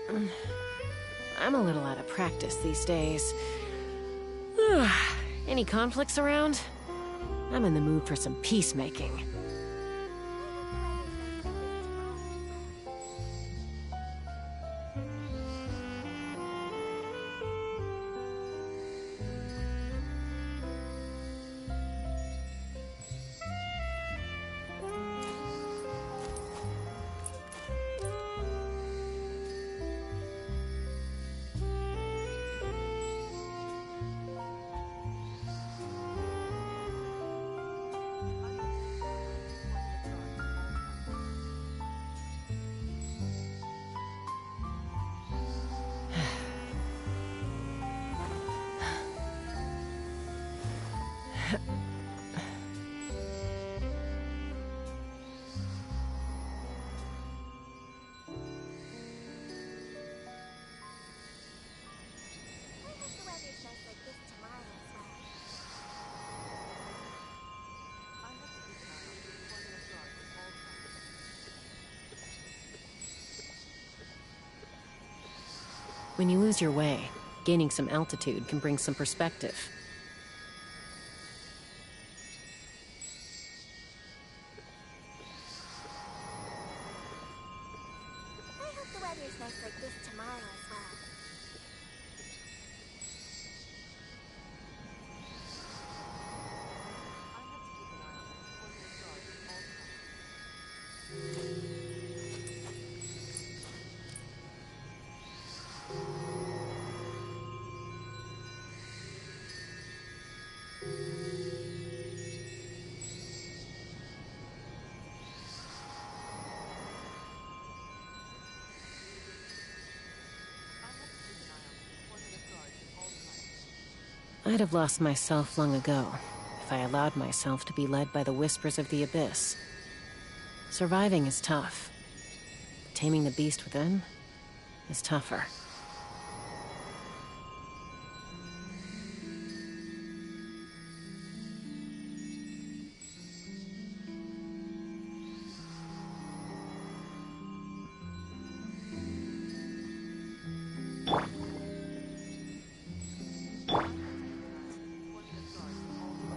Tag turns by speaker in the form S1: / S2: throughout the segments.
S1: I'm a little out of practice these days. Any conflicts around? I'm in the mood for some peacemaking. When you lose your way, gaining some altitude can bring some perspective.
S2: I hope the weather's nice like this tomorrow as well.
S1: I'd have lost myself long ago if I allowed myself to be led by the whispers of the abyss. Surviving is tough. Taming the beast within is tougher.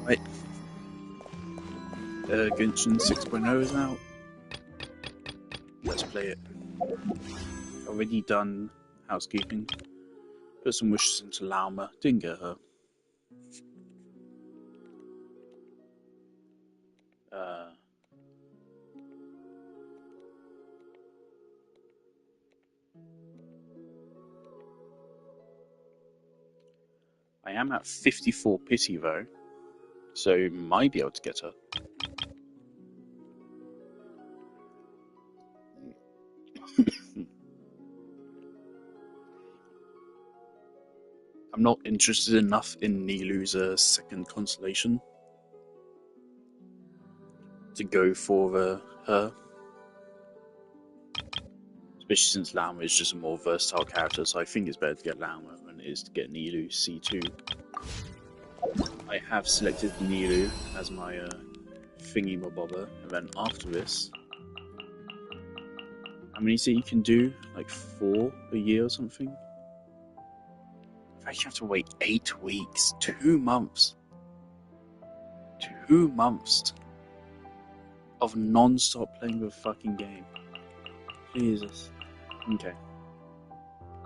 S3: Right. Genshin 6.0 is out. Let's play it. Already done housekeeping. Put some wishes into Lauma. Didn't get her. I am at 54 pity though, so might be able to get her. I'm not interested enough in Nilu's second constellation to go for her. Especially since Lauma is just a more versatile character, so I think it's better to get Lauma than it is to get Nilu C2. I have selected Nilu as my thingy-mabobber, and then after this, how many is it you can do? Like 4 a year or something? I have to wait 8 weeks, 2 months. 2 months of non-stop playing the fucking game. Jesus. Okay.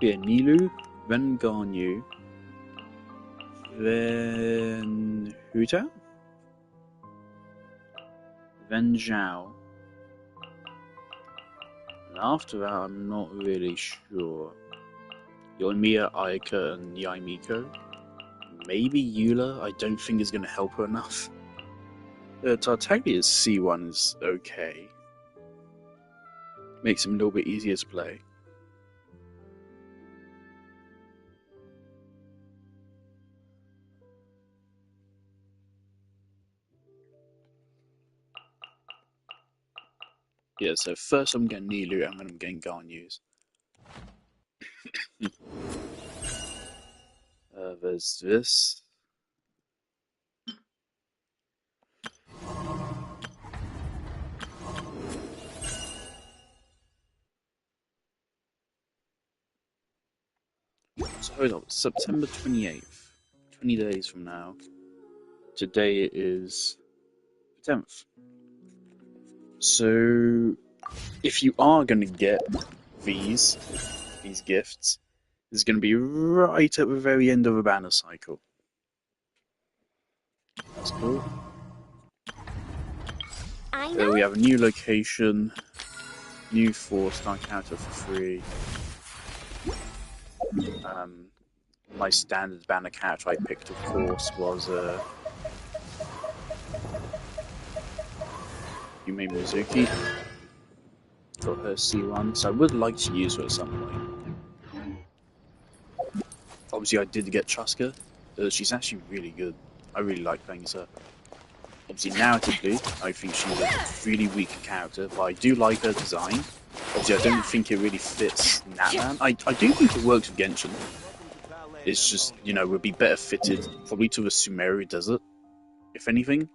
S3: Yeah, Nilu, then Ganyu, then Huta, then Zhao. And after that, I'm not really sure. Yoimiya, Ayaka, and Yaimiko. Maybe Eula, I don't think is going to help her enough. Tartaglia's C1 is okay. Makes him a little bit easier to play. Yeah, so first I'm getting Nilu and then I'm getting Ganyu's. There's this. So hold on, September 28th, 20 days from now. Today is the 10th. So if you are going to get these gifts, it's going to be right at the very end of the banner cycle. That's cool. We have a new location, new 4-star character for free. My standard banner character I picked, of course, was Yume Mizuki for her C1, so I would like to use her at some point. Obviously, I did get Chuska. She's actually really good. I really like playing as her. Obviously, narratively, I think she's a really weak character, but I do like her design. Obviously, I don't think it really fits Natlan. I do think it works with Genshin. It's just, you know, would be better fitted probably to the Sumeru Desert, if anything.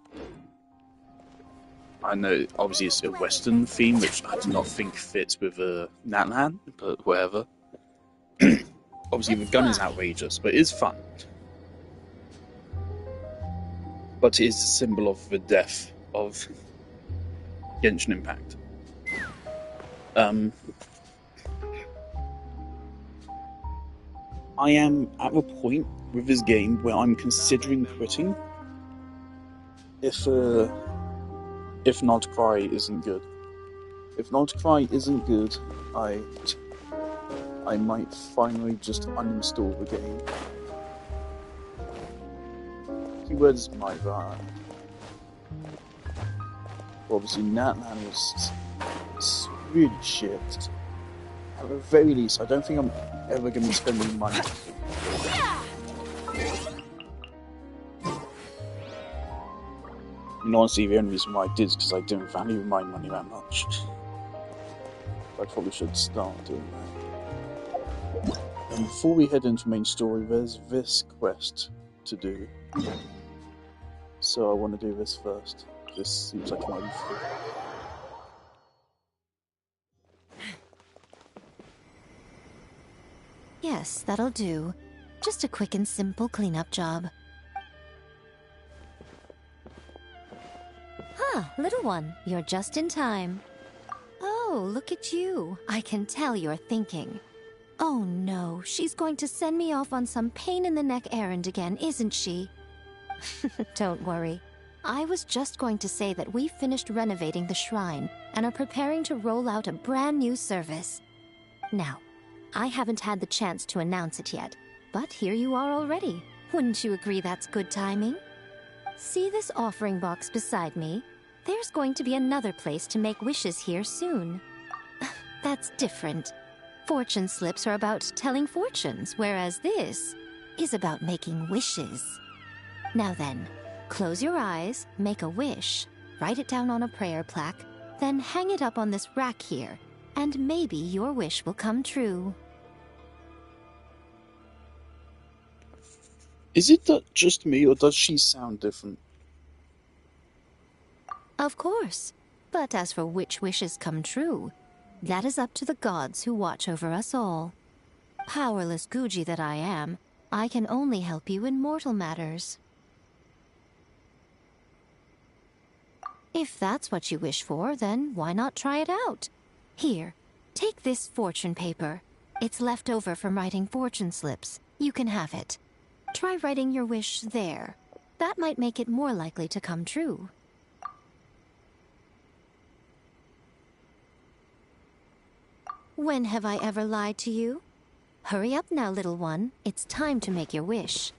S3: I know, obviously, it's a Western theme, which I do not think fits with Natlan, but whatever. Obviously, the gun is outrageous, but it is fun. But it is a symbol of the death of Genshin Impact. I am at the point with this game where I'm considering quitting if Nodcry isn't good. If Nodcry isn't good, I might finally just uninstall the game. Keywords my bad. Obviously, Natlan was really shit. At the very least, I don't think I'm ever going to be spending money. And honestly, the only reason why I did is because I didn't value my money that much. I probably should start doing that. And before we head into the main story, there's this quest to do. So I want to do this first. This seems like it might be free.
S4: Yes, that'll do. Just a quick and simple cleanup job. Ah, little one, you're just in time. Oh, look at you. I can tell you're thinking. Oh no, she's going to send me off on some pain-in-the-neck errand again, isn't she? Don't worry. I was just going to say that we finished renovating the shrine and are preparing to roll out a brand new service. Now, I haven't had the chance to announce it yet, but here you are already. Wouldn't you agree that's good timing? See this offering box beside me? There's going to be another place to make wishes here soon. That's different. Fortune slips are about telling fortunes, whereas this is about making wishes. Now then, close your eyes, make a wish, write it down on a prayer plaque, then hang it up on this rack here, and maybe your wish will come true.
S3: Is it that just me, or does she sound different?
S4: Of course. But as for which wishes come true, that is up to the gods who watch over us all. Powerless Guji that I am, I can only help you in mortal matters. If that's what you wish for, then why not try it out? Here, take this fortune paper. It's left over from writing fortune slips. You can have it. Try writing your wish there. That might make it more likely to come true. When have I ever lied to you? Hurry up now, little one. It's time to make your wish.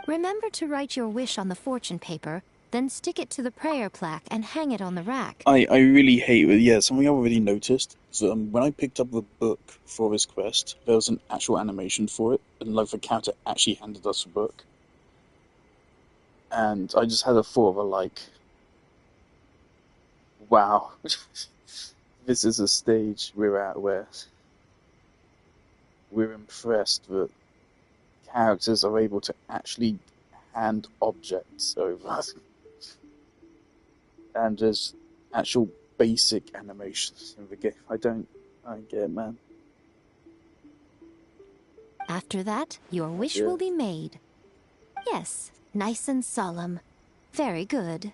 S4: Remember to write your wish on the fortune paper, then stick it to the prayer plaque and hang it on the rack.
S3: I really hate it. Yeah, something I already noticed. So when I picked up the book for this quest, there was an actual animation for it, and like the character actually handed us the book. And I just had a thought of like, wow, this is a stage we're at where we're impressed that characters are able to actually hand objects over. And there's actual basic animations in the game. I get it, man.
S4: After that, your wish will be made. Yes, nice and solemn. Very good.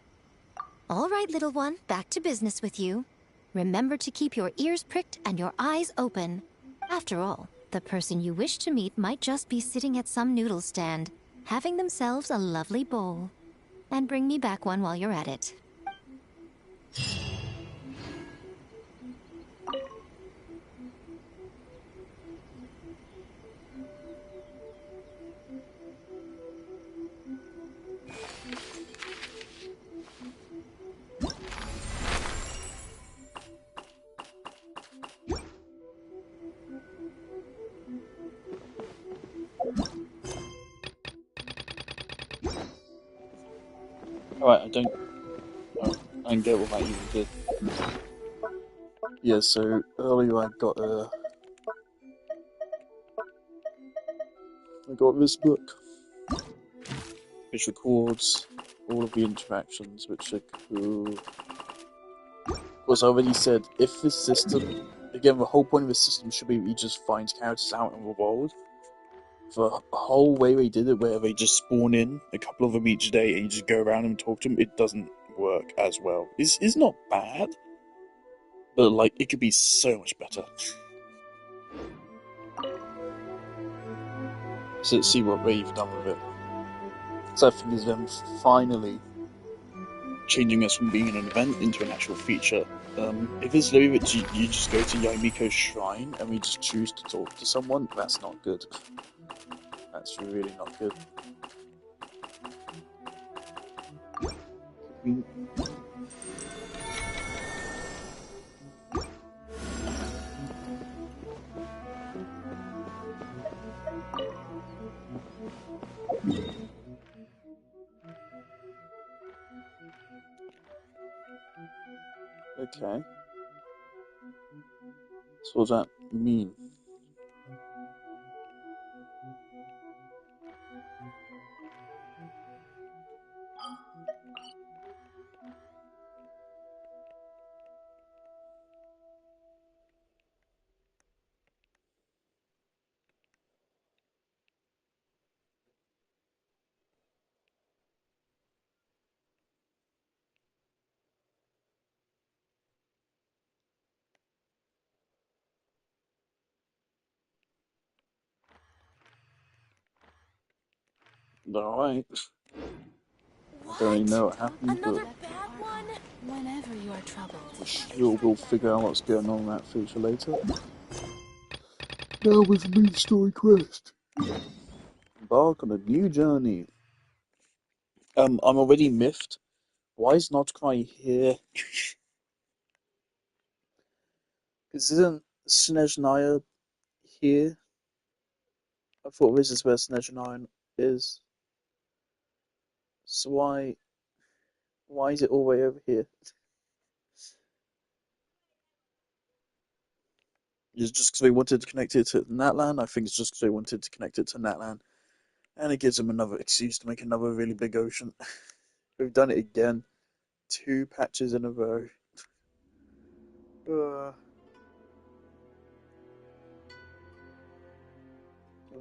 S4: All right, little one, back to business with you. Remember to keep your ears pricked and your eyes open. After all, the person you wish to meet might just be sitting at some noodle stand, having themselves a lovely bowl. And bring me back one while you're at it.
S3: Alright, I don't get what that even did. Yeah, so earlier I got this book, which records all of the interactions, which are cool. Of course, I already said, if this system, again, the whole point of this system should be you just find characters out in the world. The whole way they did it, where they just spawn in, a couple of them each day, and you just go around and talk to them, it doesn't work as well. It's not bad, but, like, it could be so much better. So let's see what they've done with it. So I think is them finally changing us from being an event into an actual feature. If it's literally that you just go to Yaimiko's shrine and we just choose to talk to someone, that's not good. That's really not good. Okay. So what does that mean? Alright. I don't really know what happened, but
S2: Bad one?
S5: Whenever you are troubled.
S3: I'm sure we'll figure out what's going on in that feature later. Now with the main story quest. Embark on a new journey. I'm already miffed. Why is Notcry here? Because isn't Snezhnaya here? I thought this is where Snezhnaya is. So why is it all the way over here? Is it just because they wanted to connect it to Natlan? I think it's just because they wanted to connect it to Natlan. And it gives them another excuse to make another really big ocean. We've done it again. 2 patches in a row.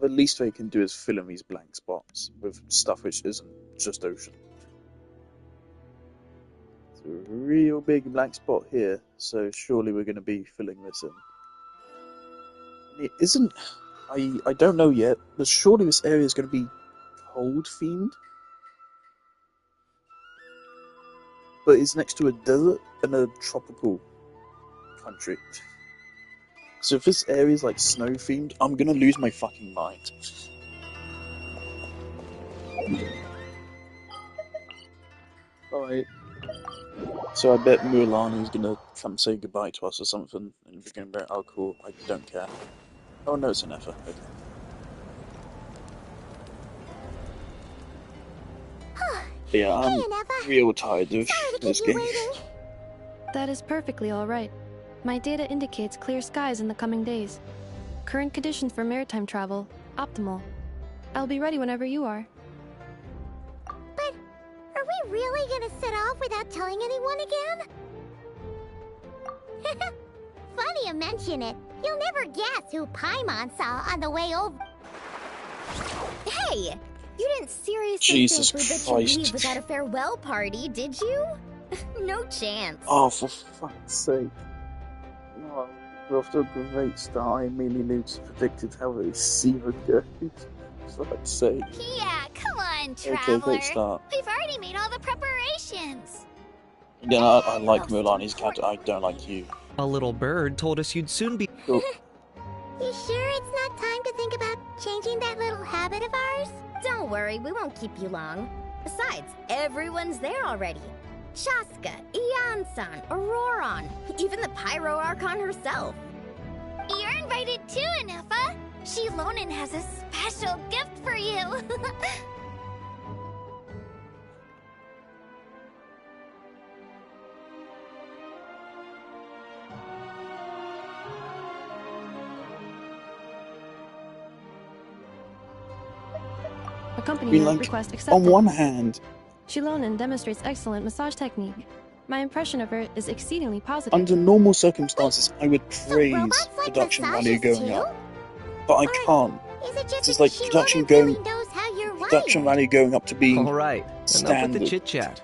S3: The least they can do is fill in these blank spots with stuff which isn't just ocean. It's a real big blank spot here, so surely we're going to be filling this in. It isn't... I don't know yet, but surely this area is going to be cold-themed? But it's next to a desert and a tropical country. So if this area is like snow-themed, I'm going to lose my fucking mind. Alright. So I bet Mulan is going to come say goodbye to us or something, and we're going to be like, oh cool, I don't care. Oh no, it's an effort. Okay. But yeah, I'm real tired of this game.
S5: That is perfectly alright. My data indicates clear skies in the coming days. Current conditions for maritime travel, optimal. I'll be ready whenever you are.
S2: But are we really gonna set off without telling anyone again? Funny you mention it. You'll never guess who Paimon saw on the way over. Hey! You didn't seriously
S3: Jesus
S2: think we'd
S3: Christ.
S2: leave without a farewell party, did you? No chance.
S3: Oh, for fuck's sake. No, we're off to a great start. I immediately predicted how this even goes. For fuck's sake.
S2: Yeah, come on,
S3: Okay,
S2: Traveler.
S3: great start.
S2: We've already made all the preparations.
S3: Again, I like Mulani's character, I don't like you.
S6: A little bird told us you'd soon be.
S3: Cool.
S2: You sure it's not time to think about changing that little habit of ours? Don't worry, we won't keep you long. Besides, everyone's there already. Chaska, Ian-san, Auroron, even the Pyro Archon herself. You're invited too, Anefa. Shilonen has a special gift for you.
S5: Accompaniment request accepted.
S3: On one hand,
S5: Shilonen demonstrates excellent massage technique. My impression of her is exceedingly positive.
S3: under normal circumstances, I would praise
S2: robots like
S3: production value
S2: massages
S3: going
S2: too?
S3: up. But I can't.
S2: Is it just
S3: This is
S2: that
S3: like
S2: Shilonen
S3: production
S2: really
S3: going-
S2: knows how you're
S3: Production
S2: wired?
S3: value going up to being
S6: All right, enough with
S3: standard
S6: the chit chat.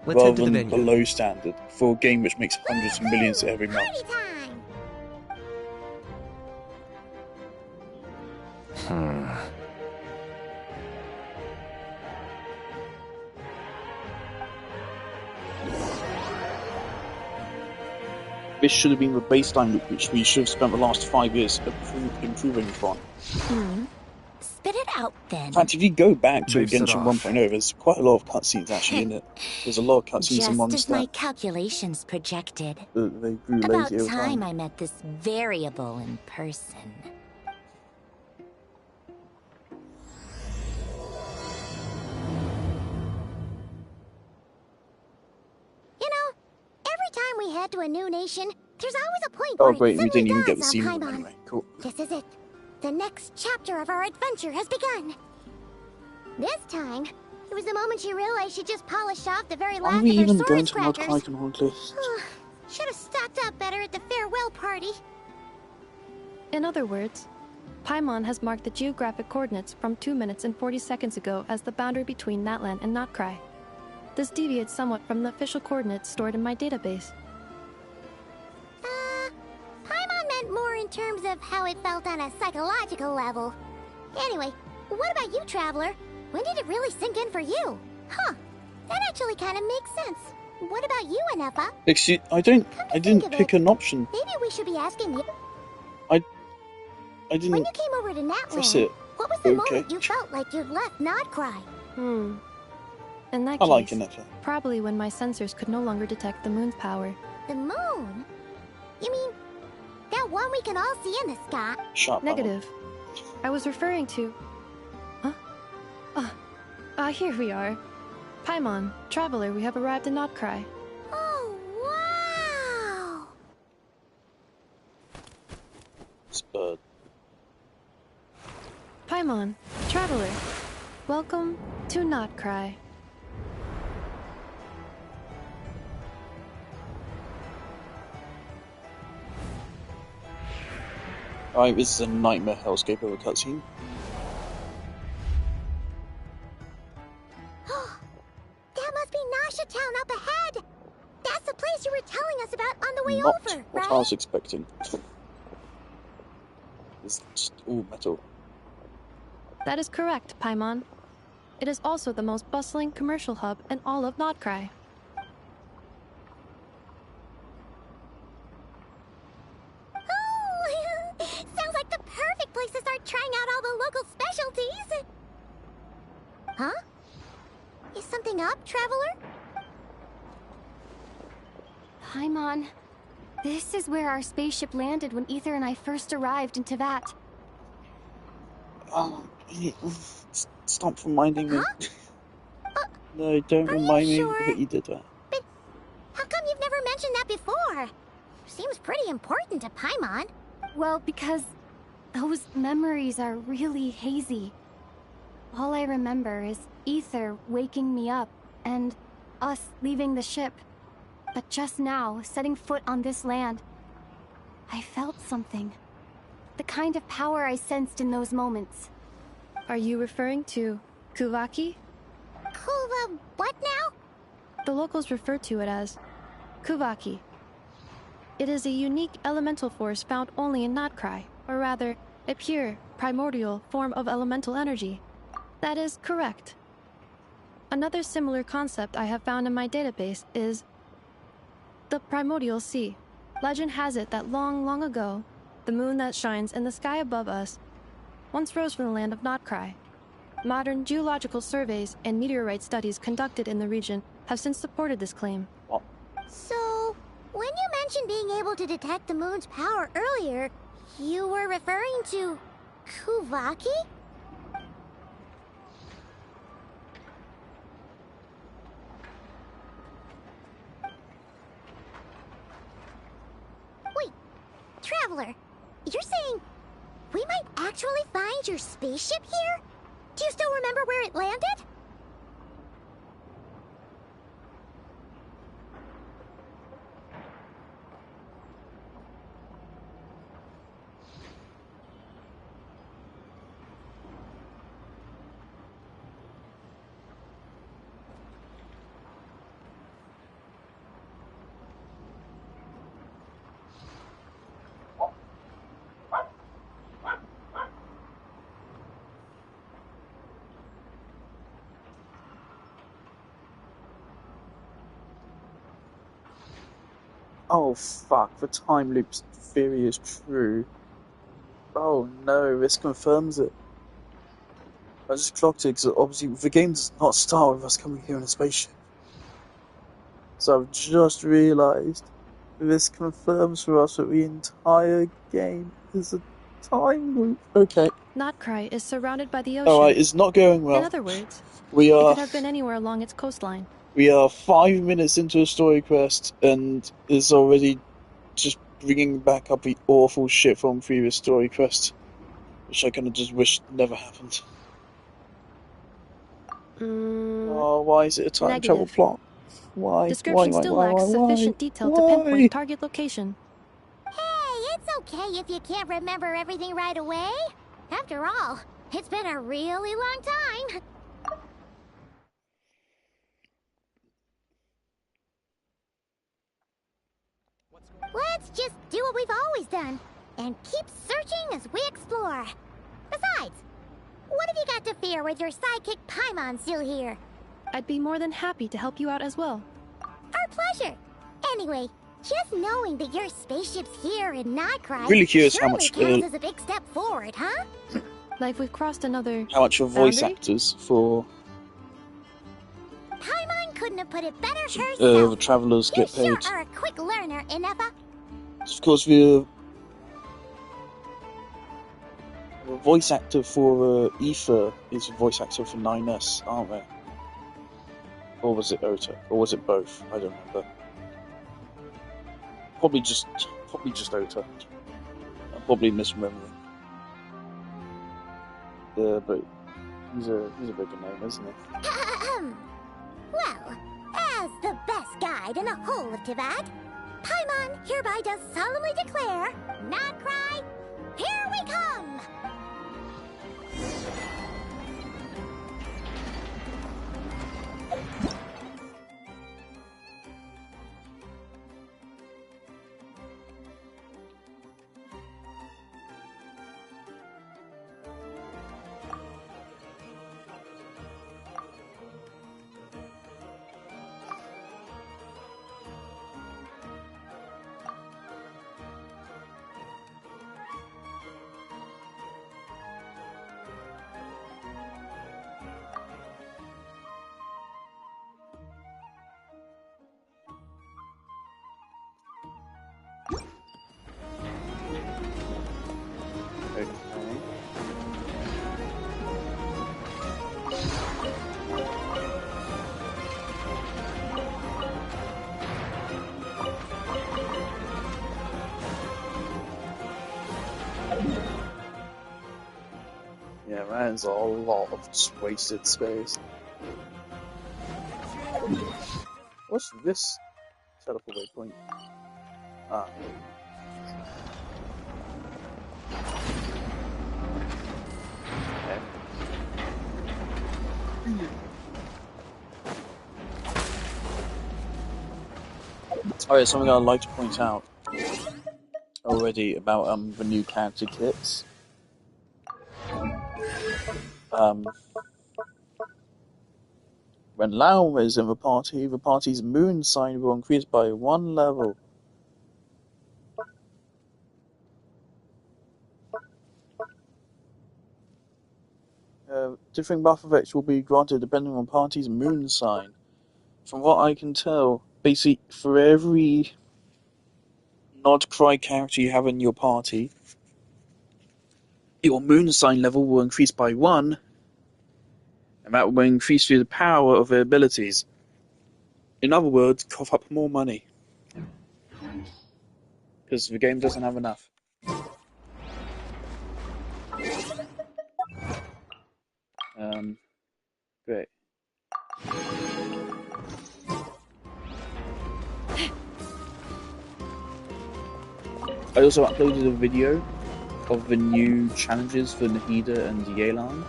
S6: Let's head
S3: rather
S6: to the
S3: than
S6: venue.
S3: below standard for a game which makes hundreds of millions every month.
S2: Party time!
S3: This should have been the baseline loop which we should have spent the last 5 years improving upon.
S2: Spit it out then.
S3: In fact, if you go back to
S7: They've set
S3: Genshin
S7: off.
S3: 1.0, there's quite a lot of cutscenes actually in it. There's a lot of cutscenes in ones
S8: Just as my
S3: that
S8: calculations projected.
S3: they grew
S8: About
S3: lazy over
S8: time
S3: time.
S8: I met this variable in person.
S2: You know, every time we head to a new nation, there's always a point
S3: Oh
S2: where
S3: great,
S2: it
S3: we didn't even
S2: suddenly
S3: get the
S2: dawns
S3: scene
S2: on
S3: with them
S2: Paimon.
S3: anyway. Cool.
S2: This is it. The next chapter of our adventure has begun. This time, it was the moment she realized she just polished off the very
S3: Are
S2: last
S3: we
S2: of her
S3: even
S2: sword
S3: going to Mount
S2: scratchers.
S3: Crichton on this?
S2: Should have stocked up better at the farewell party.
S5: In other words, Paimon has marked the geographic coordinates from 2 minutes and 40 seconds ago as the boundary between Natlan and Notcry. This deviates somewhat from the official coordinates stored in my database.
S2: Paimon meant more in terms of how it felt on a psychological level. Anyway, what about you, Traveler? When did it really sink in for you? Huh, that actually kind of makes sense. What about you, Anefa?
S3: Excuse, I
S2: think
S3: didn't
S2: of
S3: pick
S2: it.
S3: an option.
S2: Maybe we should be asking you.
S3: I
S2: When
S3: didn't
S2: you came over to
S3: press
S2: Natlan,
S3: it.
S2: what was the
S3: Okay.
S2: moment you felt like you'd left Notcry?
S5: In that
S3: I like
S5: case,
S3: Anefa.
S5: probably when my sensors could no longer detect the moon's power.
S2: The moon? You mean that one we can all see in the sky?
S3: Shut up.
S5: Negative. I was referring to... Here we are. Paimon, Traveler, we have arrived in Notcry.
S2: Oh, wow!
S3: Spurred.
S5: Paimon, Traveler, welcome to Notcry.
S3: Alright, this is a nightmare hellscape of a cutscene.
S2: That must be Nasha Town up ahead! That's the place you were telling us about on the way
S3: Not
S2: over,
S3: what
S2: right?
S3: I was expecting. It's just all metal.
S5: That is correct, Paimon. It is also the most bustling commercial hub in all of Notcry.
S2: Oh, sounds like the perfect place to start trying out all the local specialties. Huh? Is something up, Traveler?
S9: Paimon, this is where our spaceship landed when Ether and I first arrived in Tevat.
S3: Stop reminding me.
S2: Huh?
S3: No, don't
S2: are you
S3: remind me
S2: sure?
S3: that you did that.
S2: But how come you've never mentioned that before? Seems pretty important to Paimon.
S9: Well, because those memories are really hazy. All I remember is Ether waking me up and us leaving the ship. But just now, setting foot on this land, I felt something. The kind of power I sensed in those moments.
S5: Are you referring to Kuvaki?
S2: Kuva, what now?
S5: The locals refer to it as Kuvaki. It is a unique elemental force found only in Notcry, or rather, a pure, primordial form of elemental energy. That is correct. Another similar concept I have found in my database is the primordial sea. Legend has it that long, long ago, the moon that shines in the sky above us once rose from the land of Notcry. Modern geological surveys and meteorite studies conducted in the region have since supported this claim.
S2: So, when you mentioned being able to detect the moon's power earlier, you were referring to Kuvaki? Wait, Traveler, you're saying we might actually find your spaceship here? Do you still remember where it landed?
S3: Oh fuck, the time loop theory is true. Oh no, this confirms it. I just clocked it because obviously the game does not start with us coming here in a spaceship. So I've just realised this confirms for us that the entire game is a time loop. Okay.
S5: Notcry is surrounded by the ocean.
S3: Alright, it's not going well.
S5: In other words,
S3: We
S5: it
S3: are
S5: could have been anywhere along its coastline.
S3: We are 5 minutes into a story quest and is already just bringing back up the awful shit from previous story quest, which I kind of just wish never happened. Oh, why is it a time travel
S5: Negative.
S3: plot? Why?
S5: Description still lacks sufficient detail to pinpoint target location.
S2: Hey, it's okay if you can't remember everything right away. After all, it's been a really long time. Let's just do what we've always done, and keep searching as we explore. Besides, what have you got to fear with your sidekick Paimon still here?
S5: I'd be more than happy to help you out as well.
S2: Our pleasure. Anyway, just knowing that your spaceship's here in Notcry
S3: Really curious how
S2: surely
S3: much
S2: counts as a big step forward, huh?
S5: Like we've crossed another
S3: how much of voice
S5: boundary?
S3: actors for
S2: Paimon couldn't have put it better herself.
S3: the travellers get
S2: You
S3: paid.
S2: sure are a quick learner, Inefa.
S3: Of course, the voice actor for Aether is a voice actor for 9S, aren't they? Or was it Ota? Or was it both? I don't remember. Probably just Ota. I'm probably misremembering. But he's a bigger name, isn't he?
S2: Well, as the best guide in the whole of Tibet, Paimon hereby does solemnly declare, Notcry, here we come!
S3: Okay. Yeah, that is a lot of just wasted space. What's this teleport waypoint? Ah. Okay. Oh yeah, something I'd like to point out already about the new character kits. When Lao is in the party's moon sign will increase by 1 level. Differing buff effects will be granted depending on party's moon sign. From what I can tell, basically for every Nod Cry character you have in your party, your moon sign level will increase by 1, and that will increase through the power of their abilities. In other words, cough up more money. Because the game doesn't have enough. Great. I also uploaded a video of the new challenges for Nahida and Yelan.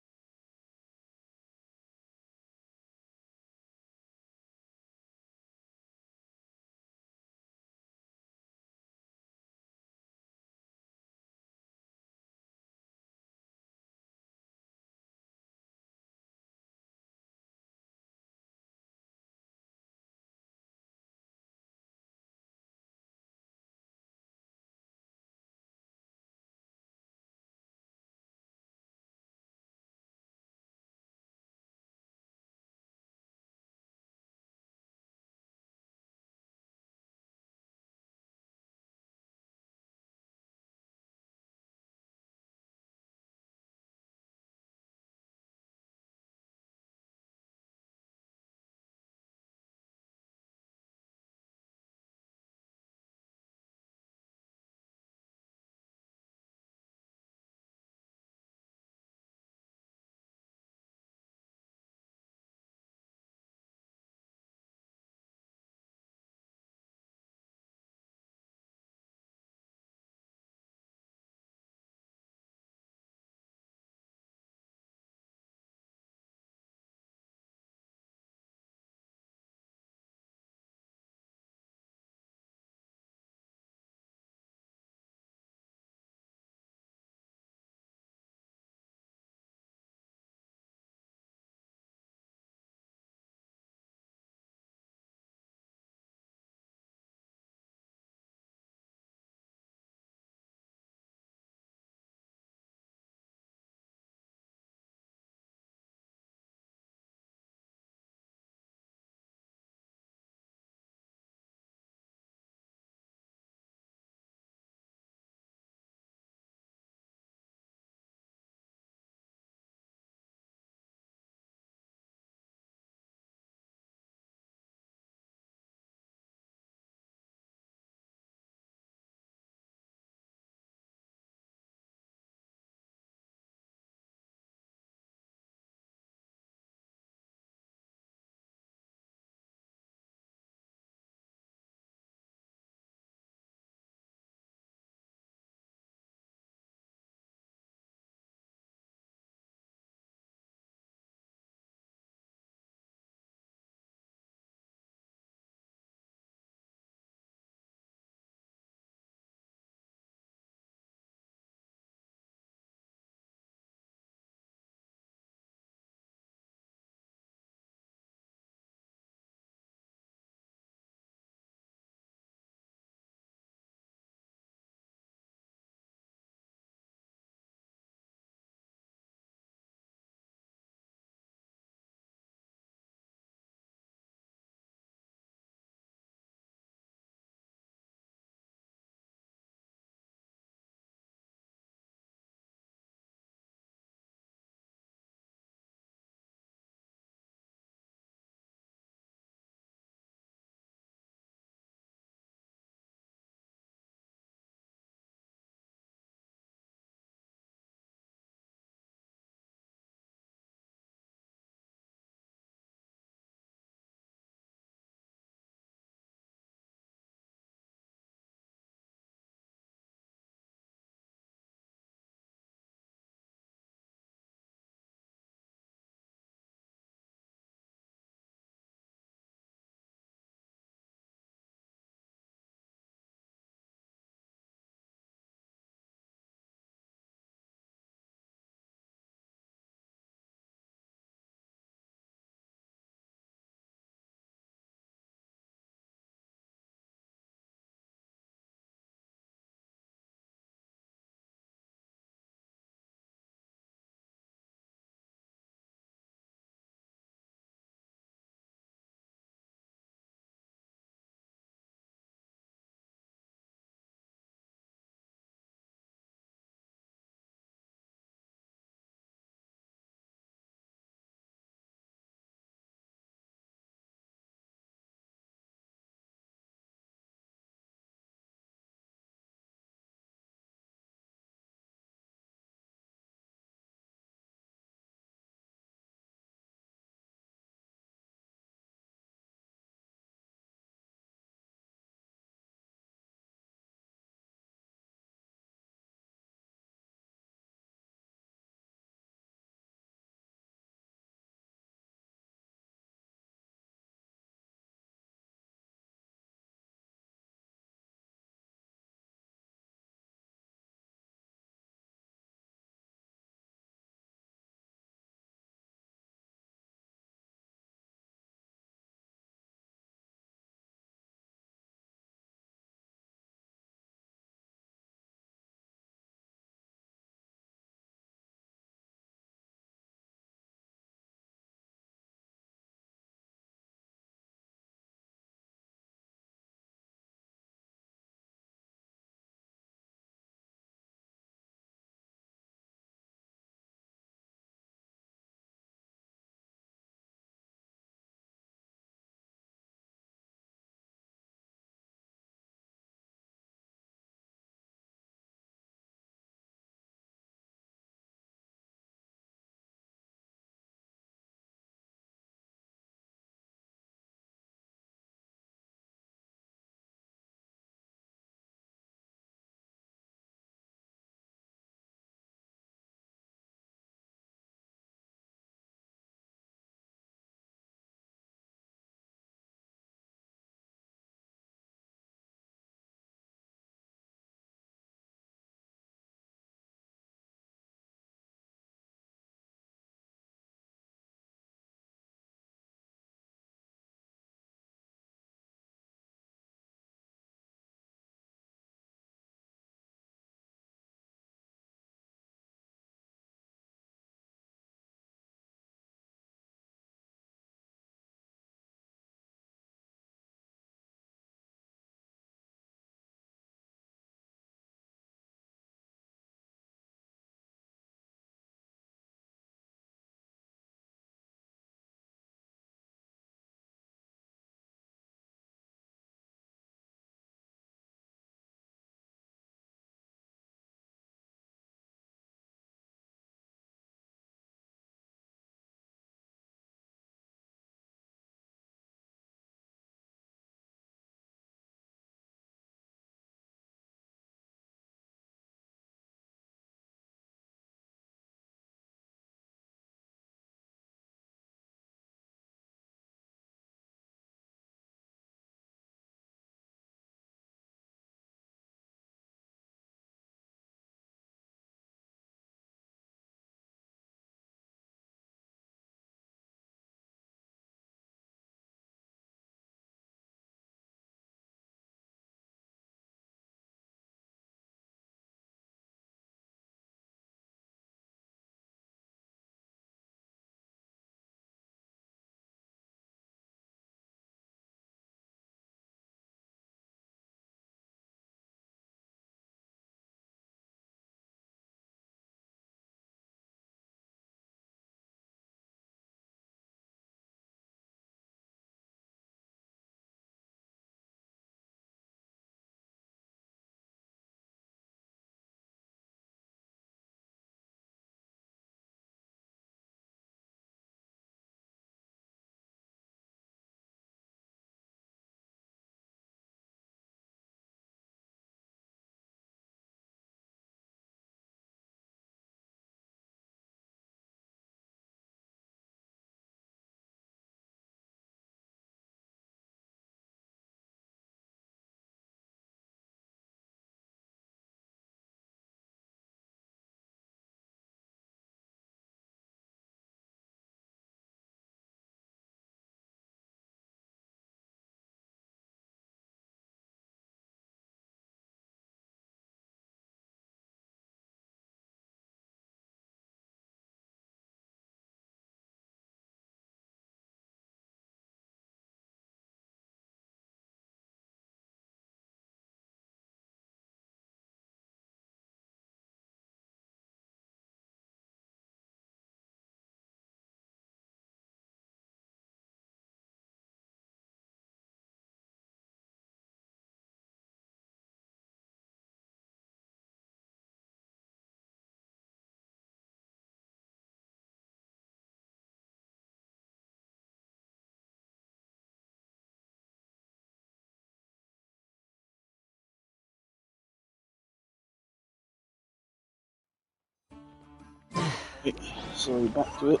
S3: Okay, so back to it.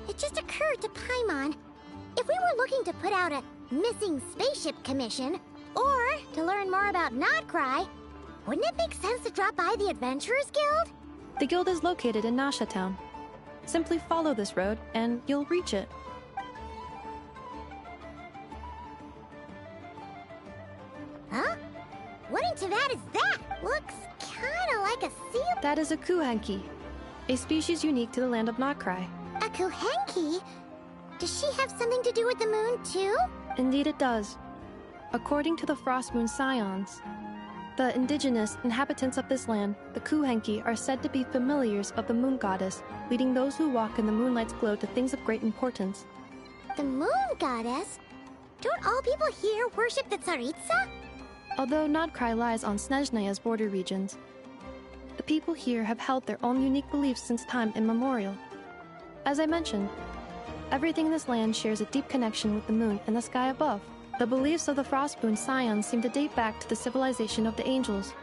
S2: It just occurred to Paimon. If we were looking to put out a missing spaceship commission, or to learn more about Notcry, wouldn't it make sense to drop by the Adventurers Guild?
S5: The guild is located in Nasha Town. Simply follow this road, and you'll reach it.
S2: Huh? What in Teyvat is that? Looks kinda like a seal.
S5: That is a Kuhanki, a species unique to the land of Notcry.
S2: A Kuhenki? Does she have something to do with the moon, too?
S5: Indeed it does. According to the Frost Moon Scions, the indigenous inhabitants of this land, the Kuhenki, are said to be familiars of the moon goddess, leading those who walk in the moonlight's glow to things of great importance.
S2: The moon goddess? Don't all people here worship the Tsaritsa?
S5: Although Notcry lies on Snezhnaya's border regions, the people here have held their own unique beliefs since time immemorial. As I mentioned, everything in this land shares a deep connection with the moon and the sky above. The beliefs of the Frostmoon Scions seem to date back to the civilization of the angels.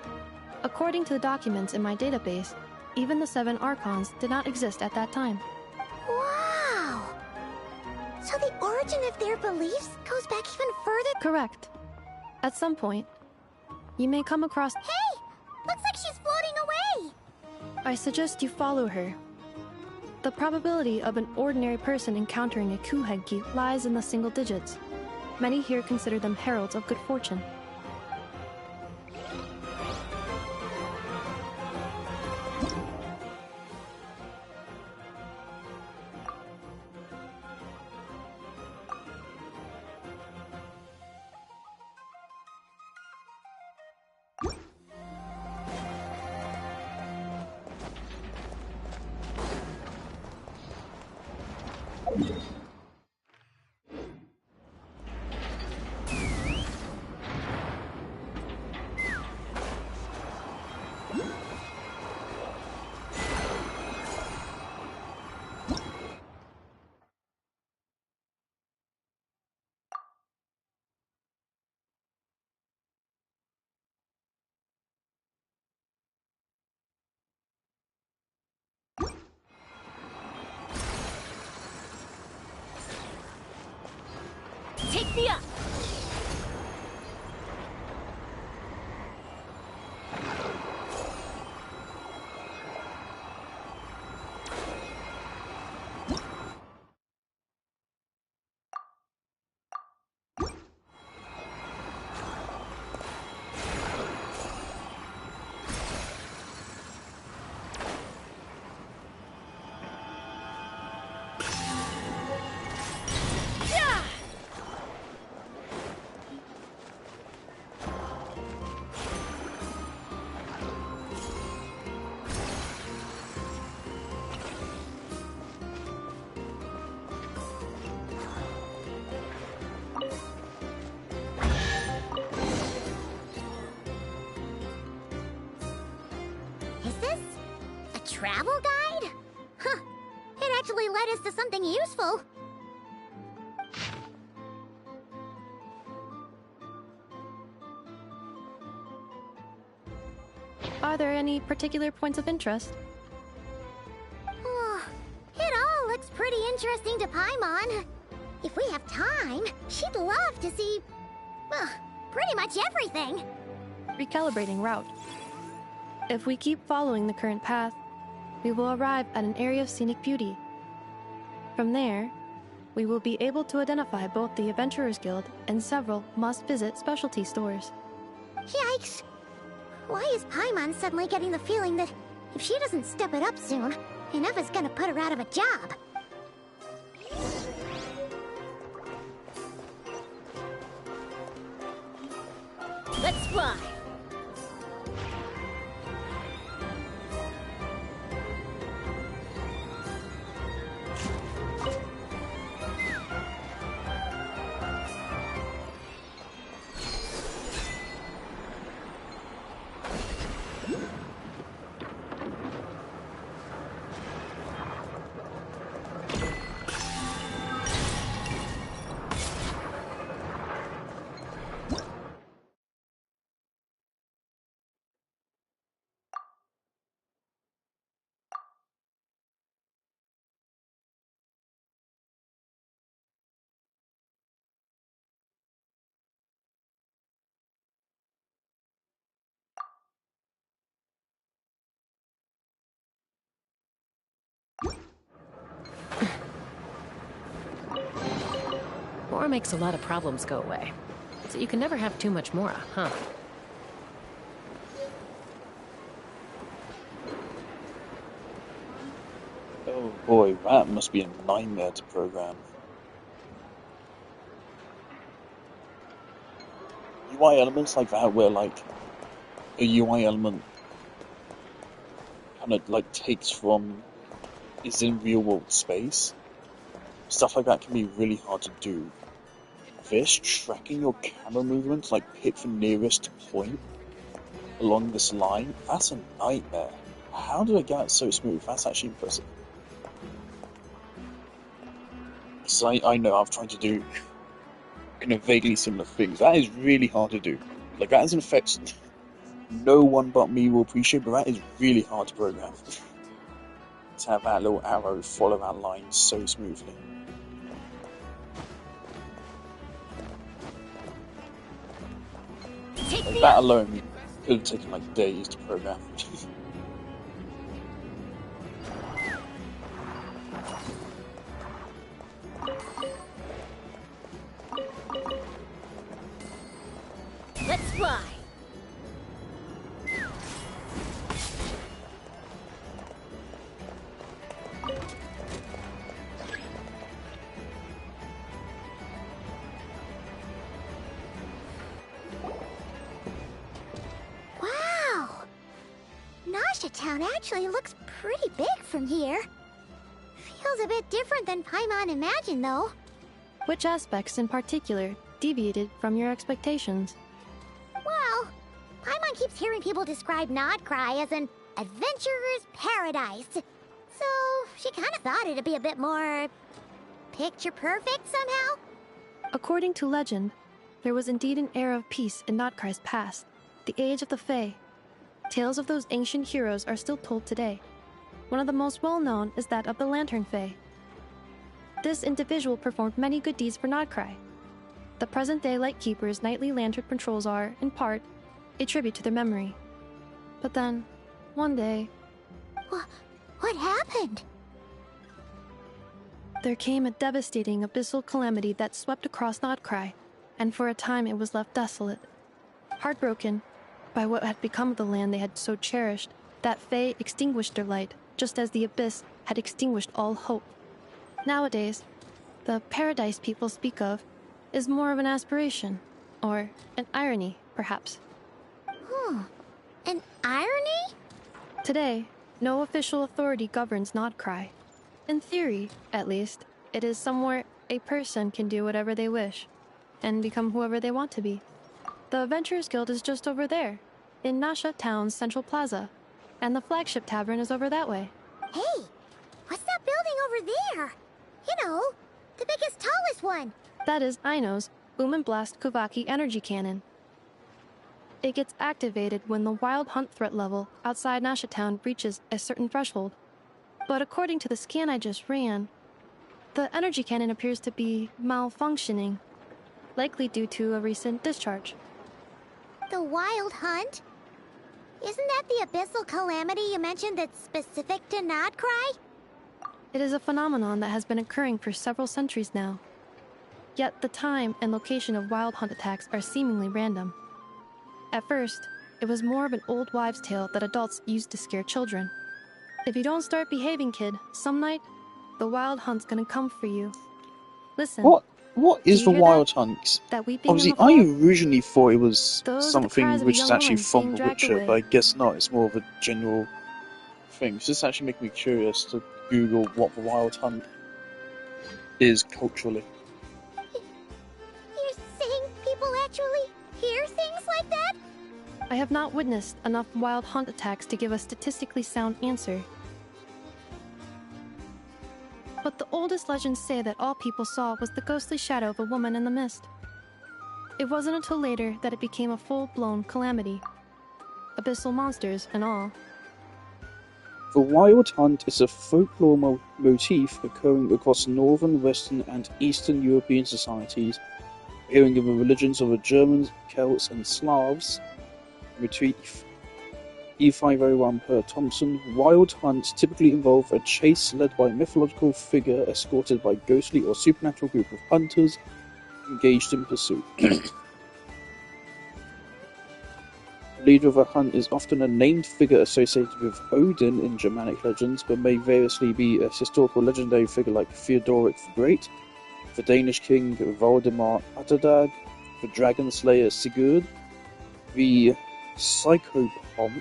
S5: According to the documents in my database, even the 7 Archons did not exist at that time.
S2: Wow! So the origin of their beliefs goes back even further?
S5: Correct. At some point, you may come across...
S2: Hey! Looks like she's floating away!
S5: I suggest you follow her. The probability of an ordinary person encountering a Kuhenki lies in the single digits. Many here consider them heralds of good fortune.
S8: Take me up!
S2: Is this a travel guide? Huh. It actually led us to something useful.
S5: Are there any particular points of interest?
S2: Oh, it all looks pretty interesting to Paimon. If we have time, she'd love to see, well, pretty much everything.
S5: Recalibrating route. If we keep following the current path, we will arrive at an area of scenic beauty. From there, we will be able to identify both the Adventurers Guild and several must-visit specialty stores.
S2: Yikes! Why is Paimon suddenly getting the feeling that if she doesn't step it up soon, Inufa's gonna put her out of a job?
S8: Let's fly!
S1: Mora makes a lot of problems go away. So you can never have too much Mora, huh?
S3: Oh boy, that must be a nightmare to program. UI elements like that, where like a UI element kind of like takes from is in real world space. Stuff like that can be really hard to do. This tracking your camera movements, like pick the nearest point along this line, that's a nightmare. How do I get it so smooth? That's actually impressive. So I know I've tried to do kind of vaguely similar things. That is really hard to do. Like, that is an effect no one but me will appreciate, but that is really hard to program. To have that little arrow follow that line so smoothly. Like, that alone could have taken like days to program.
S8: Let's fly.
S2: Wow! Nasha Town actually looks pretty big from here. Feels a bit different than Paimon imagined, though.
S5: Which aspects in particular deviated from your expectations?
S2: Well, Paimon keeps hearing people describe Nodcry as an adventurer's paradise. So she kind of thought it'd be a bit more picture perfect somehow.
S5: According to legend, there was indeed an era of peace in Nodcry's past, the Age of the Fae. Tales of those ancient heroes are still told today. One of the most well-known is that of the Lantern Fae. This individual performed many good deeds for Nodcry. The present-day Lightkeeper's nightly lantern patrols are, in part, a tribute to their memory. But then, one day...
S2: What happened?
S5: There came a devastating abyssal calamity that swept across Nodcry, and for a time it was left desolate. Heartbroken by what had become of the land they had so cherished, that Fae extinguished their light, just as the abyss had extinguished all hope. Nowadays, the paradise people speak of is more of an aspiration, or an irony, perhaps.
S2: An irony?
S5: Today, no official authority governs Nodcry. In theory, at least, it is somewhere a person can do whatever they wish, and become whoever they want to be. The Adventurers Guild is just over there, in Nasha Town's central plaza, and the flagship tavern is over that way.
S2: Hey, what's that building over there? You know, the biggest, tallest one.
S5: That is Aino's Boom and Blast Kuvaki energy cannon. It gets activated when the wild hunt threat level outside Nasha Town reaches a certain threshold. But according to the scan I just ran, the energy cannon appears to be malfunctioning, likely due to a recent discharge.
S2: The wild hunt? Isn't that the abyssal calamity you mentioned that's specific to Nodcry?
S5: It is a phenomenon that has been occurring for several centuries now. Yet the time and location of wild hunt attacks are seemingly random. At first, it was more of an old wives' tale that adults used to scare children. If you don't start behaving, kid, some night, the wild hunt's gonna come for you. Listen.
S3: What is the wild hunt?
S5: That weeping
S3: Obviously,
S5: in the
S3: I
S5: fall?
S3: originally thought it was
S5: Those are the
S3: something
S5: cries of a
S3: which is
S5: young
S3: actually
S5: woman
S3: from
S5: being
S3: The
S5: dragged
S3: Witcher,
S5: away.
S3: but I guess not. It's more of a general thing. It's just actually making me curious to Google what the wild hunt is culturally.
S2: You're saying people actually hear things like that?
S5: I have not witnessed enough wild hunt attacks to give a statistically sound answer. But the oldest legends say that all people saw was the ghostly shadow of a woman in the mist. It wasn't until later that it became a full-blown calamity. Abyssal monsters and all.
S3: The wild hunt is a folklore motif occurring across northern, western, and eastern European societies, appearing in the religions of the Germans, Celts, and Slavs. Motif E501 per Thompson. Wild hunts typically involve a chase led by a mythological figure escorted by a ghostly or supernatural group of hunters. engaged in pursuit. The leader of a hunt is often a named figure associated with Odin in Germanic legends, but may variously be a historical legendary figure like Theodoric the Great, the Danish king Valdemar Atterdag, the dragon slayer Sigurd, the psychopomp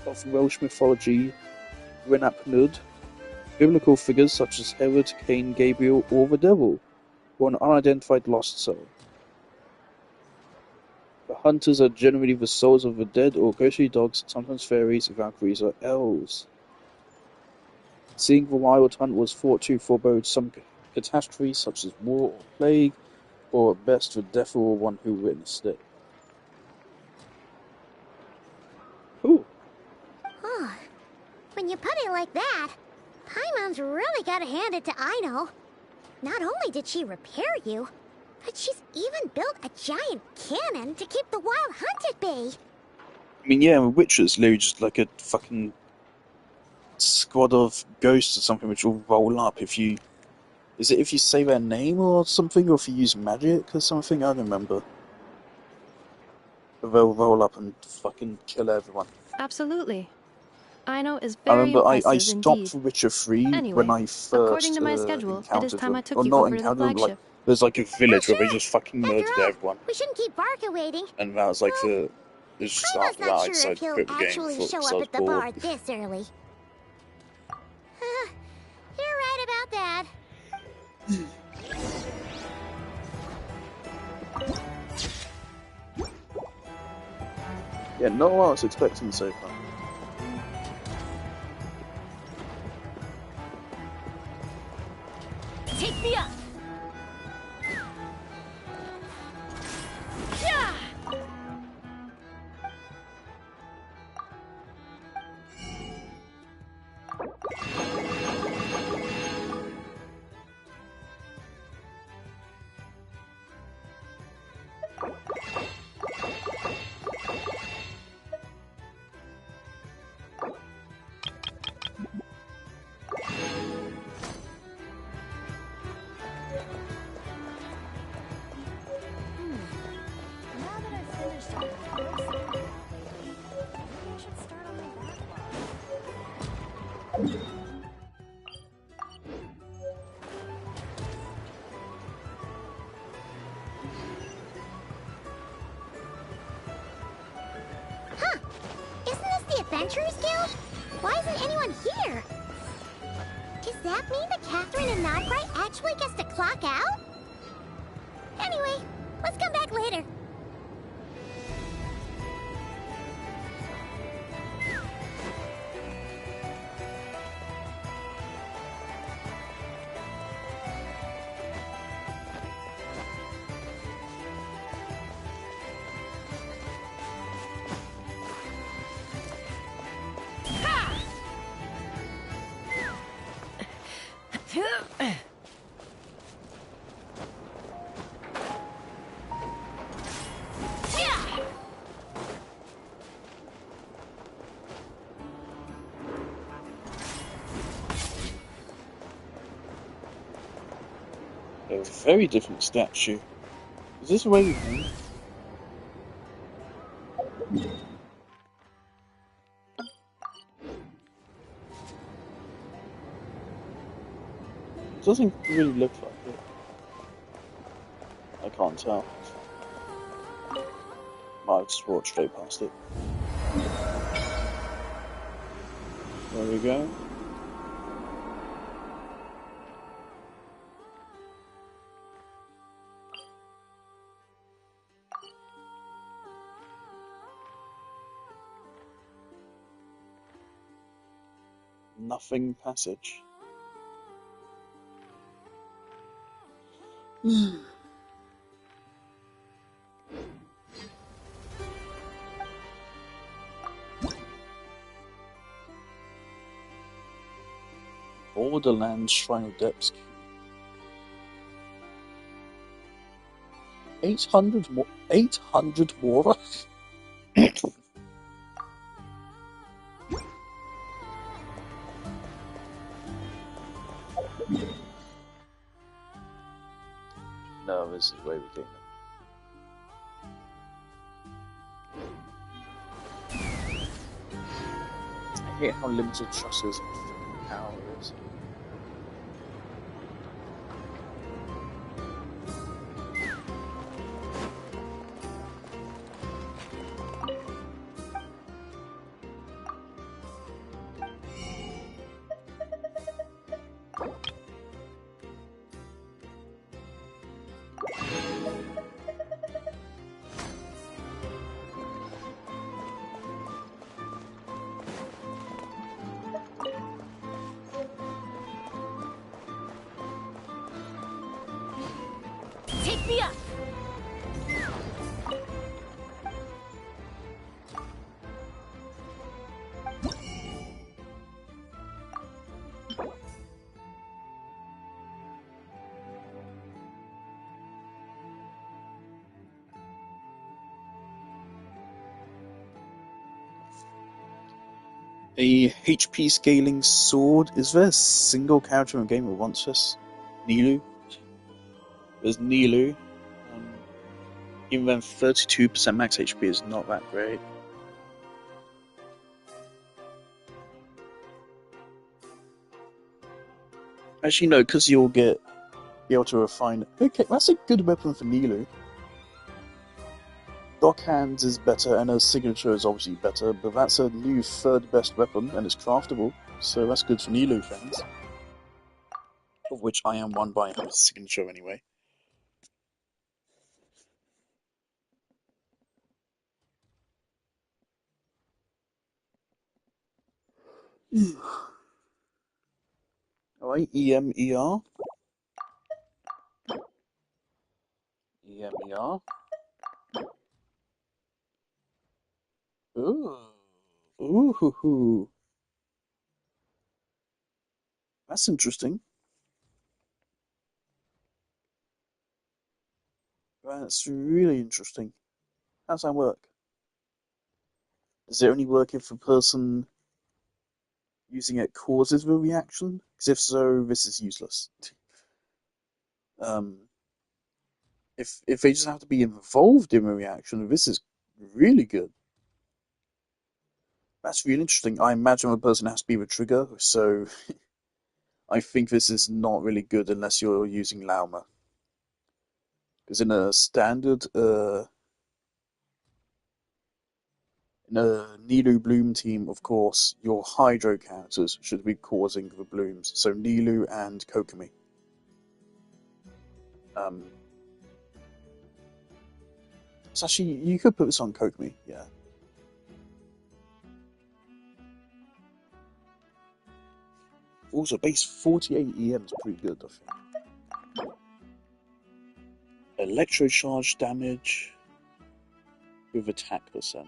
S3: of Welsh mythology Gwenapnud, biblical figures such as Herod, Cain, Gabriel, or the devil, or an unidentified lost soul. The hunters are generally the souls of the dead or ghostly dogs, sometimes fairies, valkyries, or elves. Seeing the wild hunt was thought to forebode some catastrophe such as war or plague, or at best the death of one who witnessed it. Ooh.
S2: Oh, when you put it like that, Paimon's really gotta hand it to Aino. Not only did she repair you, but she's even built a giant cannon to keep the wild hunt at bay.
S3: I mean, yeah, witches literally just like a fucking squad of ghosts or something which will roll up if you... Is it if you say their name or something, or if you use magic or something? I don't remember. But they'll roll up and fucking kill everyone.
S5: Absolutely. Aino is
S3: I
S5: very
S3: remember I
S5: impressive
S3: stopped
S5: indeed.
S3: The Witcher 3
S5: Anyway,
S3: when I first
S5: according to my schedule, it is
S3: encountered
S5: time
S3: them.
S5: I took
S3: Or
S5: you
S3: not
S5: over to the
S3: encountered them, like,
S5: flagship.
S3: there's like a village
S2: Oh,
S3: where they
S2: sure.
S3: just fucking
S2: After
S3: murdered
S2: all,
S3: everyone.
S2: we shouldn't keep Barca waiting.
S3: And that was like the... It was just
S2: Paimon's
S3: after that
S2: not
S3: I
S2: sure
S3: decided
S2: if
S3: to
S2: he'll
S3: quit the game
S2: actually
S3: because
S2: show
S3: I
S2: up
S3: was
S2: at the
S3: bored.
S2: bar this early. You're right about that.
S3: Yeah, not what I was expecting so far.
S8: Take me up! Yeah!
S9: Now that I've finished all the work, maybe I should start on my backlog.
S2: Huh. Isn't this the Adventurers Guild? Why isn't anyone here? Does that mean that Catherine and Nodbright actually gets to clock out? Anyway, let's come back later.
S3: A very different statue. Is this the way we came? It doesn't really look like it. I can't tell. Might have just walked straight past it. There we go. Nothing passage. Borderlands Shrine of Depths. 800 more. 800 more? No. Oh, this is where we came in. I hate how limited Shaska's power is.
S8: Take me up!
S3: A HP scaling sword. Is there a single character in a game who wants this? Nilu? There's Nilu. Even then 32% max HP is not that great. Actually no, because you'll be able to refine. Okay, that's a good weapon for Nilu. Dock hands is better, and her signature is obviously better, but that's a new third best weapon, and it's craftable, so that's good for Nilu fans. Of which I am one by her signature anyway. Alright, EMER. EMER. Ooh. Ooh hoo hoo. That's interesting. That's really interesting. How's that work? Does it only work if a person using it causes the reaction? Because if so, this is useless. If they just have to be involved in the reaction, this is really good. That's really interesting. I imagine a person has to be the trigger, so I think this is not really good unless you're using Lauma. Because in a standard, in a Nilu Bloom team, of course, your Hydro characters should be causing the blooms. So Nilu and Kokomi. So actually, you could put this on Kokomi, yeah. Also, base 48 EM is pretty good, I think. Electrocharge damage with attack percent.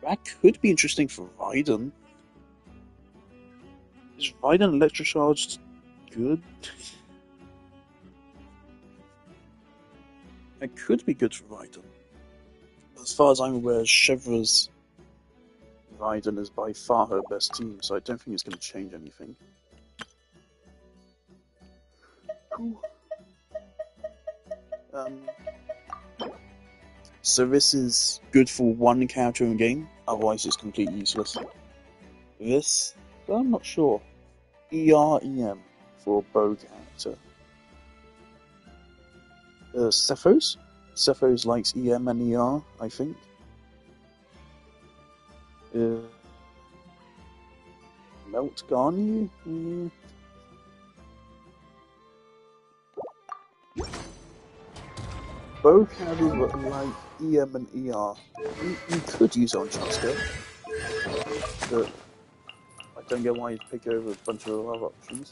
S3: That could be interesting for Raiden. Is Raiden electrocharged good? It could be good for Raiden. As far as I'm aware, Chevra's Raiden is by far her best team, so I don't think it's going to change anything. So this is good for one character in game, otherwise it's completely useless. This, well, I'm not sure. EREM for a bow character. Cephos? Cephos likes EM and ER, I think. Melt Garni? Bow characters like EM and ER. You could use it on Chaska, but I don't get why you'd pick over a bunch of other options.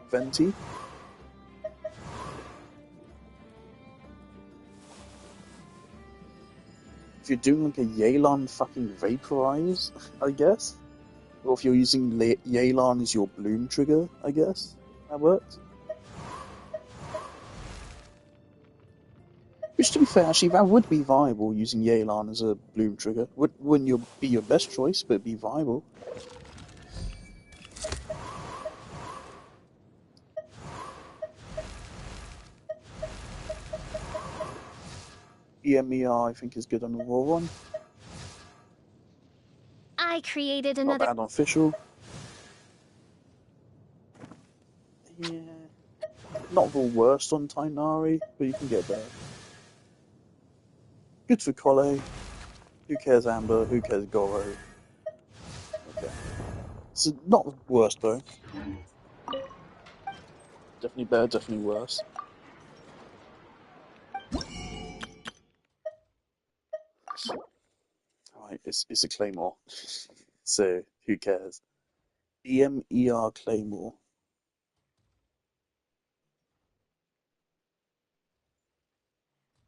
S3: Venti. If you're doing like a Yelan fucking Vaporize, I guess. Or if you're using Yelan as your Bloom trigger, I guess. That works. Which, to be fair, actually, that would be viable using Yelan as a bloom trigger. Wouldn't be your best choice, but it'd be viable. EMER, I think, is good on the raw one.
S9: I created
S3: Not
S9: another.
S3: bad on official. Yeah. Not the worst on Tainari, but you can get better. Good for Kole. Who cares Amber? Who cares Goro? Okay. So not the worst though. Definitely better, definitely worse. Alright, it's a Claymore. So who cares? EMER Claymore.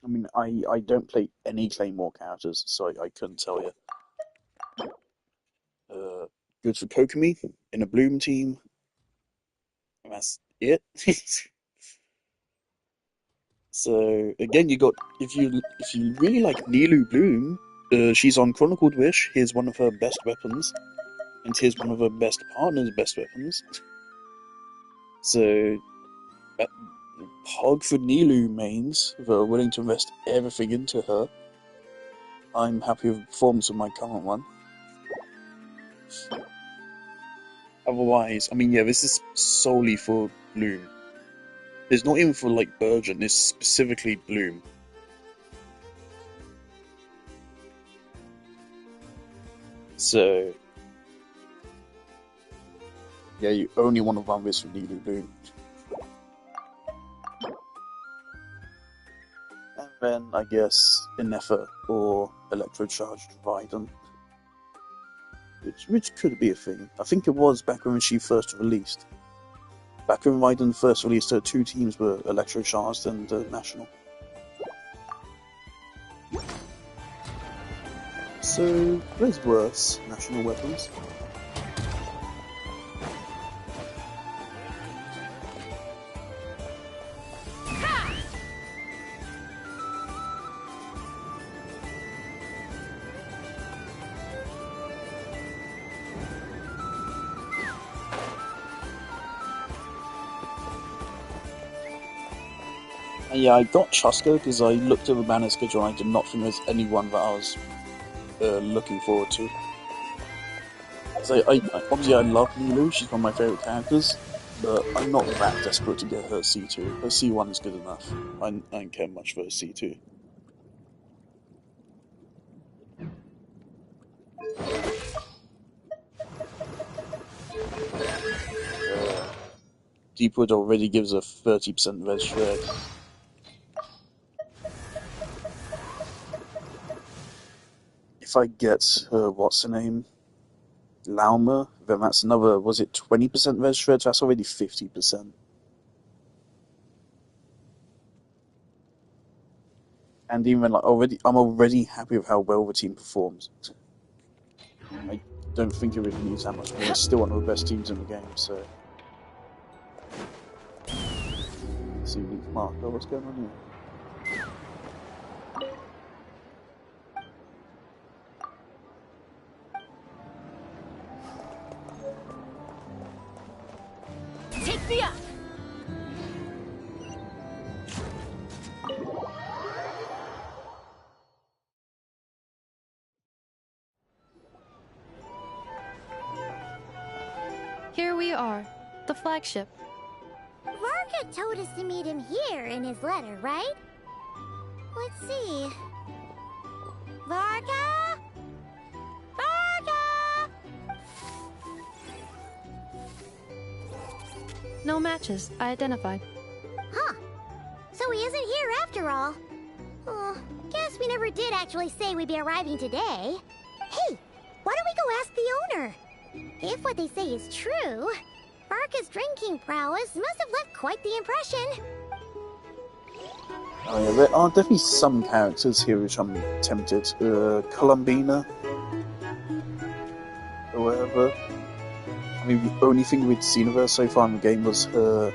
S3: I mean, I don't play any Claymore characters, so I couldn't tell you. Good for Kokomi in a Bloom team. And that's it. So again, you got if you really like Nilu Bloom, she's on Chronicled Wish. Here's one of her best weapons, and here's one of her best partner's best weapons. So, Pog for Nilu mains that are willing to invest everything into her. I'm happy with the performance of my current one. Otherwise, I mean, yeah, this is solely for Bloom. It's not even for, like, Burgeon, it's specifically Bloom. So, yeah, you only want to run this for Nilu Bloom. And then, I guess, Inefa or Electrocharged Raiden. Which could be a thing. I think it was back when she first released. Back when Raiden first released, her two teams were Electrocharged and National. So, there's worse national weapons. And yeah, I got Chuska because I looked at the banner schedule and I did not think there's anyone that I was looking forward to. So obviously I love Nilu, she's one of my favourite characters, but I'm not that desperate to get her C2. Her C1 is good enough. I don't care much for her C2. Deepwood already gives a 30% res shred. If I get what's her name? Lauma, then that's another, was it 20% res shred? That's already 50%. And even like I'm already happy with how well the team performs. I don't think it really needs that much more. It's still one of the best teams in the game, so. Let's see, weak marker, what's going on here?
S8: Take me up!
S5: Here we are, the flagship.
S2: Varka told us to meet him here in his letter, right? Let's see. Varka? Varka!
S5: No matches, I identified.
S2: Huh. So he isn't here after all. Oh, guess we never did actually say we'd be arriving today. Hey, why don't we go ask the owner? If what they say is true, Varka's drinking prowess must have left quite the impression.
S3: Oh yeah, there are definitely some characters here which I'm tempted. Columbina, or whatever. I mean, the only thing we'd seen of her so far in the game was her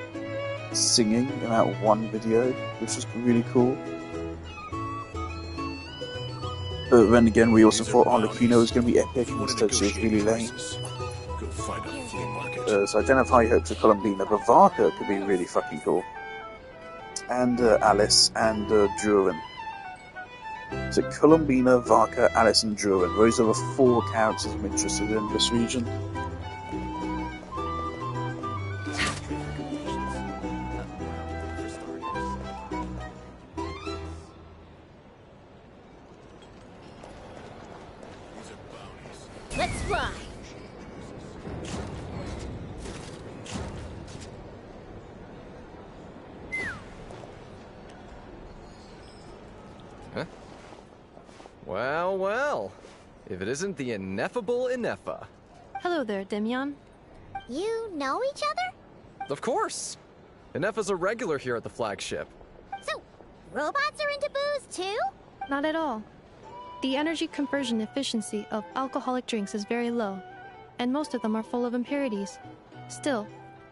S3: singing in that one video, which was really cool. But then again, we also thought Arlecchino was going to be epic, and instead she was really lame. So I don't have high hopes for Columbina, but Varka could be really fucking cool. And Alice and Durin. So Columbina, Varka, Alice and Durin. Those are the 4 characters I'm interested in this region.
S8: Let's fly.
S7: Huh? Well, well. If it isn't the ineffable Ineffa.
S5: Hello there, Demian.
S2: You know each other?
S7: Of course. Ineffa's a regular here at the flagship.
S2: So, robots are into booze too?
S5: Not at all. The energy conversion efficiency of alcoholic drinks is very low, and most of them are full of impurities. Still,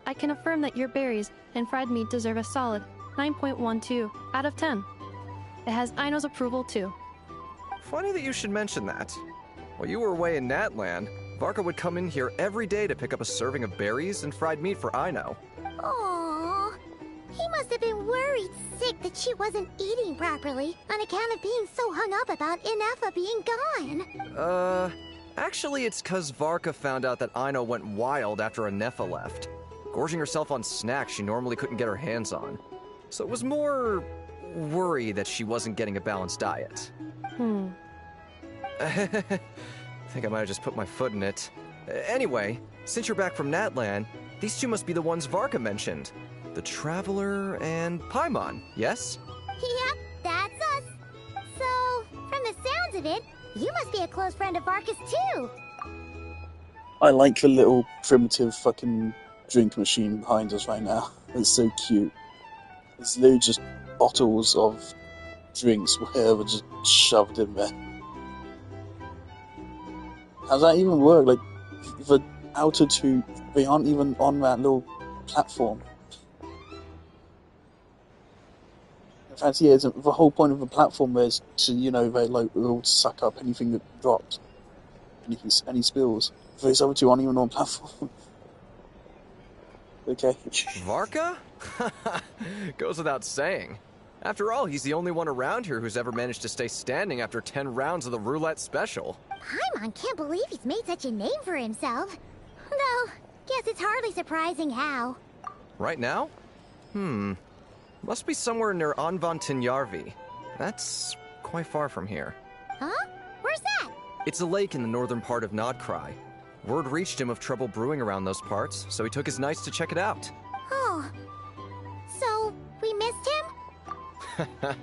S5: I can affirm that your berries and fried meat deserve a solid 9.12 out of 10. It has Aino's approval too.
S7: Funny that you should mention that. While you were away in Natland, Varka would come in here every day to pick up a serving of berries and fried meat for Aino.
S2: Aww. He must have been worried sick that she wasn't eating properly on account of being so hung up about Ineffa being gone.
S7: Actually it's 'cause Varka found out that Aino went wild after Ineffa left, gorging herself on snacks she normally couldn't get her hands on. So it was more worry that she wasn't getting a balanced diet. I think I might have just put my foot in it. Anyway, since you're back from Natland, these two must be the ones Varka mentioned. The Traveler and Paimon, yes?
S2: Yep, that's us. So, from the sounds of it, you must be a close friend of Varka's too.
S3: I like the little primitive fucking drink machine behind us right now. It's so cute. There's loads of bottles of drinks where they're just shoved in there. How does that even work? Like, the outer two, they aren't even on that little platform. In fact, yeah, the whole point of the platform is to, they will suck up anything that drops, any spills. Those other two aren't even on platform. Okay.
S7: Varka? Goes without saying. After all, he's the only one around here who's ever managed to stay standing after 10 rounds of the roulette special.
S2: Paimon can't believe he's made such a name for himself. Though, guess it's hardly surprising how.
S7: Right now? Must be somewhere near Anvantinjarvi. That's quite far from here.
S2: Huh? Where's that?
S7: It's a lake in the northern part of Nodkrai. Word reached him of trouble brewing around those parts, so he took his knights to check it out.
S2: Oh. So, we missed him?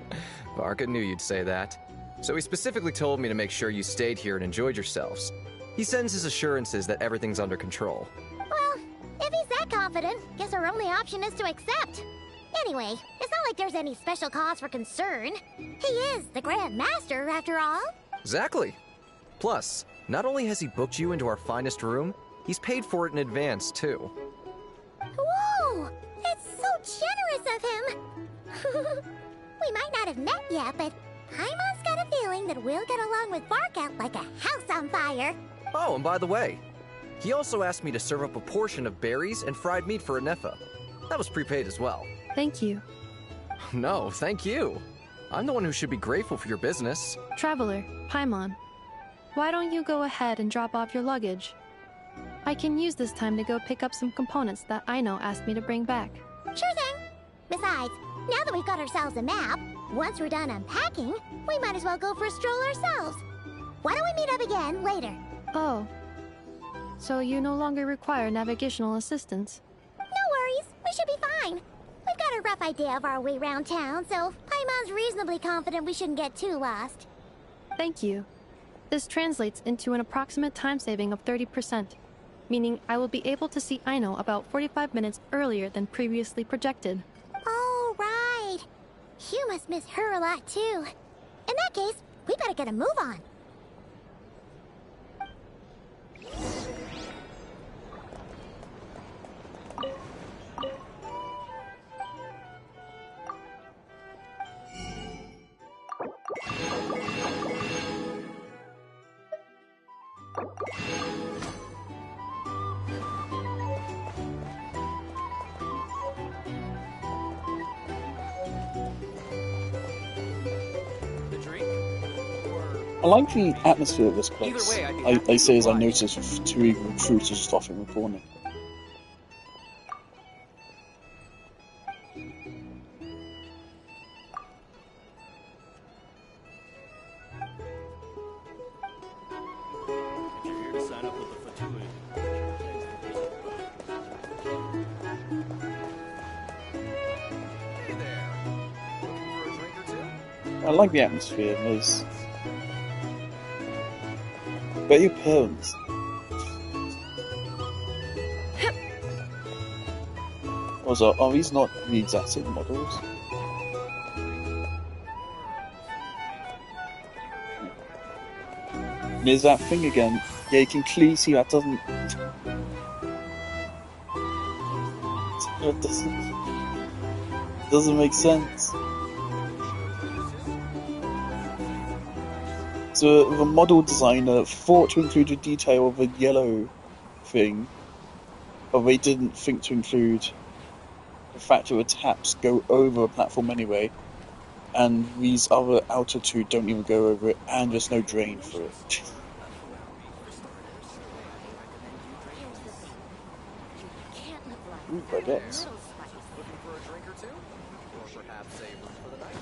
S7: Varka knew you'd say that. So he specifically told me to make sure you stayed here and enjoyed yourselves. He sends his assurances that everything's under control.
S2: Well, if he's that confident, guess our only option is to accept. Anyway, it's not like there's any special cause for concern. He is the Grand Master, after all.
S7: Exactly. Plus, not only has he booked you into our finest room, he's paid for it in advance, too.
S2: Whoa! It's so generous of him! We might not have met yet, but Paimon's got a feeling that we'll get along with Varka like a house on fire.
S7: Oh, and by the way, he also asked me to serve up a portion of berries and fried meat for Ineffa. That was prepaid as well.
S5: Thank you.
S7: No, thank you. I'm the one who should be grateful for your business.
S5: Traveler, Paimon, why don't you go ahead and drop off your luggage? I can use this time to go pick up some components that Aino asked me to bring back.
S2: Sure thing. Besides, now that we've got ourselves a map, once we're done unpacking, we might as well go for a stroll ourselves. Why don't we meet up again later?
S5: Oh. So you no longer require navigational assistance?
S2: No worries. We should be fine. We've got a rough idea of our way around town, so Paimon's reasonably confident we shouldn't get too lost.
S5: Thank you. This translates into an approximate time saving of 30%, meaning I will be able to see Aino about 45 minutes earlier than previously projected.
S2: Oh, right. You must miss her a lot, too. In that case, we better get a move on.
S3: I like the atmosphere of this place.
S7: Either way, I'd be
S3: I
S7: happy
S3: say
S7: to
S3: as I
S7: oblige.
S3: noticed with two recruiters just off in the corner.
S8: If you're here to sign up with the Fatui,
S7: Hey there. Looking for a drink or two?
S3: I like the atmosphere. There's... But your parents. Also, are these not the exact same models? There's that thing again. Yeah, you can clearly see that doesn't... It doesn't make sense. So the model designer thought to include a detail of a yellow thing, but they didn't think to include the fact that the taps go over a platform anyway, and these other outer two don't even go over it, and there's no drain for it. Ooh, baguettes.
S7: Looking for a drink or two? Or perhaps a room for the night?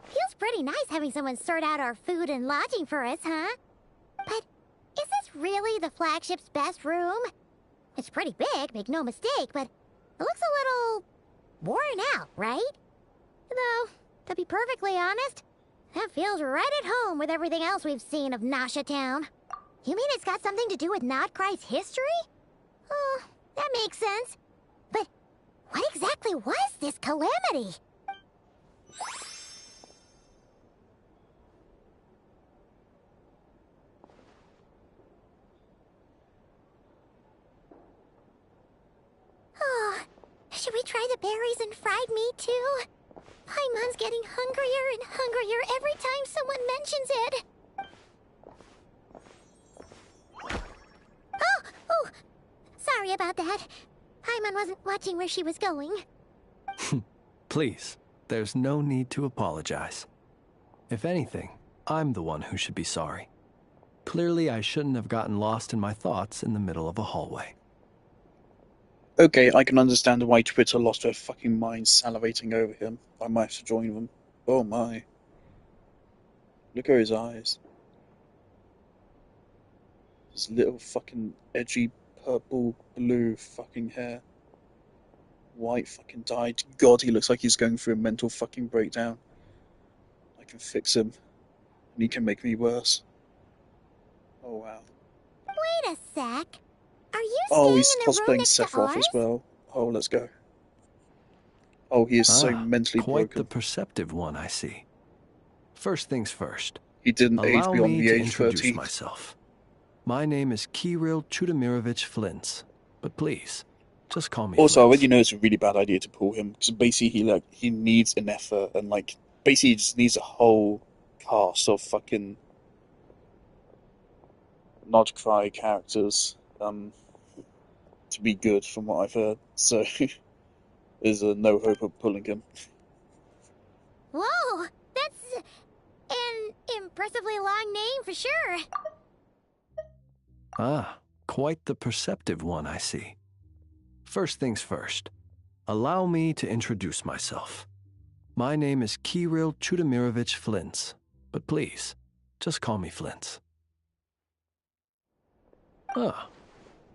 S2: Feels pretty nice having someone sort out our food and lodging for us, huh? But is this really the flagship's best room? It's pretty big, make no mistake, but it looks a little worn out, right? Though, to be perfectly honest, that feels right at home with everything else we've seen of Nasha Town. You mean it's got something to do with Notcry's history? Oh, that makes sense. But what exactly was this calamity? Oh, should we try the berries and fried meat too? Paimon's getting hungrier and hungrier every time someone mentions it. Oh, sorry about that. Paimon wasn't watching where she was going.
S10: Please, there's no need to apologize. If anything, I'm the one who should be sorry. Clearly, I shouldn't have gotten lost in my thoughts in the middle of a hallway.
S3: Okay, I can understand why Twitter lost their fucking minds salivating over him. I might have to join them. Oh my. Look at his eyes. His little fucking edgy purple blue fucking hair. White fucking dyed. God, he looks like he's going through a mental fucking breakdown. I can fix him. And he can make me worse. Oh wow.
S2: Wait a sec. Are you
S3: Oh, he's
S2: staying in the room
S3: cosplaying
S2: next to
S3: Sephiroth
S2: ours?
S3: as well. Oh, let's go. Oh, he is so mentally
S10: quite
S3: broken.
S10: the perceptive one, I see. First things first.
S3: He didn't age
S10: Allow
S3: beyond
S10: me
S3: the
S10: to
S3: age
S10: introduce
S3: 13.
S10: myself. My name is Kirill Chudamirovich Flintz, but please, just call me
S3: Also, I
S10: Flintz.
S3: already know it's a really bad idea to pull him, because basically he needs an effort, and basically he just needs a whole cast of fucking Nod Cry characters to be good, from what I've heard. So there's no hope of pulling him.
S2: Whoa, that's an impressively long name for sure.
S10: Quite the perceptive one, I see. First things first. Allow me to introduce myself. My name is Kirill Chudamirovich Flintz, but please, just call me Flintz.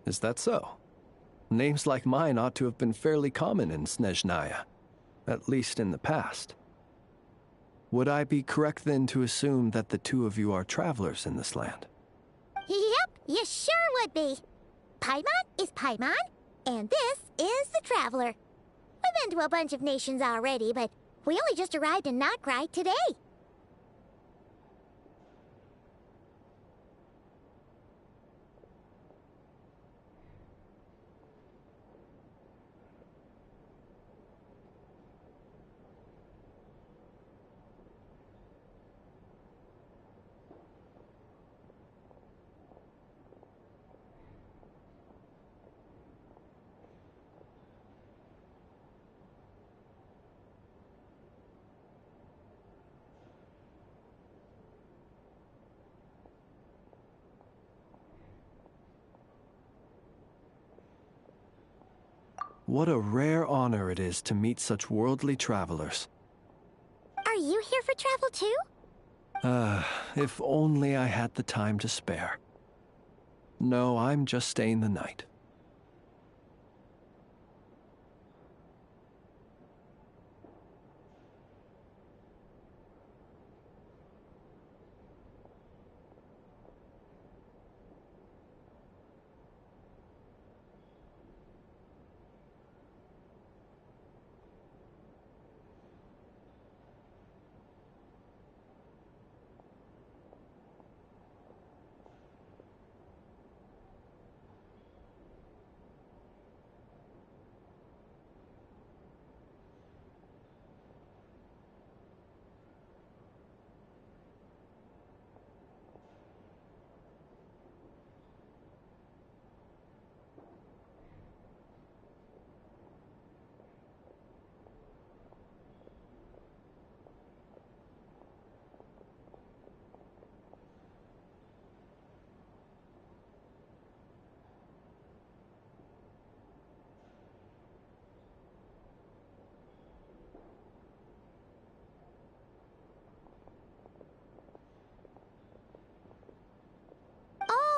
S10: Is that so? Names like mine ought to have been fairly common in Snezhnaya, at least in the past. Would I be correct then to assume that the two of you are travelers in this land?
S2: Yep, you sure would be. Paimon is Paimon, and this is the Traveler. We've been to a bunch of nations already, but we only just arrived in Notcry today.
S10: What a rare honor it is to meet such worldly travelers.
S2: Are you here for travel too?
S10: If only I had the time to spare. No, I'm just staying the night.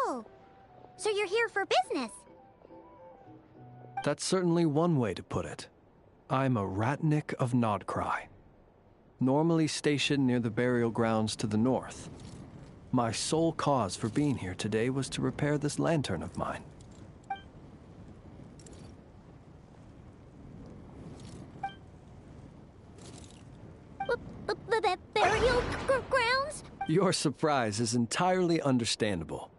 S2: Oh, so you're here for business?
S10: That's certainly one way to put it. I'm a Ratnik of Nodcry, normally stationed near the burial grounds to the north. My sole cause for being here today was to repair this lantern of mine.
S2: Burial grounds?
S10: Your surprise is entirely understandable.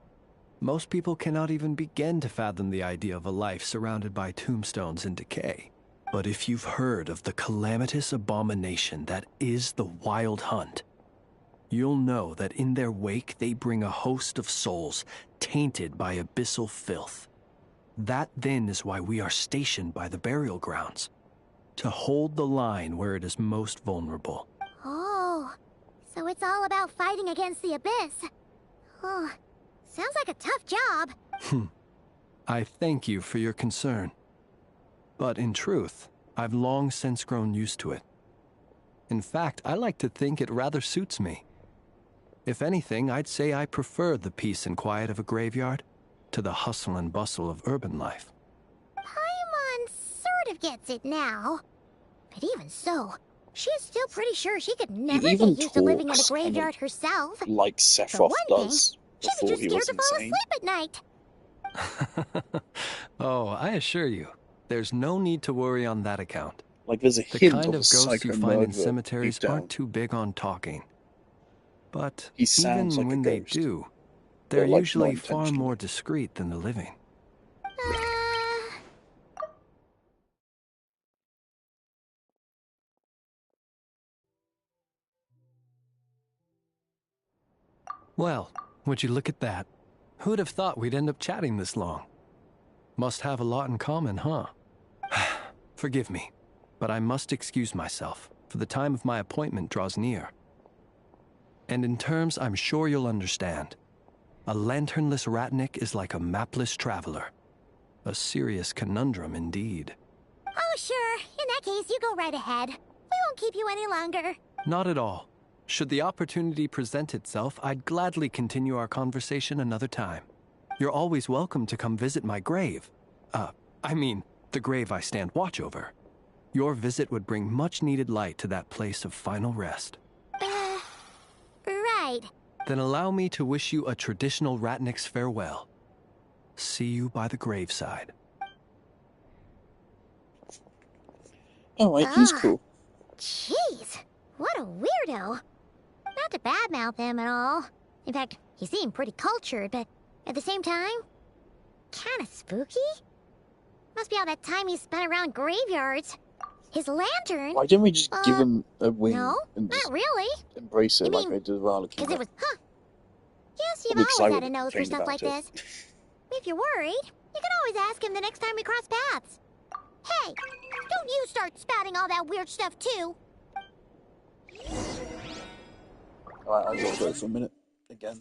S10: Most people cannot even begin to fathom the idea of a life surrounded by tombstones and decay. But if you've heard of the calamitous abomination that is the Wild Hunt, you'll know that in their wake they bring a host of souls tainted by abyssal filth. That then is why we are stationed by the burial grounds, to hold the line where it is most vulnerable.
S2: Oh, so it's all about fighting against the abyss. Oh, sounds like a tough job.
S10: I thank you for your concern. But in truth, I've long since grown used to it. In fact, I like to think it rather suits me. If anything, I'd say I prefer the peace and quiet of a graveyard to the hustle and bustle of urban life.
S2: Paimon sort of gets it now. But even so, she's still pretty sure she could never
S3: even
S2: get used to living in a
S3: talks kind of
S2: graveyard herself.
S3: Like
S2: For
S3: Sephiroth
S2: one
S3: does
S2: thing, she'd be
S3: before
S2: too
S3: he
S2: scared
S3: was
S2: to fall
S3: insane.
S2: asleep at night.
S10: Oh, I assure you, there's no need to worry on that account.
S3: Like there's a
S10: The
S3: hint
S10: kind
S3: of
S10: of
S3: a
S10: ghosts
S3: psycho
S10: you find in
S3: murderer
S10: cemeteries
S3: deep down.
S10: aren't too big on talking. But
S3: He sounds
S10: even
S3: like a
S10: when they
S3: ghost,
S10: do, they're
S3: like,
S10: usually
S3: not
S10: far
S3: intentionally.
S10: more discreet than the living. Well, would you look at that? Who'd have thought we'd end up chatting this long? Must have a lot in common, huh? Forgive me, but I must excuse myself, for the time of my appointment draws near. And in terms I'm sure you'll understand, a lanternless Ratnik is like a mapless traveler. A serious conundrum indeed.
S2: Oh, sure. In that case, you go right ahead. We won't keep you any longer.
S10: Not at all. Should the opportunity present itself, I'd gladly continue our conversation another time. You're always welcome to come visit my grave. I mean, the grave I stand watch over. Your visit would bring much-needed light to that place of final rest.
S2: Right.
S10: Then allow me to wish you a traditional Ratnik's farewell. See you by the graveside.
S3: Alright, he's cool.
S2: Jeez, what a weirdo. Not to badmouth him at all. In fact, he seemed pretty cultured, but at the same time, kinda spooky? Must be all that time he spent around graveyards. His lantern?
S3: Why didn't we just give him a wing
S2: No,
S3: and just
S2: not really.
S3: embrace it
S2: You
S3: like
S2: mean,
S3: I did with Harlequin?
S2: Because it was, Yes, you've
S3: I'll be
S2: always had
S3: excited
S2: a nose for
S3: trained
S2: stuff
S3: about
S2: like
S3: it.
S2: this. If you're worried, you can always ask him the next time we cross paths. Hey, don't you start spouting all that weird stuff too.
S3: Alright, I'll just go for a minute again.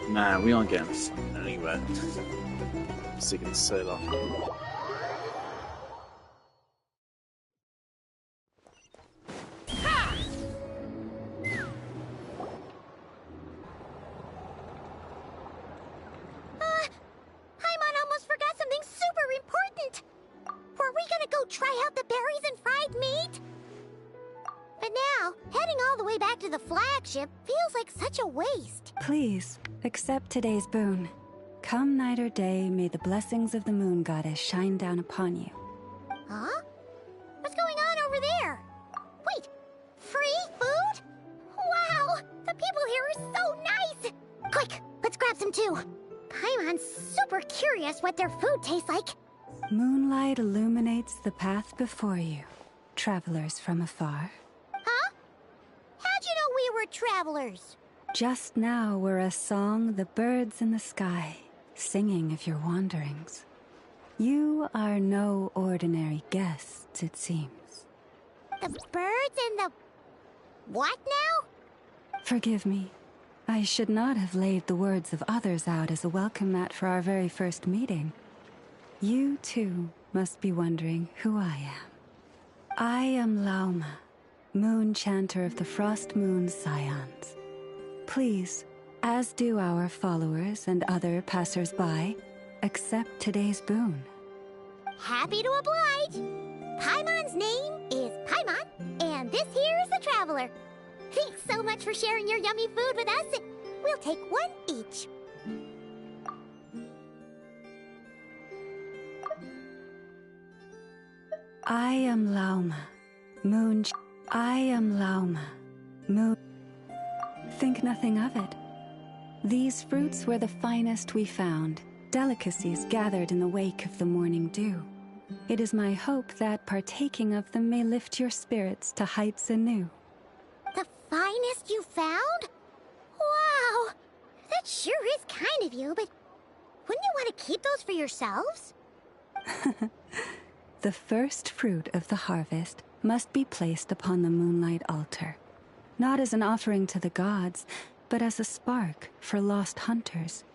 S3: Nah, we aren't getting anywhere. I'm sick of the sailor.
S2: Paimon almost forgot something super important! Were we gonna go try out the berries and fried meat? But now, heading all the way back to the flagship feels like such a waste.
S11: Please, accept today's boon. Come night or day, may the blessings of the moon goddess shine down upon you.
S2: Huh? What's going on over there? Wait, free food? Wow, the people here are so nice! Quick, let's grab some too. Paimon's super curious what their food tastes like.
S11: Moonlight illuminates the path before you, travelers from afar.
S2: Huh? How'd you know we were travelers?
S11: Just now were a song the birds in the sky, singing of your wanderings. You are no ordinary guests, it seems.
S2: The birds and the... what now?
S11: Forgive me. I should not have laid the words of others out as a welcome mat for our very first meeting. You, too, must be wondering who I am. I am Lauma, moon chanter of the Frost Moon Scions. Please, as do our followers and other passers-by, accept today's boon.
S2: Happy to oblige. Paimon's name is Paimon, and this here is the Traveler. Thanks so much for sharing your yummy food with us. We'll take one each.
S11: I am Lauma, I am Lauma, moon. Think nothing of it. These fruits were the finest we found, delicacies gathered in the wake of the morning dew. It is my hope that partaking of them may lift your spirits to heights anew.
S2: The finest you found? Wow! That sure is kind of you, but wouldn't you want to keep those for yourselves?
S11: The first fruit of the harvest must be placed upon the moonlight altar, not as an offering to the gods, but as a spark for lost hunters.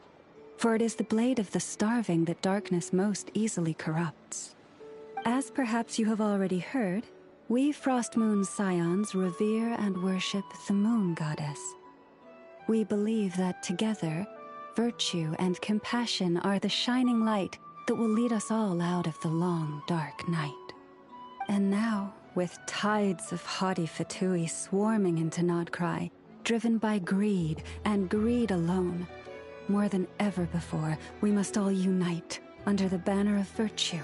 S11: For it is the blade of the starving that darkness most easily corrupts. As perhaps you have already heard, we Frost Moon Scions revere and worship the moon goddess. We believe that together, virtue and compassion are the shining light that will lead us all out of the long, dark night. And now, with tides of haughty Fatui swarming into Nodcry, driven by greed and greed alone, more than ever before, we must all unite under the banner of virtue.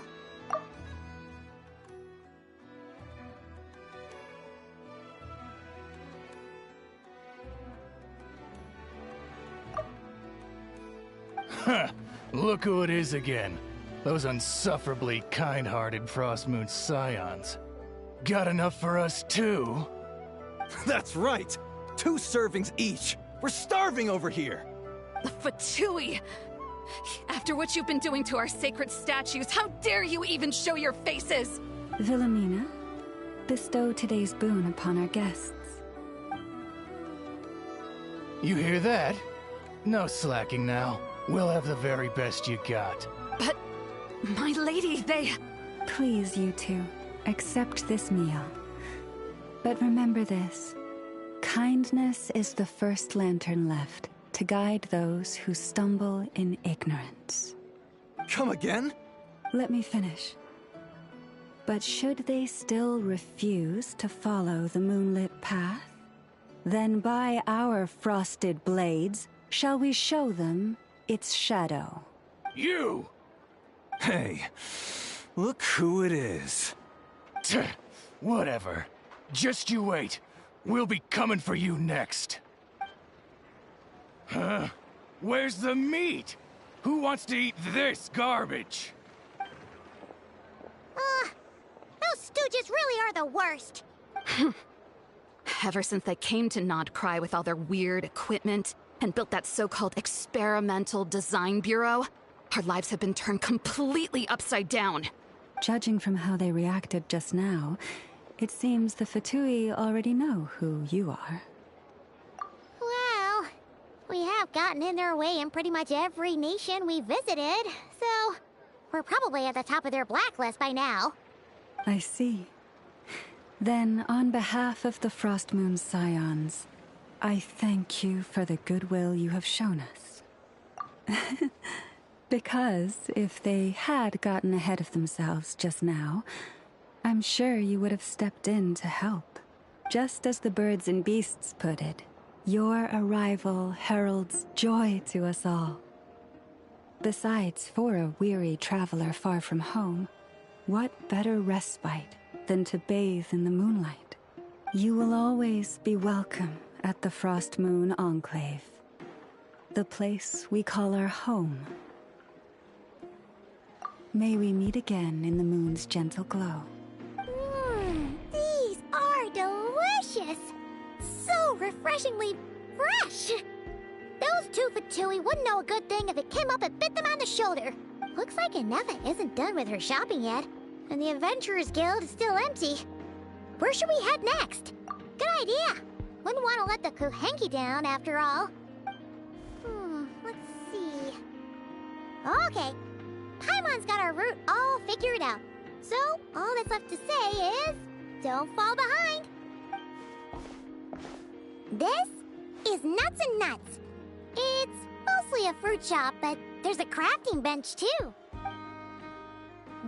S12: Huh! Look who it is again. Those unsufferably kind-hearted Frost Moon Scions. Got enough for us too?
S13: That's right! 2 servings each! We're starving over here!
S14: The Fatui! After what you've been doing to our sacred statues, how dare you even show your faces?
S11: Wilhelmina, bestow today's boon upon our guests.
S12: You hear that? No slacking now. We'll have the very best you got.
S14: But, my lady, they...
S11: Please, you two, accept this meal. But remember this. Kindness is the first lantern left to guide those who stumble in ignorance.
S13: Come again?
S11: Let me finish. But should they still refuse to follow the moonlit path, then by our frosted blades shall we show them its shadow.
S12: You!
S13: Hey, look who it is.
S12: Whatever. Just you wait. We'll be coming for you next. Huh? Where's the meat? Who wants to eat this garbage?
S2: Those stooges really are the worst.
S14: Ever since they came to Nodcry with all their weird equipment and built that so-called experimental design bureau, our lives have been turned completely upside down.
S11: Judging from how they reacted just now, it seems the Fatui already know who you are.
S2: Well, we have gotten in their way in pretty much every nation we visited, so we're probably at the top of their blacklist by now.
S11: I see. Then, on behalf of the Frost Moon Scions, I thank you for the goodwill you have shown us. Because if they had gotten ahead of themselves just now, I'm sure you would have stepped in to help. Just as the birds and beasts put it, your arrival heralds joy to us all. Besides, for a weary traveler far from home, what better respite than to bathe in the moonlight? You will always be welcome at the Frost Moon Enclave, the place we call our home. May we meet again in the moon's gentle glow.
S2: These are delicious! So refreshingly fresh! Those two Fatui wouldn't know a good thing if it came up and bit them on the shoulder. Looks like Inefa isn't done with her shopping yet, and the Adventurers Guild is still empty. Where should we head next? Good idea! Wouldn't want to let the Kuhenki down, after all. Let's see... Okay, Paimon's got our route all figured out. So, all that's left to say is... don't fall behind! This is Nuts and Nuts. It's mostly a fruit shop, but there's a crafting bench, too.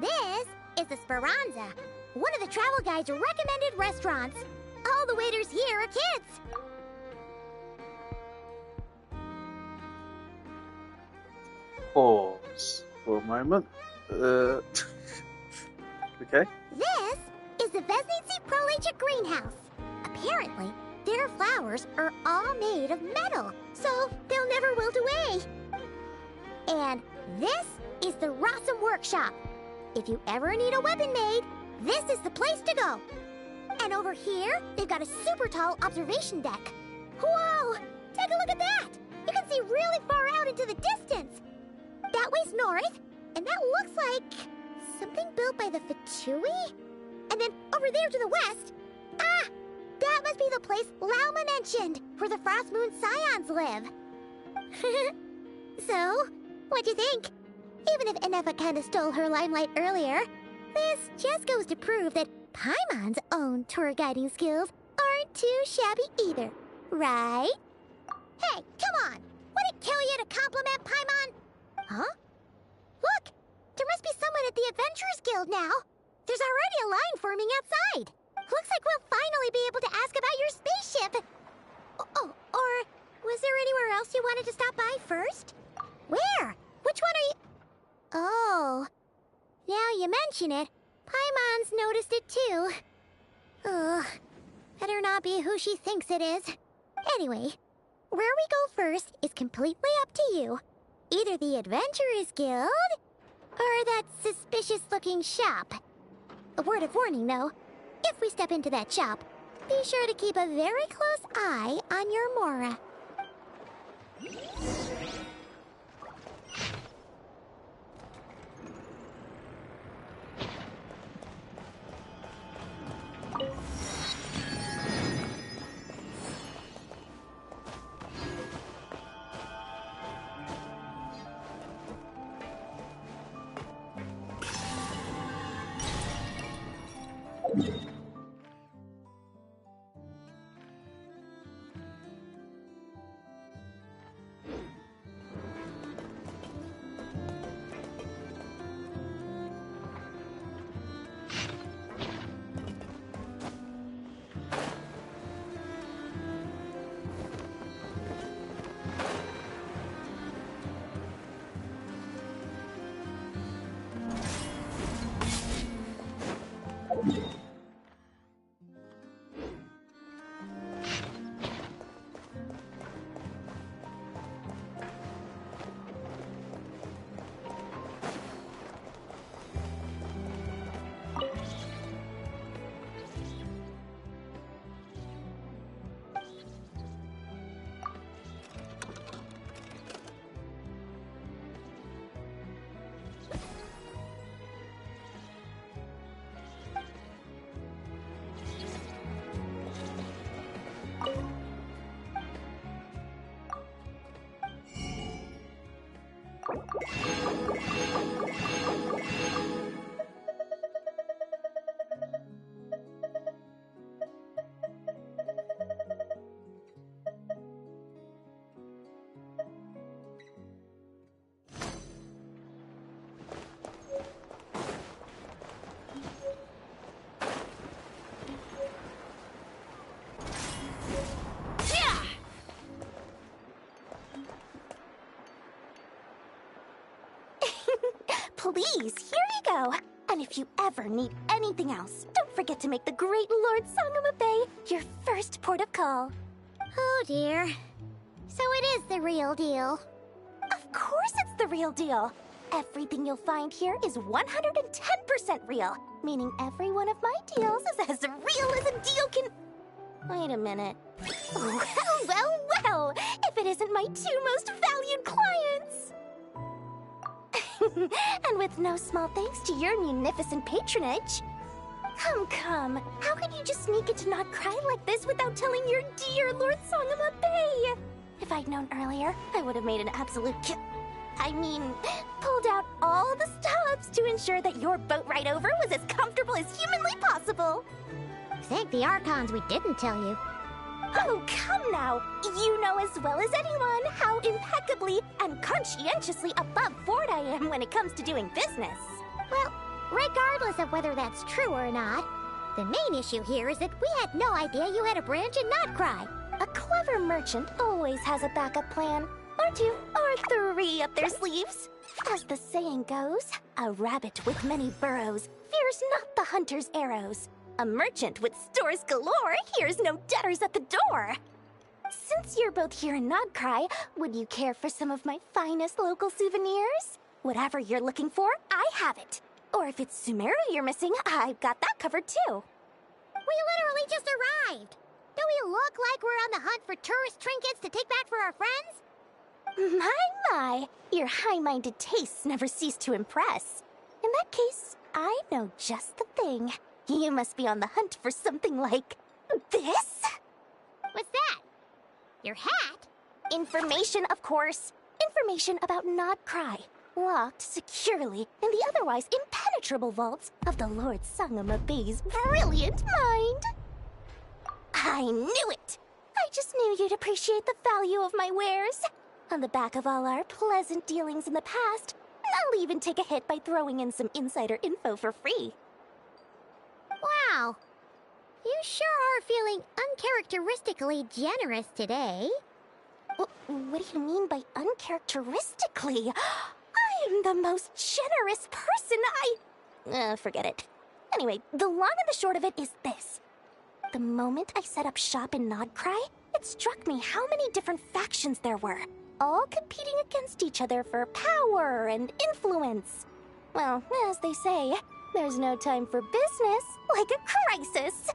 S2: This is the Speranza, one of the travel guide's recommended restaurants. All the waiters here are kids.
S3: Pause for a moment. Okay.
S2: This is the Vesnitsi Prolegia greenhouse. Apparently, their flowers are all made of metal, so they'll never wilt away. And this is the Rossum Workshop. If you ever need a weapon made, this is the place to go. And over here, they've got a super tall observation deck. Whoa! Take a look at that! You can see really far out into the distance. That way's north, and that looks like something built by the Fatui? And then over there to the west, that must be the place Lauma mentioned, where the Frost Moon Scions live. So, what'd you think? Even if Inefa kinda stole her limelight earlier, this just goes to prove that Paimon's own tour guiding skills aren't too shabby either, right? Hey, come on! Would it kill you to compliment Paimon? Huh? Look! There must be someone at the Adventurers Guild now! There's already a line forming outside! Looks like we'll finally be able to ask about your spaceship! Oh, or was there anywhere else you wanted to stop by first? Where? Which one are you... Oh... Now you mention it, Paimon's noticed it too. Ugh, better not be who she thinks it is. Anyway, where we go first is completely up to you. Either the Adventurers Guild, or that suspicious-looking shop. A word of warning, though. If we step into that shop, be sure to keep a very close eye on your Mora. Please, here you go. And if you ever need anything else, don't forget to make the great Lord Sangama Bay your first port of call.
S15: Oh dear. So it is the real deal.
S2: Of course it's the real deal. Everything you'll find here is 110% real, meaning every one of my deals is as real as a deal can... Wait a minute. Well, if it isn't my two most valued clients! And with no small thanks to your munificent patronage. Come. How could you just sneak into Not Cry like this without telling your dear Lord Sangama Bay? If I'd known earlier, I would have made an absolute pulled out all the stops to ensure that your boat ride over was as comfortable as humanly possible.
S15: Thank the Archons we didn't tell you.
S2: Oh, come now! You know as well as anyone how impeccably and conscientiously above board I am when it comes to doing business.
S15: Well, regardless of whether that's true or not, the main issue here is that we had no idea you had a branch in Not Cry.
S2: A clever merchant always has a backup plan, or two, or three up their sleeves. As the saying goes, a rabbit with many burrows fears not the hunter's arrows. A merchant with stores galore hears no debtors at the door. Since you're both here in Not Cry, would you care for some of my finest local souvenirs? Whatever you're looking for, I have it. Or if it's Sumeru you're missing, I've got that covered too.
S15: We literally just arrived. Do we look like we're on the hunt for tourist trinkets to take back for our friends?
S2: My, your high-minded tastes never cease to impress. In that case, I know just the thing. You must be on the hunt for something like this?
S15: What's that? Your hat?
S2: Information, of course. Information about Not Cry. Locked securely in the otherwise impenetrable vaults of the Lord Sangama Bay's brilliant mind. I knew it! I just knew you'd appreciate the value of my wares. On the back of all our pleasant dealings in the past, I'll even take a hit by throwing in some insider info for free.
S15: Wow. You sure are feeling uncharacteristically generous today.
S2: What do you mean by uncharacteristically? I am the most generous person forget it. Anyway, the long and the short of it is this. The moment I set up shop in Not Cry, it struck me how many different factions there were, all competing against each other for power and influence. Well, as they say, there's no time for business like a crisis.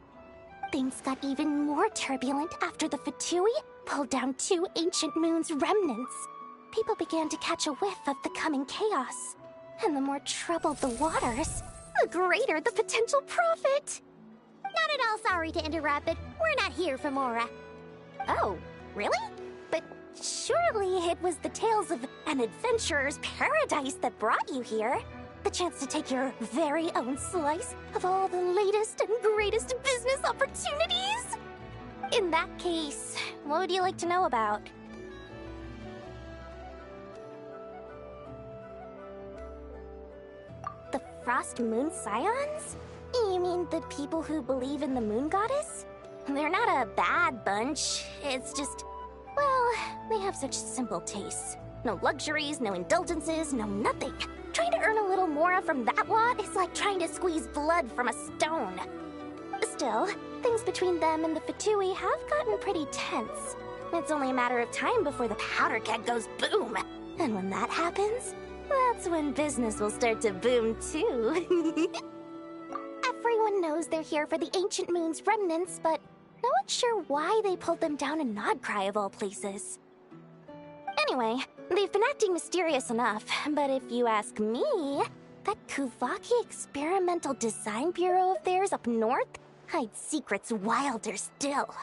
S2: Things got even more turbulent after the Fatui pulled down 2 ancient moon's remnants. People began to catch a whiff of the coming chaos. And the more troubled the waters, the greater the potential profit.
S15: Not at all sorry to interrupt, but we're not here for Mora.
S2: Oh, really? But surely it was the tales of an adventurer's paradise that brought you here. The chance to take your very own slice of all the latest and greatest business opportunities? In that case, what would you like to know about? The Frost Moon Scions? You mean the people who believe in the Moon Goddess? They're not a bad bunch, it's just... well, they have such simple tastes. No luxuries, no indulgences, no nothing. Trying to earn a little more from that lot is like trying to squeeze blood from a stone. Still, things between them and the Fatui have gotten pretty tense. It's only a matter of time before the powder keg goes boom. And when that happens, that's when business will start to boom too. Everyone knows they're here for the Ancient Moon's remnants, but no one's sure why they pulled them down in Not Cry of all places. Anyway, they've been acting mysterious enough, but if you ask me, that Kuvaki Experimental Design Bureau of theirs up north hides secrets wilder still.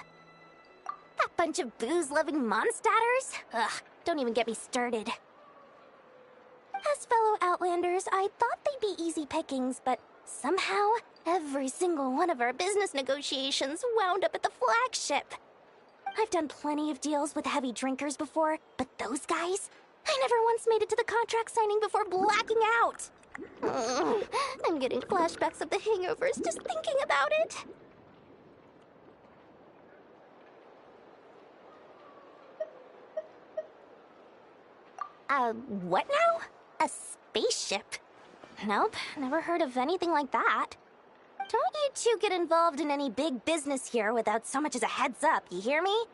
S2: That bunch of booze-loving monstators? Ugh, don't even get me started. Outlanders, I thought they'd be easy pickings, but somehow, every single one of our business negotiations wound up at the flagship. I've done plenty of deals with heavy drinkers before, but those guys? I never once made it to the contract signing before blacking out. I'm getting flashbacks of the hangovers just thinking about it. What now? A spaceship? Nope, never heard of anything like that. Don't you two get involved in any big business here without so much as a heads up, you hear me?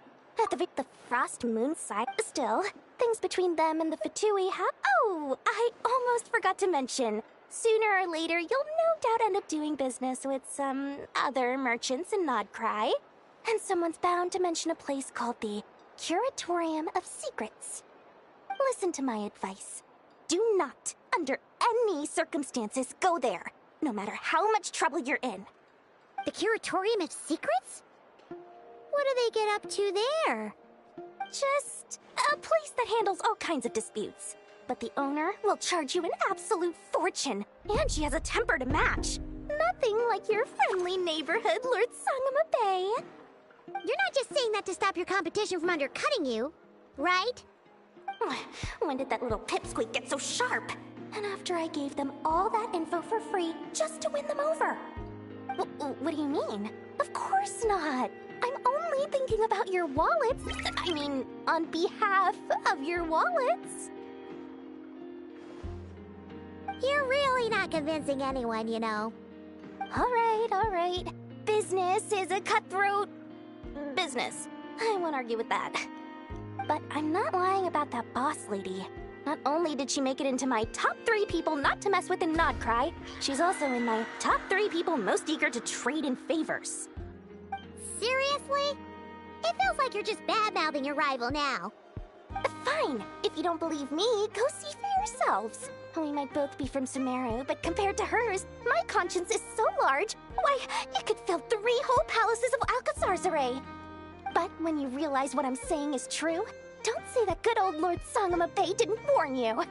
S2: At the Frost Moon side, still, things between them and the Fatui have— Oh, I almost forgot to mention. Sooner or later, you'll no doubt end up doing business with some other merchants in Nodcry. And someone's bound to mention a place called the Curatorium of Secrets. Listen to my advice. Do not, under any circumstances, go there, no matter how much trouble you're in.
S15: The Curatorium of Secrets? What do they get up to there?
S2: Just a place that handles all kinds of disputes. But the owner will charge you an absolute fortune, and she has a temper to match. Nothing like your friendly neighborhood, Lord Sangama Bay.
S15: You're not just saying that to stop your competition from undercutting you, right?
S2: When did that little pipsqueak get so sharp? And after I gave them all that info for free just to win them over. What do you mean? Of course not. I'm only thinking about your wallets. I mean, on behalf of your wallets.
S15: You're really not convincing anyone, you know.
S2: All right. Business is a cutthroat business. I won't argue with that. But I'm not lying about that boss lady. Not only did she make it into my top 3 people not to mess with in Nodcry, she's also in my top 3 people most eager to trade in favors.
S15: Seriously? It feels like you're just bad-mouthing your rival now.
S2: Fine. If you don't believe me, go see for yourselves. We might both be from Sumeru, but compared to hers, my conscience is so large, why, it could fill 3 whole palaces of Alcazar's array. But when you realize what I'm saying is true, don't say that good old Lord Sangama Bay didn't warn you.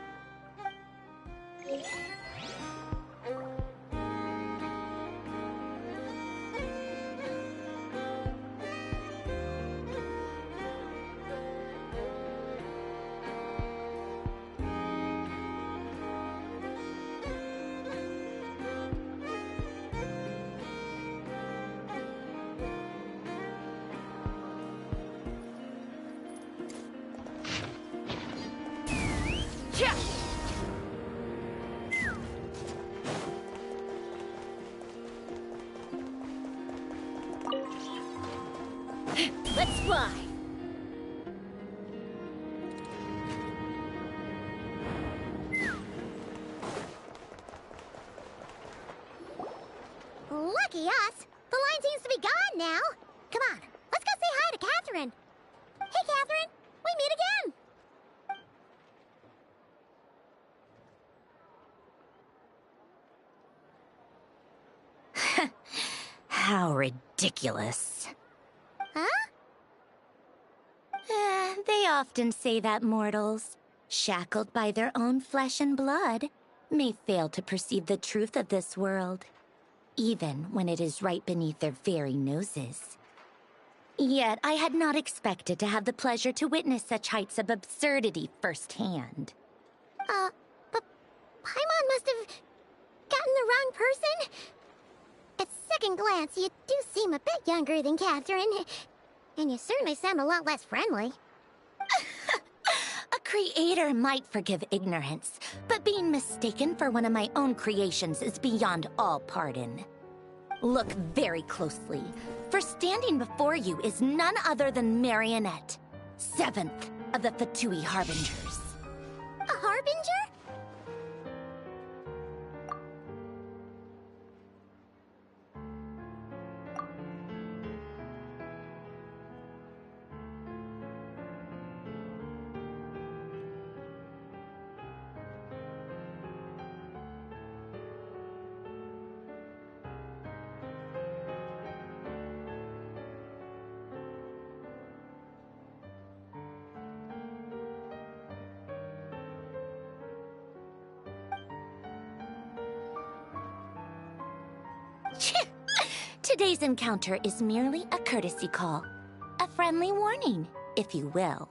S2: Let's fly!
S15: Lucky us! The line seems to be gone now. Come on, let's go say hi to Catherine. Hey, Catherine! We meet
S16: again! How ridiculous.
S15: Huh?
S16: They often say that mortals, shackled by their own flesh and blood, may fail to perceive the truth of this world, even when it is right beneath their very noses. Yet I had not expected to have the pleasure to witness such heights of absurdity firsthand.
S15: But Paimon must have gotten the wrong person? At second glance, you do seem a bit younger than Catherine, and you certainly sound a lot less friendly.
S16: A creator might forgive ignorance, but being mistaken for one of my own creations is beyond all pardon. Look very closely, for standing before you is none other than Marionette, 7th of the Fatui Harbingers.
S15: A Harbinger?
S16: Today's encounter is merely a courtesy call. A friendly warning, if you will.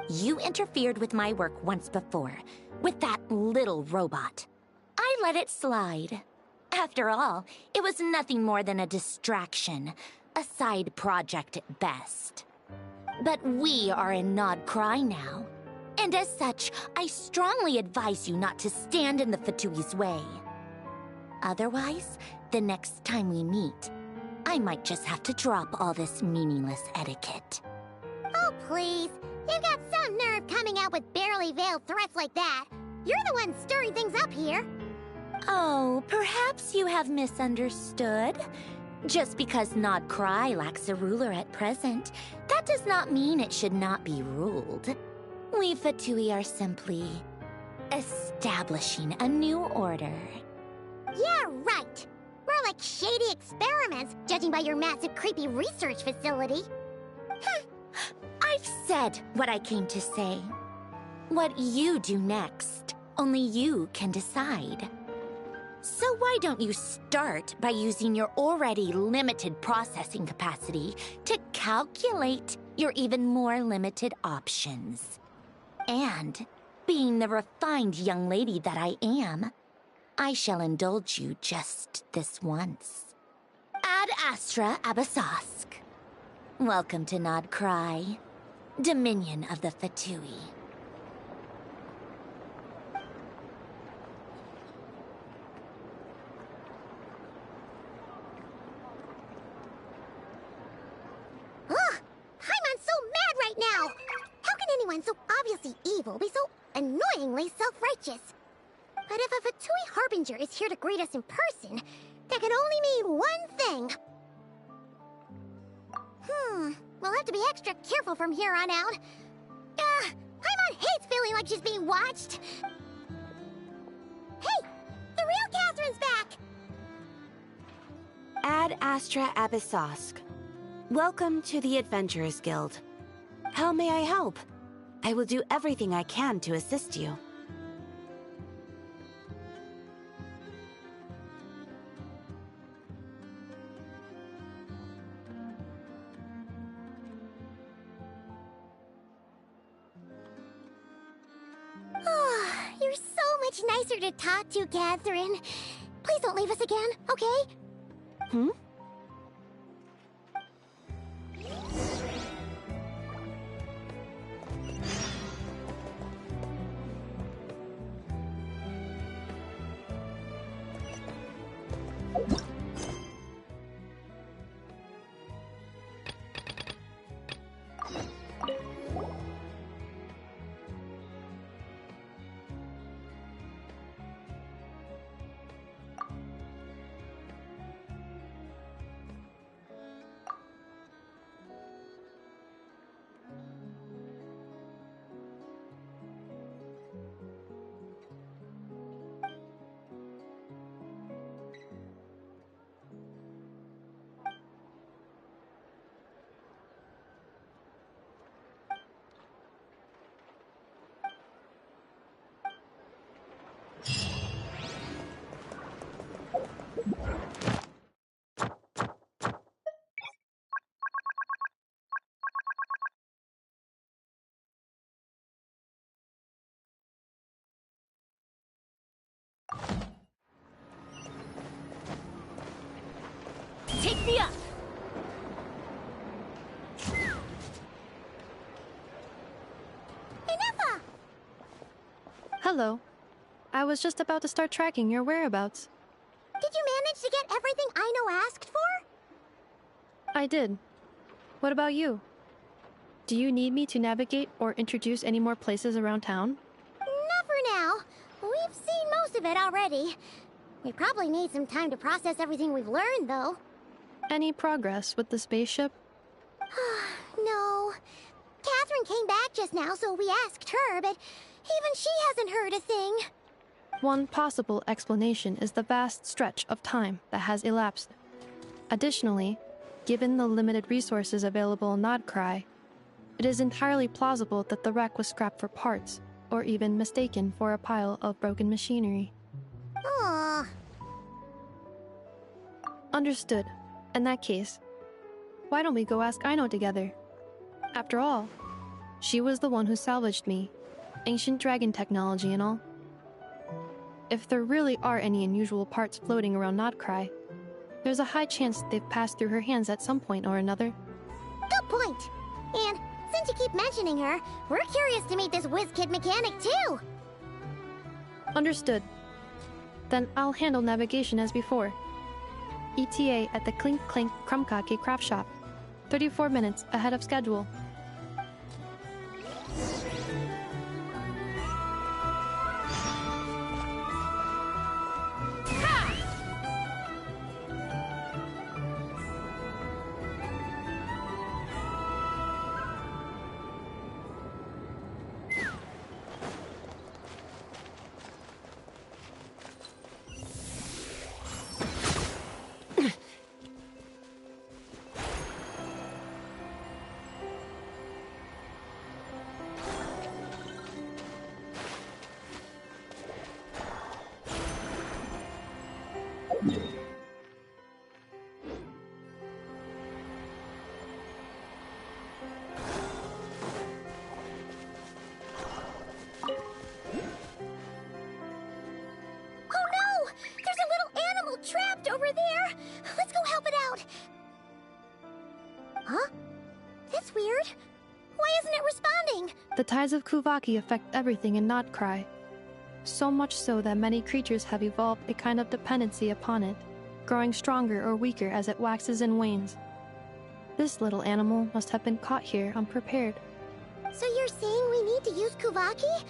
S16: You interfered with my work once before, with that little robot. I let it slide. After all, it was nothing more than a distraction, a side project at best. But we are in Nod Cry now, and as such, I strongly advise you not to stand in the Fatui's way. Otherwise, the next time we meet, I might just have to drop all this meaningless etiquette.
S15: Oh, please. You've got some nerve coming out with barely veiled threats like that. You're the one stirring things up here.
S16: Oh, perhaps you have misunderstood. Just because Nod Cry lacks a ruler at present, that does not mean it should not be ruled. We Fatui are simply establishing a new order.
S15: Yeah, right. More like shady experiments, judging by your massive creepy research facility.
S16: I've said what I came to say. What you do next, only you can decide. So why don't you start by using your already limited processing capacity to calculate your even more limited options? And, being the refined young lady that I am, I shall indulge you just this once. Ad Astra Abyssosque. Welcome to Nod Cry, Dominion of the Fatui.
S15: Ugh! Paimon's so mad right now! How can anyone so obviously evil be so annoyingly self-righteous? But if a Fatui Harbinger is here to greet us in person, that can only mean one thing. We'll have to be extra careful from here on out. Paimon hates feeling like she's being watched. Hey! The real Catherine's back!
S17: Ad Astra Abyssosque. Welcome to the Adventurers Guild. How may I help? I will do everything I can to assist you.
S15: You're so much nicer to talk to, Catherine. Please don't leave us again, okay?
S16: Take me up!
S15: Enough!
S5: Hello. I was just about to start tracking your whereabouts.
S15: Did you manage to get everything Aino asked for?
S5: I did. What about you? Do you need me to navigate or introduce any more places around town?
S15: Not for now. We've seen most of it already. We probably need some time to process everything we've learned, though.
S5: Any progress with the spaceship?
S15: No. Catherine came back just now, so we asked her, but even she hasn't heard a thing.
S5: One possible explanation is the vast stretch of time that has elapsed. Additionally, given the limited resources available in Nod Cry, it is entirely plausible that the wreck was scrapped for parts, or even mistaken for a pile of broken machinery.
S15: Aww.
S5: Understood. In that case, why don't we go ask Aino together? After all, she was the one who salvaged me, ancient dragon technology and all. If there really are any unusual parts floating around Notcry, there's a high chance they've passed through her hands at some point or another.
S15: Good point. And since you keep mentioning her, we're curious to meet this whiz-kid mechanic too.
S5: Understood. Then I'll handle navigation as before. ETA at the Clink Clink Krumkake craft shop. 34 minutes ahead of schedule.
S15: Trapped over there! Let's go help it out! Huh? That's weird. Why isn't it responding?
S5: The tides of Kuvaki affect everything in Notcry. So much so that many creatures have evolved a kind of dependency upon it, growing stronger or weaker as it waxes and wanes. This little animal must have been caught here unprepared.
S15: So you're saying we need to use Kuvaki?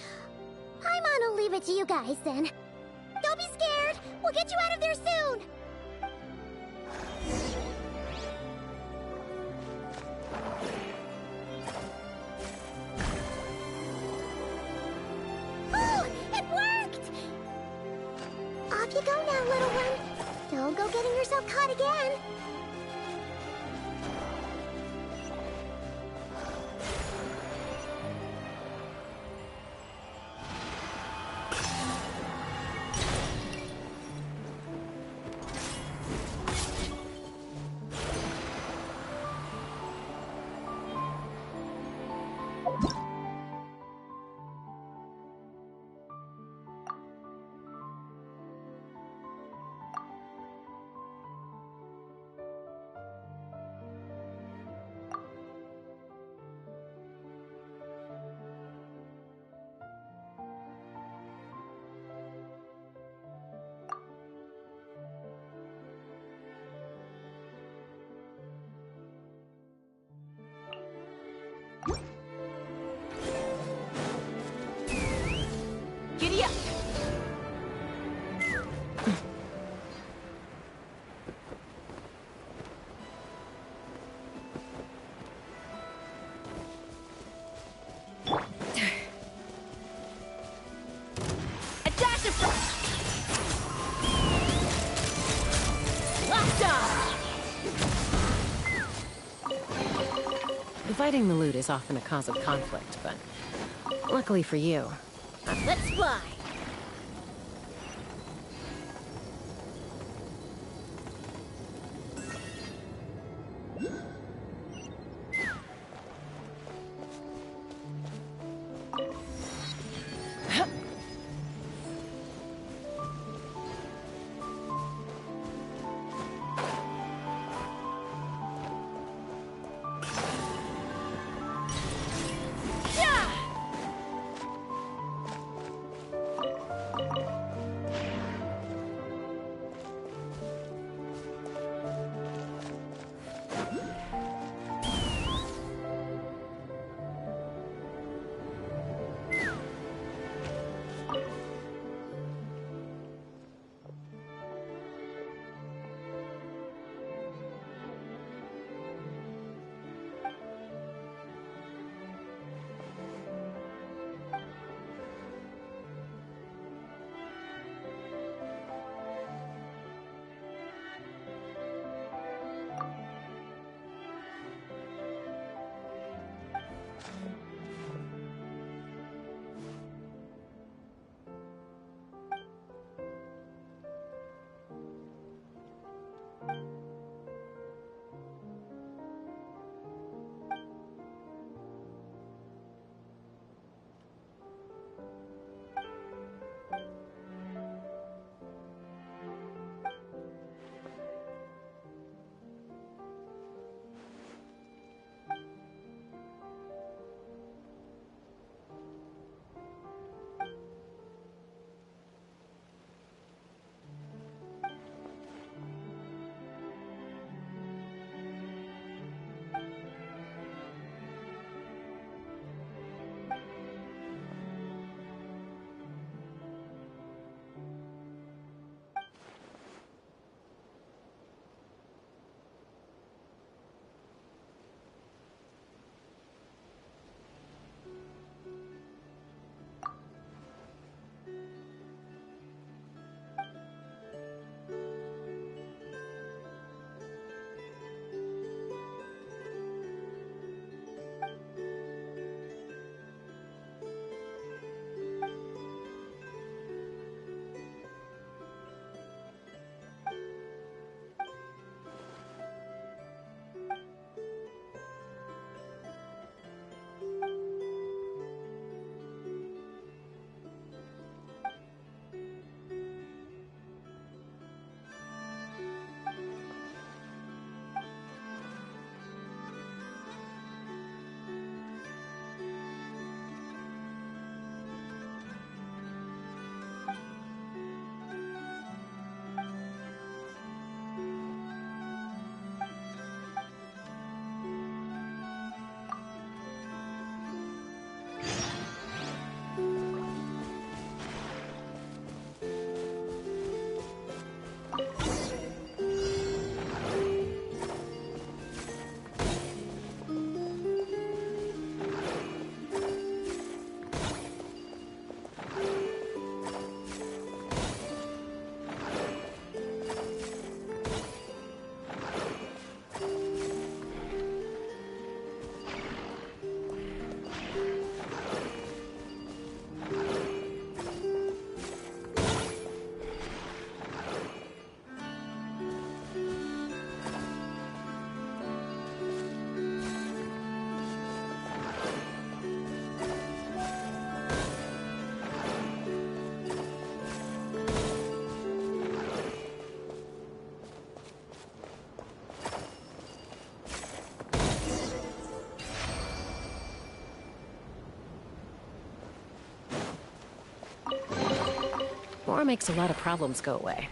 S15: Paimon will leave it to you guys then. Don't be scared! We'll get you out of there soon! Oh! It worked! Off you go now, little one. Don't go getting yourself caught again.
S17: Giddy up! A dash of
S1: Dividing the loot is often a cause of conflict, but luckily for you,
S2: Let's fly!
S1: More makes a lot of problems go away.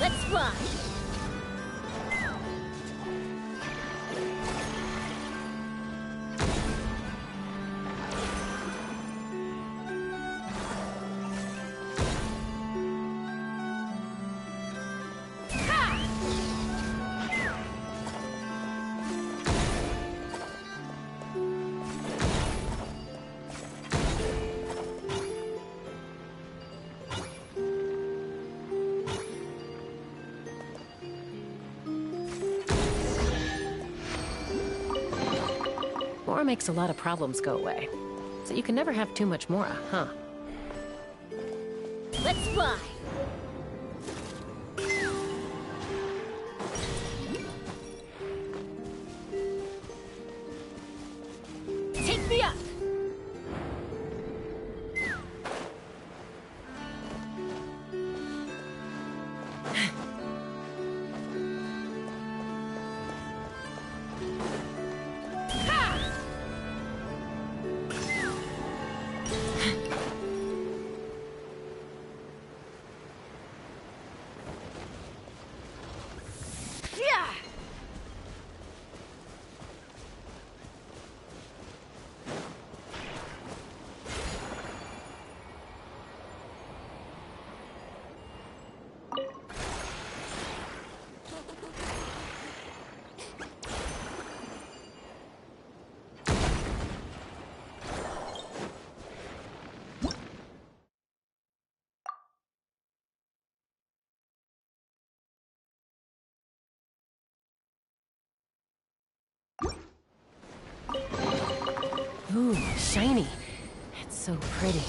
S2: Let's fly!
S1: Mora makes a lot of problems go away. So you can never have too much Mora, huh?
S2: Let's fly! Take me up!
S1: Ooh, shiny. It's so pretty.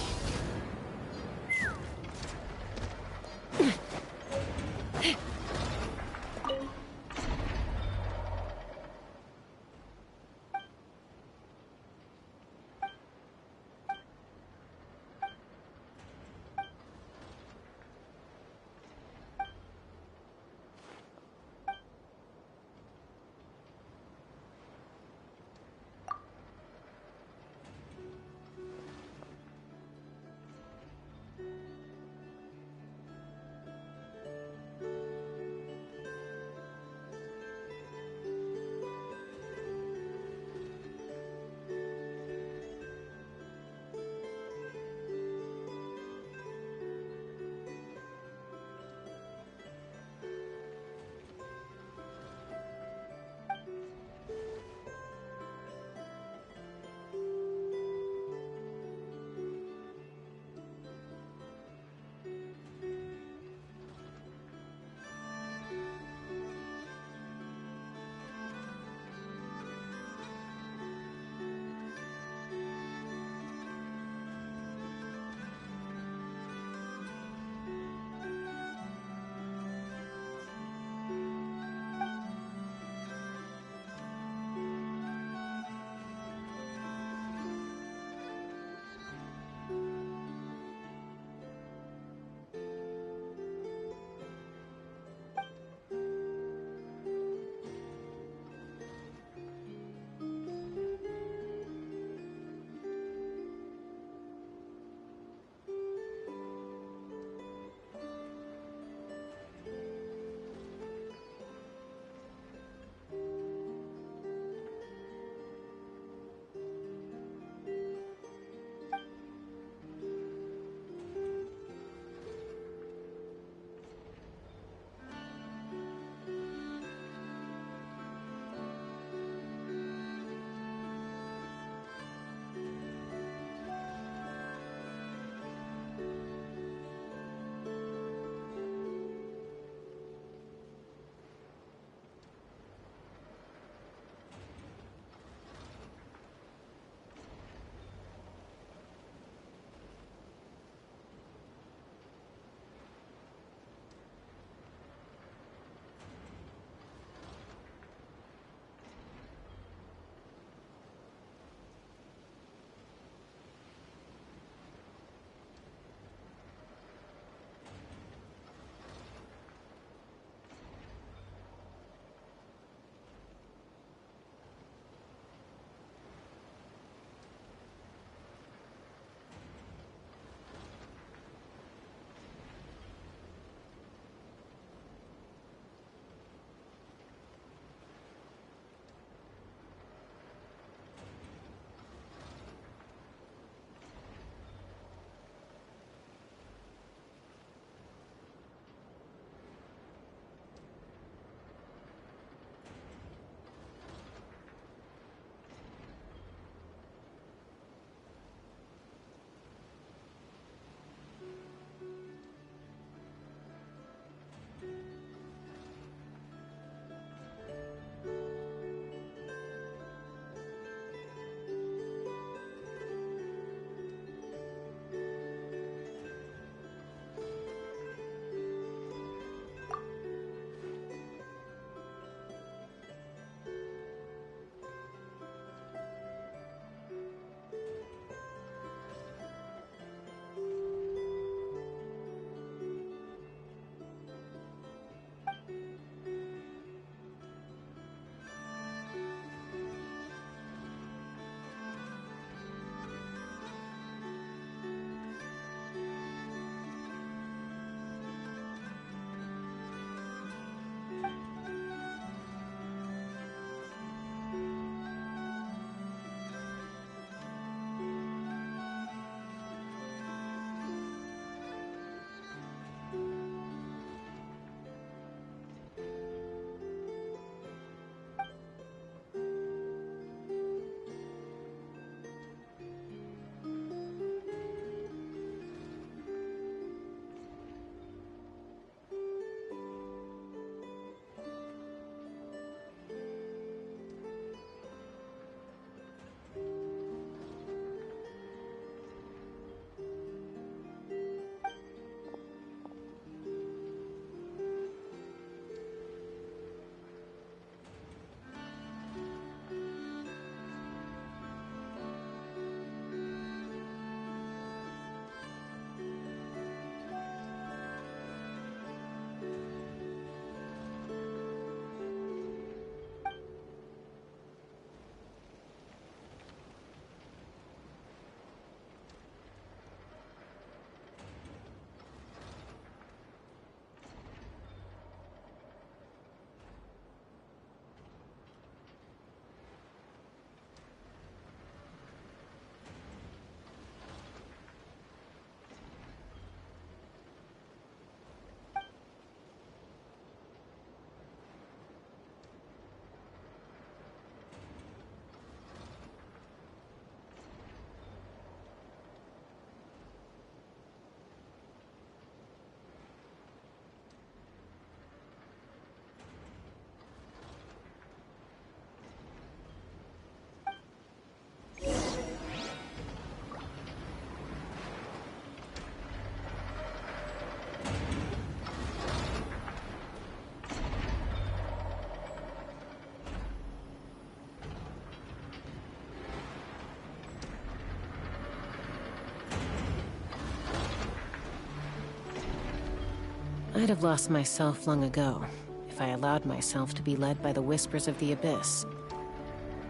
S1: I'd have lost myself long ago if I allowed myself to be led by the whispers of the abyss.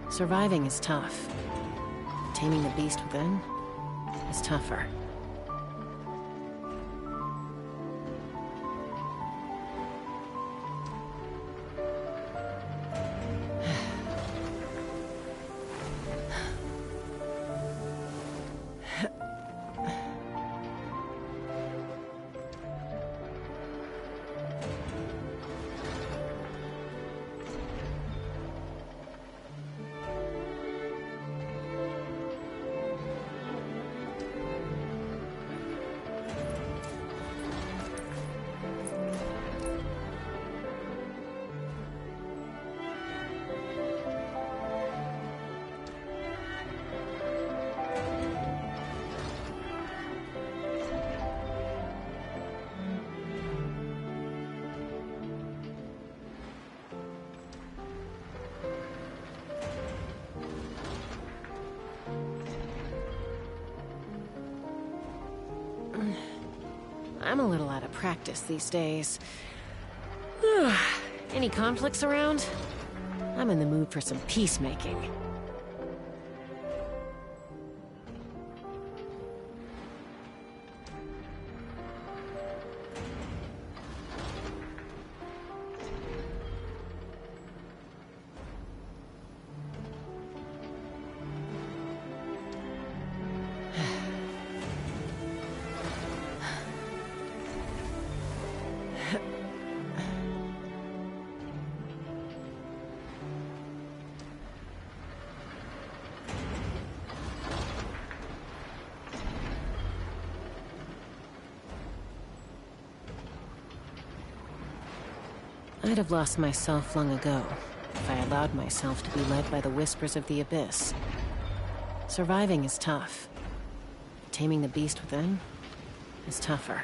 S1: Surviving is tough. Taming the beast within is tougher. I'm a little out of practice these days. Any conflicts around? I'm in the mood for some peacemaking. I'd have lost myself long ago if I allowed myself to be led by the whispers of the abyss. Surviving is tough. Taming the beast within is tougher.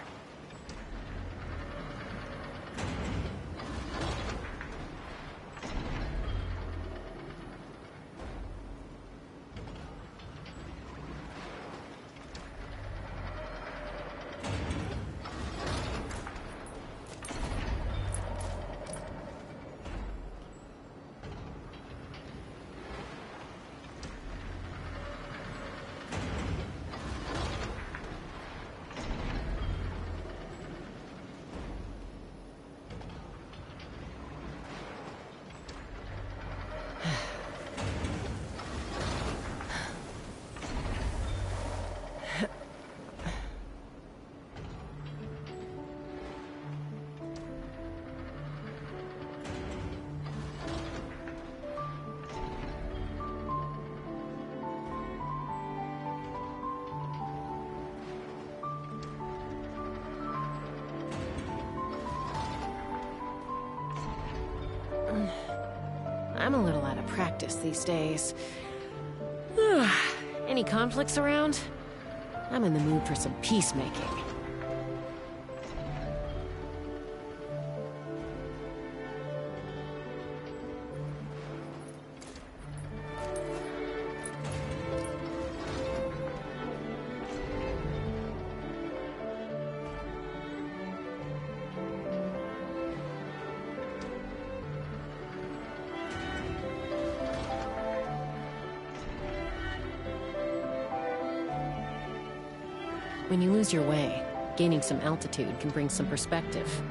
S1: I'm a little out of practice these days. Any conflicts around? I'm in the mood for some peacemaking. When you lose your way, gaining some altitude can bring some perspective.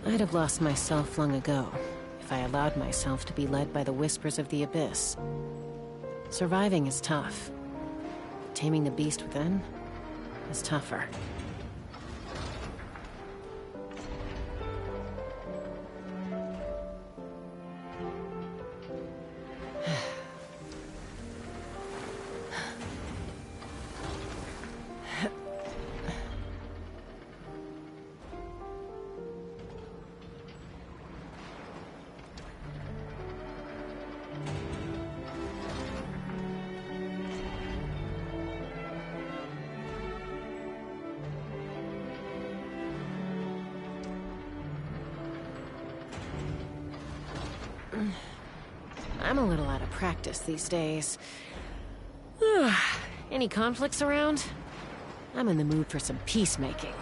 S1: I'd have lost myself long ago if I allowed myself to be led by the whispers of the abyss. Surviving is tough. Taming the beast within is tougher. I'm a little out of practice these days. Any conflicts around? I'm in the mood for some peacemaking.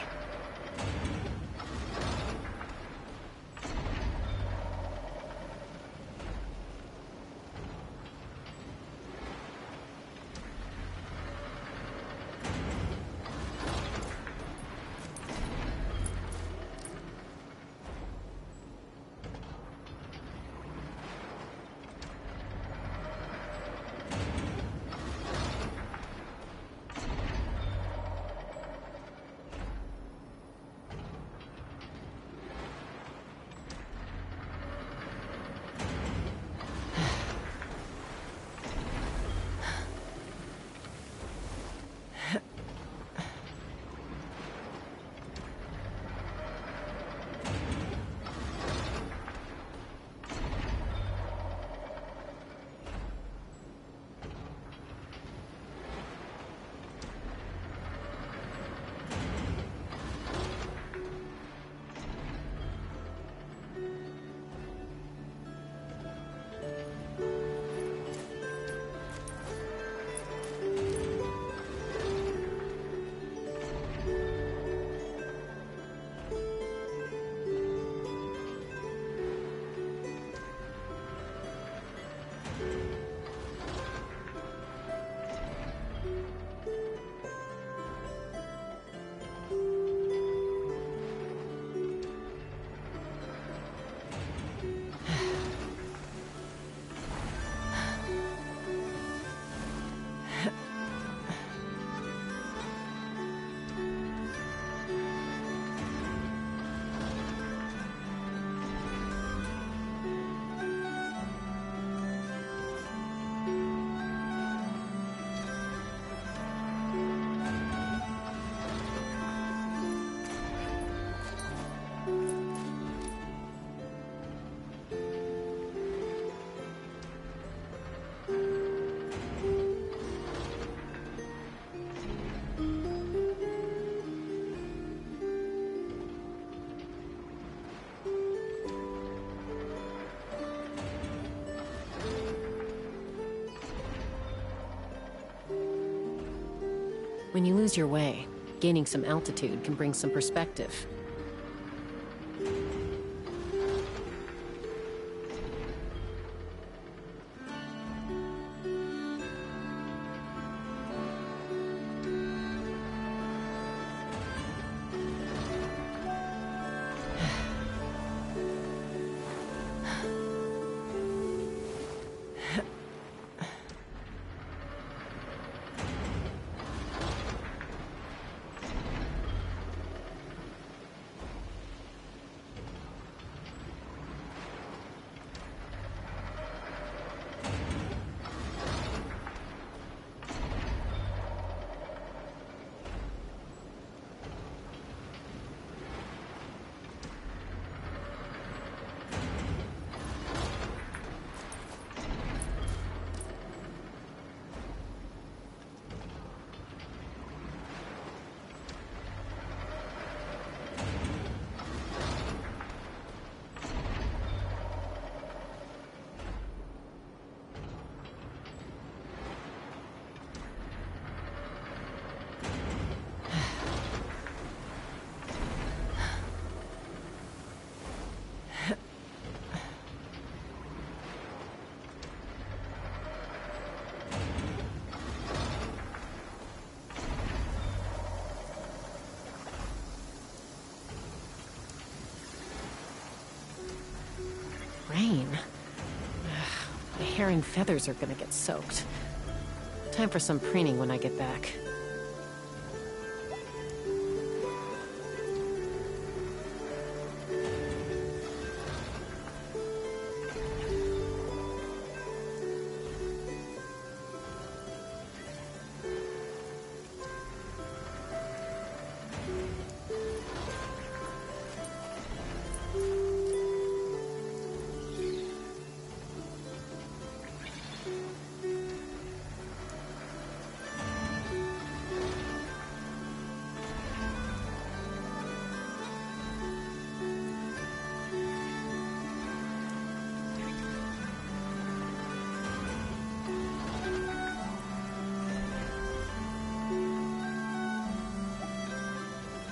S1: When you lose your way, gaining some altitude can bring some perspective. hair and feathers are gonna get soaked. Time for some preening when I get back.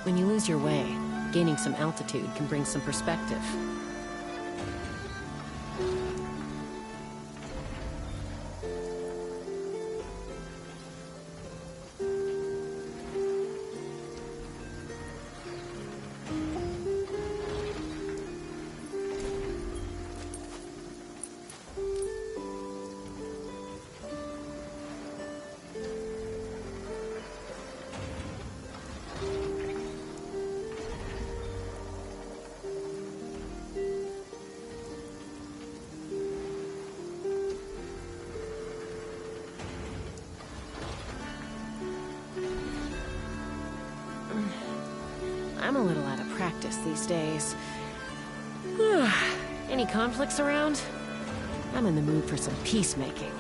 S1: When you lose your way, gaining some altitude can bring some perspective. I'm a little out of practice these days. Any conflicts around? I'm in the mood for some peacemaking.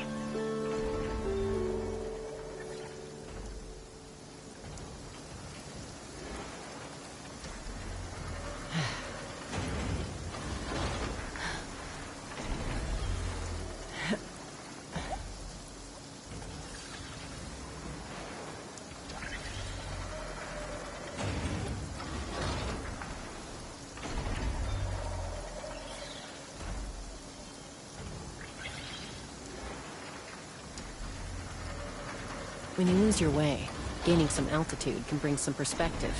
S1: When you lose your way, gaining some altitude can bring some perspective.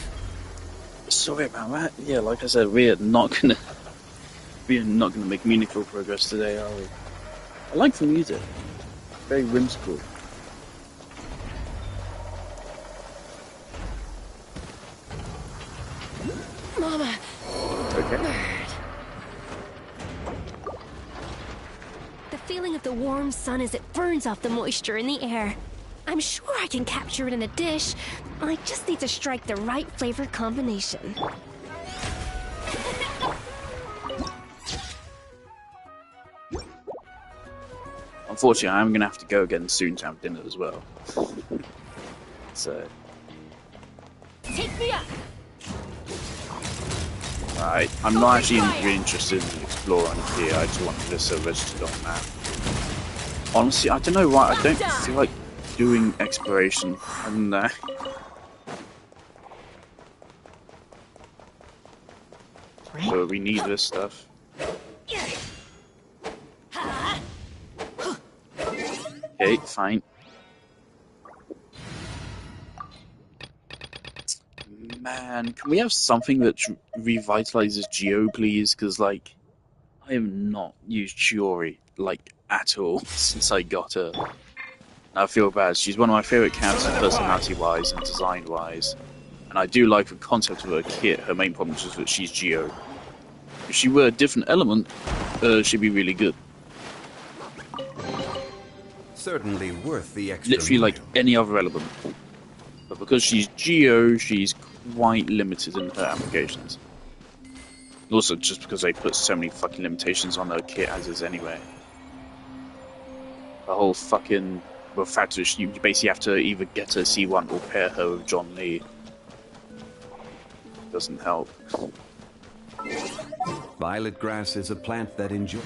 S3: Sorry about that. Yeah, like I said, we're not gonna make meaningful progress today, are we? I like the music. Very whimsical.
S5: Mama.
S3: Okay.
S18: The feeling of the warm sun as it burns off the moisture in the air. I'm sure I can capture it in a dish. I just need to strike the right flavor combination.
S3: Unfortunately, I'm gonna have to go again soon to have dinner as well. So.
S18: Take me up.
S3: Right, I'm not actually really interested in exploring here. I just wanted this registered on map. Honestly, I don't know why. I don't feel like doing exploration. I don't know. So we need this stuff. Okay, fine. Man, can we have something that revitalizes Geo, please? Because, like, I have not used Chiori, like, at all since I got her. I feel bad. She's one of my favorite characters personality-wise and design-wise. And I do like the concept of her kit. Her main problem is just that she's Geo. If she were a different element, she'd be really good.
S19: Certainly worth the extra.
S3: Literally like any other element. But because she's Geo, she's quite limited in her applications. Also, just because they put so many fucking limitations on her kit as is anyway. The whole fucking... Well, fact is, you basically have to either get her C1 or pair her with John Lee. Doesn't help.
S19: Violet grass is a plant that enjoys.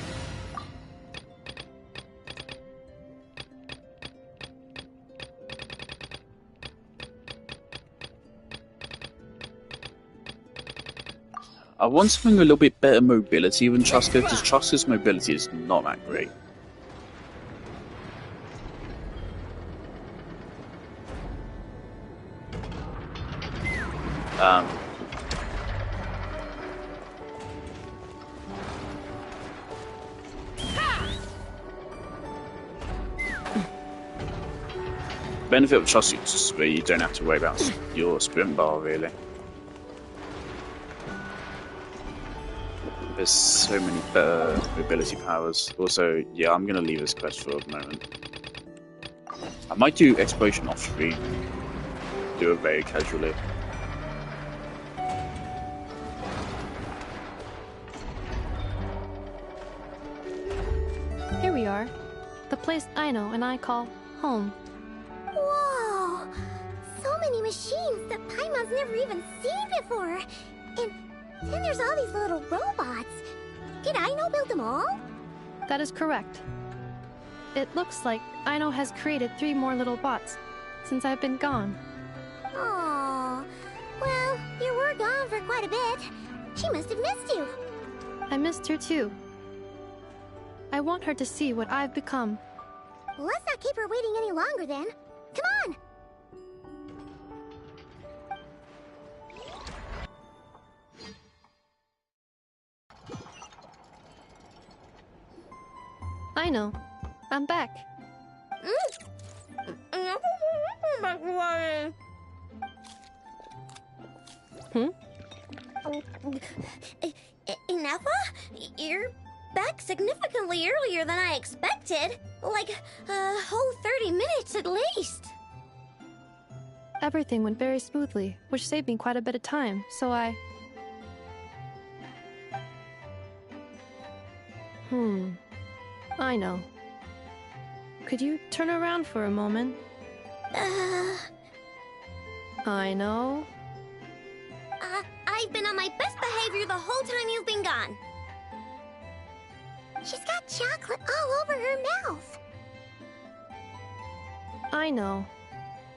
S3: I want something with a little bit better mobility than Chuska, because Chuska's mobility is not that great. benefit of trust suits is where you don't have to worry about your sprint bar, really. There's so many better mobility powers. Also, yeah, I'm gonna leave this quest for a moment. I might do exploration off screen. Do it very casually.
S5: Here we are. The place Aino and I call home.
S15: Whoa! So many machines that Paimon's never even seen before. And then there's all these little robots. Did Aino build them all?
S5: That is correct. It looks like Aino has created 3 more little bots since I've been gone.
S15: Aww. Well, you were gone for quite a bit. She must have missed you.
S5: I missed her too. I want her to see what I've become.
S15: Let's not keep her waiting any longer then. Come on!
S5: Aino, I'm back.
S2: Ineffa? You're back significantly earlier than I expected. Like a whole 30 minutes at least.
S5: Everything went very smoothly, which saved me quite a bit of time, so I... I know. Could you turn around for a moment? I know.
S2: I've been on my best behavior the whole time you've been gone.
S15: She's got chocolate all over her mouth.
S5: I know.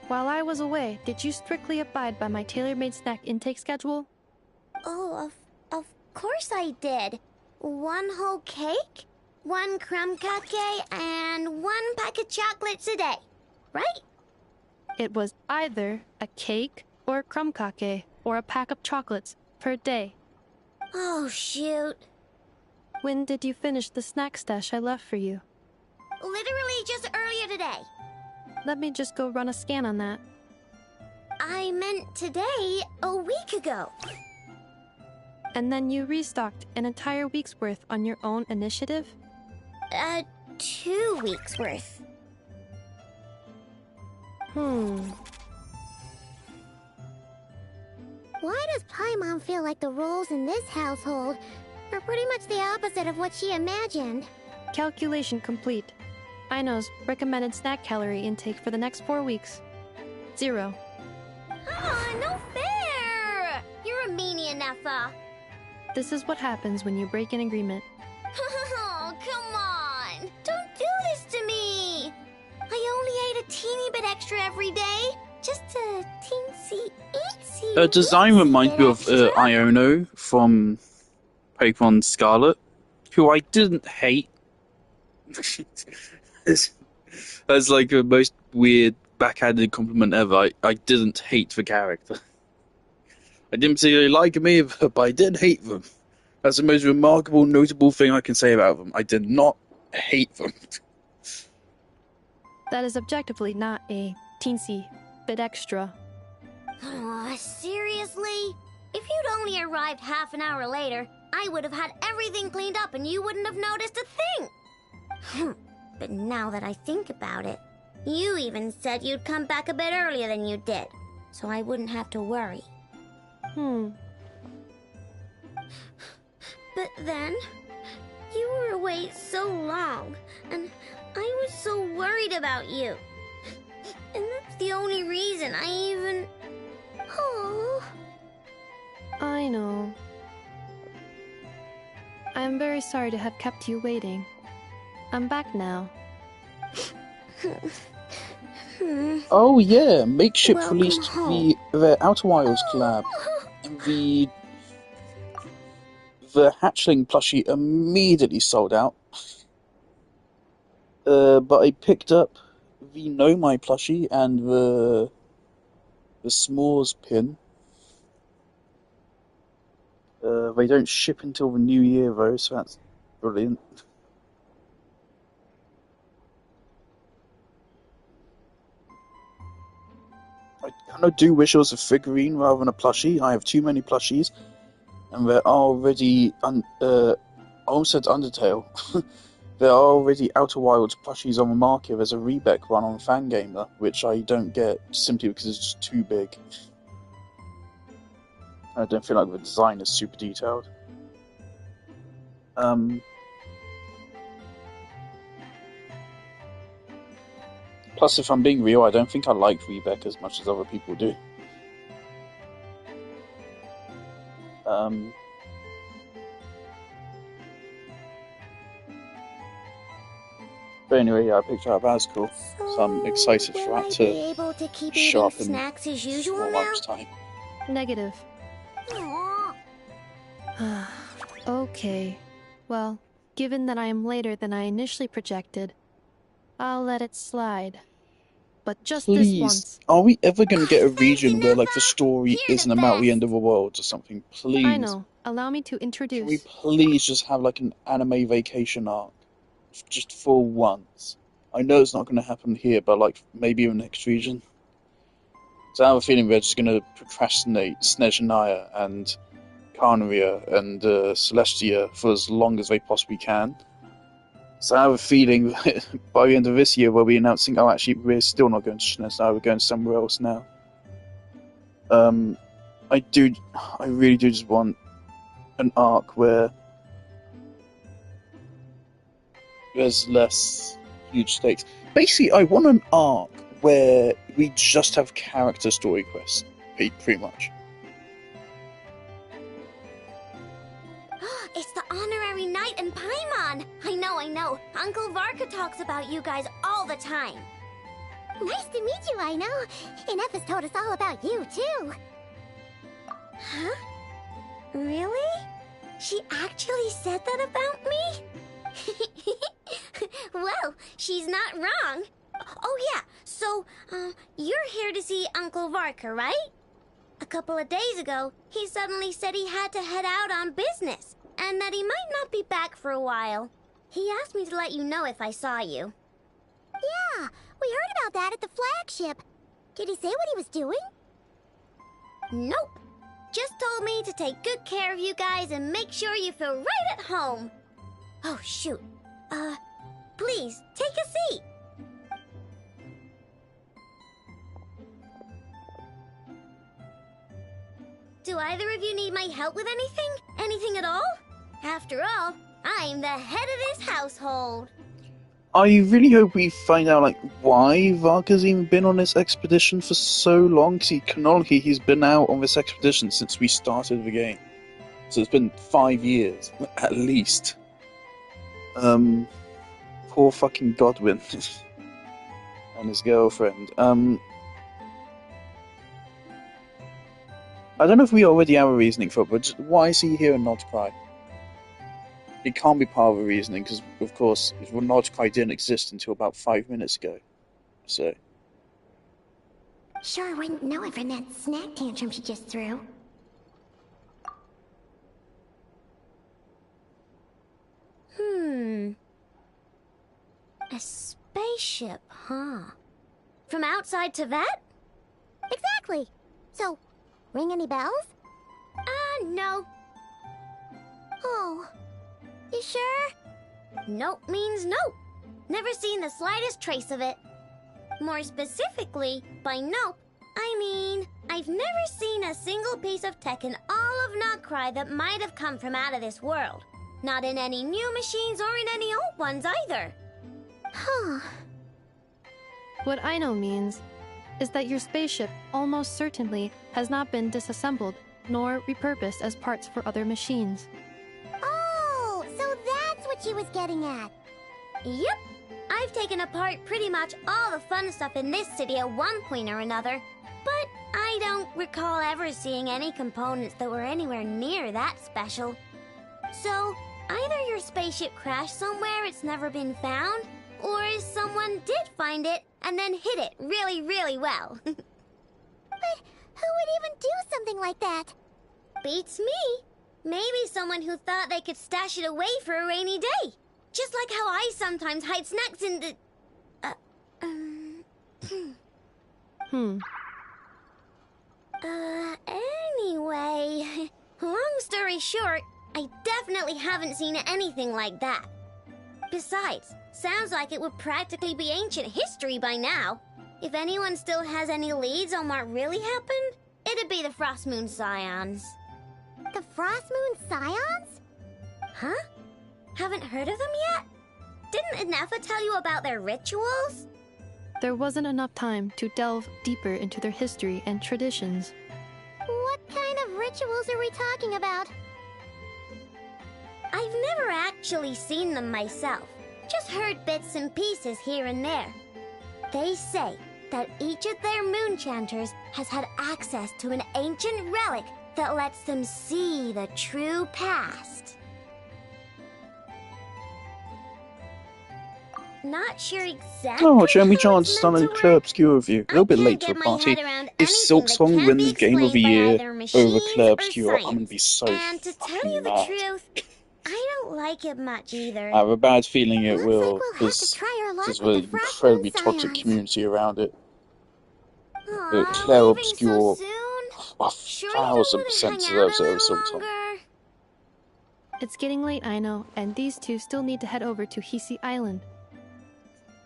S5: While I was away, did you strictly abide by my tailor-made snack intake schedule?
S2: Oh, of course I did. 1 whole cake, 1 crumb cake, and 1 pack of chocolates a day, right?
S5: It was either a cake or a crumb cake or a pack of chocolates per day.
S2: Oh, shoot.
S5: When did you finish the snack stash I left for you?
S2: Literally just earlier today.
S5: Let me just go run a scan on that.
S2: I meant today, a week ago.
S5: And then you restocked an entire week's worth on your own initiative?
S2: 2 weeks worth.
S15: Why does Paimon feel like the roles in this household are pretty much the opposite of what she imagined?
S5: Calculation complete. Aino's recommended snack calorie intake for the next 4 weeks. 0.
S2: No fair! You're a meanie, Ineffa.
S5: This is what happens when you break an agreement.
S2: Oh, come on! Don't do this to me! I only ate a teeny bit extra every day. Just a teensy, eensy.
S3: Her design reminds me of Iono from Pokemon Scarlet, who I didn't hate. As like the most weird backhanded compliment ever. I didn't hate the character. I didn't particularly like him either, but I did hate them. That's the most remarkable, notable thing I can say about them. I did not hate them.
S5: That is objectively not a teensy bit extra.
S2: Oh, seriously? If you'd only arrived half an hour later, I would have had everything cleaned up and you wouldn't have noticed a thing. But now that I think about it, you even said you'd come back a bit earlier than you did, so I wouldn't have to worry. But then, you were away so long, and I was so worried about you. And that's the only reason I even... Oh.
S5: I know. I am very sorry to have kept you waiting. I'm back now.
S3: Oh yeah, Makeshift released the Outer Wilds collab, and the hatchling plushie immediately sold out. But I picked up the Nomai plushie and the s'mores pin. They don't ship until the new year though, so that's brilliant. I kind of do wish it was a figurine rather than a plushie. I have too many plushies, and they're already I almost said Undertale. There are already Outer Wilds plushies on the market. There's a Rebecca one on Fangamer, which I don't get simply because it's just too big. I don't feel like the design is super detailed. Plus, if I'm being real, I don't think I like Rebecca as much as other people do. But anyway, yeah, I picked her up. That's cool. So I'm excited for that to
S2: able to keep
S3: show up
S2: eating
S3: in
S2: snacks as usual
S3: 4
S2: now?
S3: months' time.
S5: Negative. Okay. Well, given that I am later than I initially projected, I'll let it slide. But just this
S3: Please,
S5: once.
S3: are we ever going to get a region where like the story isn't about the end of the world or something? Please.
S5: I know. Allow me to introduce.
S3: Can we please just have like an anime vacation arc? Just for once. I know it's not going to happen here, but like maybe in the next region. So I have a feeling they're just going to procrastinate Snezhnaya and Carnaria and Celestia for as long as they possibly can. So I have a feeling that by the end of this year we'll be announcing, oh actually we're still not going to Snezhnaya, we're going somewhere else now. I really do just want an arc where there's less huge stakes. Basically, I want an arc where we just have character story quests, pretty much.
S2: It's the honorary knight in Paimon! I know. Uncle Varka talks about you guys all the time.
S15: Nice to meet you, I know. Inepha's told us all about you, too.
S2: Huh? Really? She actually said that about me? Well, she's not wrong. Oh yeah, so, you're here to see Uncle Varka, right? A couple of days ago, he suddenly said he had to head out on business, and that he might not be back for a while. He asked me to let you know if I saw you.
S15: Yeah, we heard about that at the flagship. Did he say what he was doing?
S2: Nope. Just told me to take good care of you guys and make sure you feel right at home. Oh, shoot. Please, take a seat. Do either of you need my help with anything? Anything at all? After all, I'm the head of this household.
S3: I really hope we find out, like, why Varka's even been on this expedition for so long, because canonically he's been out on this expedition since we started the game. So it's been 5 years, at least. Poor fucking Godwin. And his girlfriend. I don't know if we already have a reasoning for it, but just, why is he here and not Cry? It can't be part of the reasoning, because, of course, Nod Cry didn't exist until about 5 minutes ago. So.
S15: Sure wouldn't know it from that snack tantrum she just threw.
S2: A spaceship, huh? From outside to that?
S15: Exactly. So, ring any bells?
S2: No.
S15: Oh. You sure?
S2: Nope means nope. Never seen the slightest trace of it. More specifically, by nope, I mean, I've never seen a single piece of tech in all of Notcry that might have come from out of this world. Not in any new machines or in any old ones either.
S15: Huh.
S5: What I know means is that your spaceship almost certainly has not been disassembled nor repurposed as parts for other machines.
S15: Oh, so that's what she was getting at.
S2: Yep. I've taken apart pretty much all the fun stuff in this city at one point or another, but I don't recall ever seeing any components that were anywhere near that special. So, either your spaceship crashed somewhere it's never been found, or someone did find it and then hid it really, really well.
S15: But who would even do something like that?
S2: Beats me. Maybe someone who thought they could stash it away for a rainy day. Just like how I sometimes hide snacks in the... Anyway, long story short, I definitely haven't seen anything like that. Besides, sounds like it would practically be ancient history by now. If anyone still has any leads on what really happened, it'd be the Frost Moon Scions.
S15: The Frost Moon Scions?
S2: Huh? Haven't heard of them yet? Didn't Inefa tell you about their rituals?
S5: There wasn't enough time to delve deeper into their history and traditions.
S15: What kind of rituals are we talking about?
S2: I've never actually seen them myself, just heard bits and pieces here and there. They say that each of their moon chanters has had access to an ancient relic that lets them see the true past. Not sure exactly.
S3: Oh, Jeremy John's done a Claire Obscure review. A little bit late to the party. If Silksong wins Game of the Year over Claire Obscure, I'm gonna be so
S2: And to tell you
S3: fucking
S2: the
S3: mad.
S2: truth, I don't like it much either.
S3: I have a bad feeling it will,
S15: We'll have
S3: because
S15: to try our luck
S3: there's
S15: with
S3: an
S15: the Frost
S3: incredibly
S15: Moon
S3: toxic
S15: Scions.
S3: community around it.
S2: Aw,
S3: Claire
S2: leaving
S3: Obscure,
S2: so soon?
S3: 1000% deserves it over Silksong.
S5: It's getting late, I know, and these two still need to head over to Hisi Island.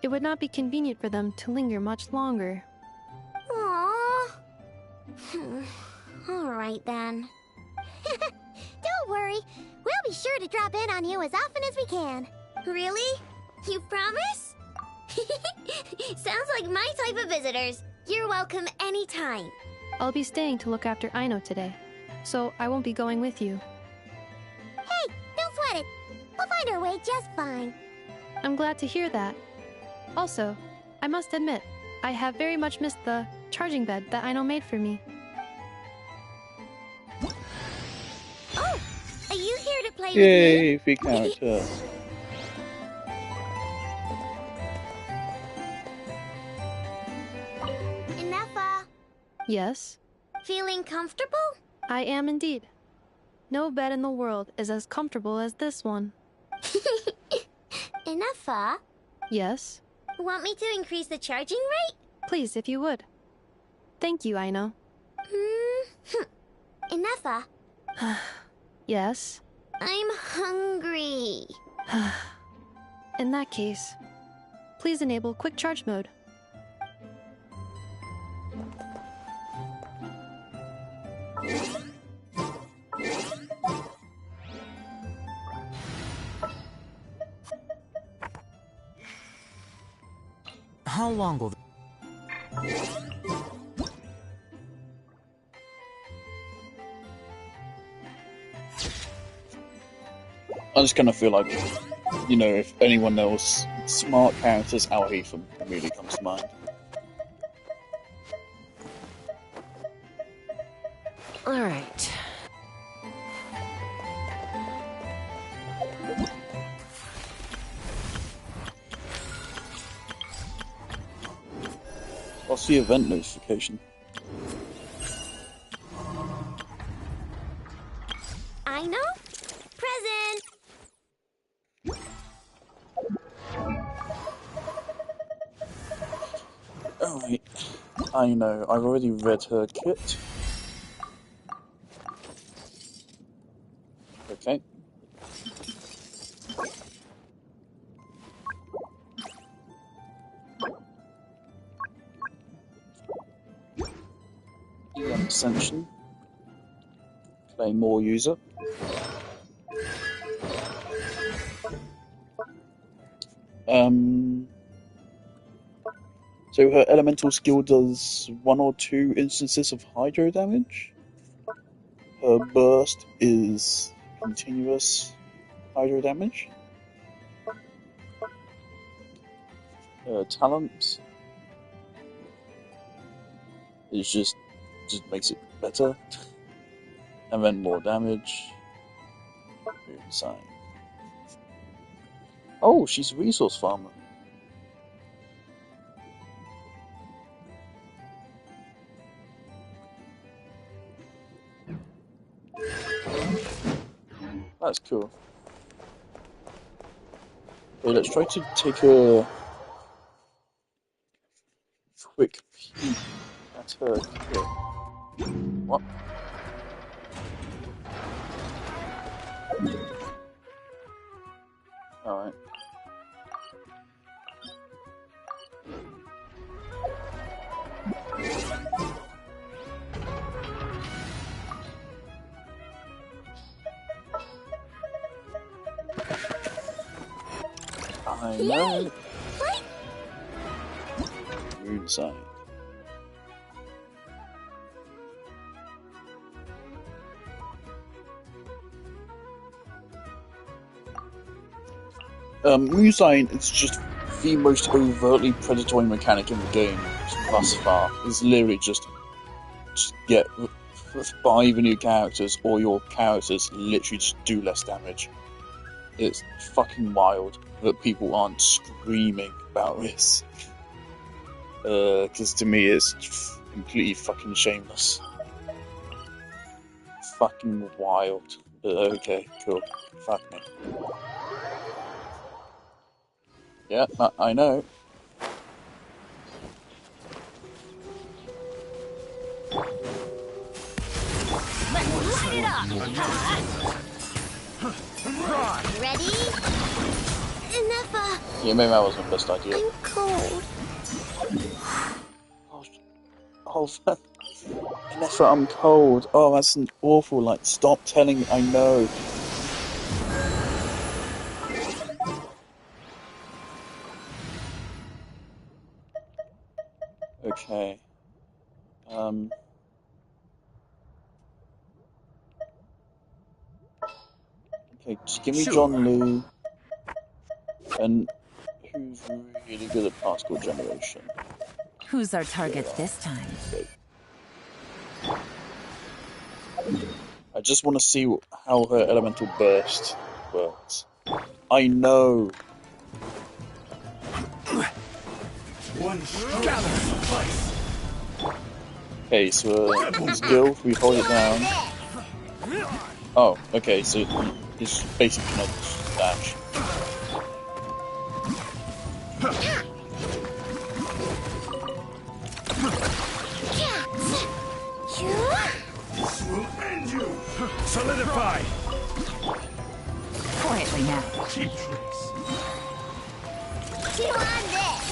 S5: It would not be convenient for them to linger much longer.
S2: Aww. Alright then.
S15: Don't worry. We'll be sure to drop in on you as often as we can.
S2: Really? You promise? Sounds like my type of visitors. You're welcome anytime.
S5: I'll be staying to look after Aino today, so I won't be going with you.
S15: Hey, don't sweat it. We'll find our way just fine.
S5: I'm glad to hear that. Also, I must admit, I have very much missed the charging bed that Aino made for me.
S2: Oh, are you here to play with
S3: Yay, free character.
S2: me? Inefa,
S5: Yes,
S2: feeling comfortable?
S5: I am indeed. No bed in the world is as comfortable as this one.
S2: Inefa,
S5: Yes,
S2: want me to increase the charging rate?
S5: please, if you would. Thank you, Aino.
S2: Inefa,
S5: Yes.
S2: I'm hungry.
S5: In that case, please enable quick charge mode.
S20: How long will...
S3: I just kind of feel like, you know, if anyone else, smart characters, Al Heatham really comes to mind.
S1: Alright.
S3: What's the event notification?
S2: I know. Present.
S3: Alright. I know, I've already read her kit. Okay. Ascension. Claymore user. So her elemental skill does 1 or 2 instances of hydro damage. Her burst is continuous hydro damage. Her talent is just makes it better. And then more damage. Inside. Oh, she's a resource farmer. That's cool. Okay, let's try to take a quick peek at her kit. What? Alright. I know.
S15: What?
S3: Moon sign. Moon sign is just the most overtly predatory mechanic in the game thus far. It's literally just get 5 new characters, or your characters literally just do less damage. It's fucking wild that people aren't screaming about this. Because to me it's completely fucking shameless. Fucking wild. Okay, cool. Fuck me. Yeah, I know.
S2: Let's light it up! Ready?
S15: Nefa!
S3: Yeah, maybe that wasn't the best idea.
S15: I'm cold.
S3: Oh, Nefa, I'm cold. Oh, that's an awful, like, stop telling me. I know. Okay. Okay, just give me John Lee. And who's really good at particle generation?
S21: Who's our target this time?
S3: Okay. I just want to see how her elemental burst works. I know. Okay, so skill, we hold it down. Oh, okay, so it's basically not dash.
S22: This will end you! Solidify!
S21: Quietly now.
S22: Cheap tricks.
S2: Chew on this!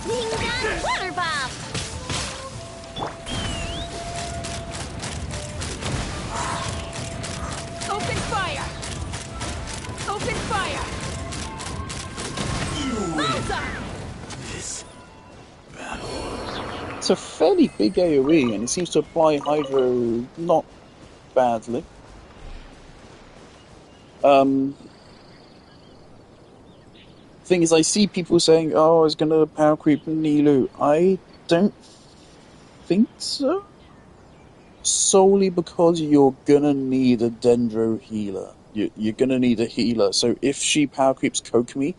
S2: Ding dong water bomb!
S23: Open fire! Open fire! Bullseye!
S22: This
S3: It's a fairly big AoE, and it seems to apply Hydro not badly. Thing is, I see people saying, "Oh, it's gonna power creep Nilu." I don't think so. Solely because you're gonna need a Dendro healer. You're gonna need a healer. So if she power creeps Kokomi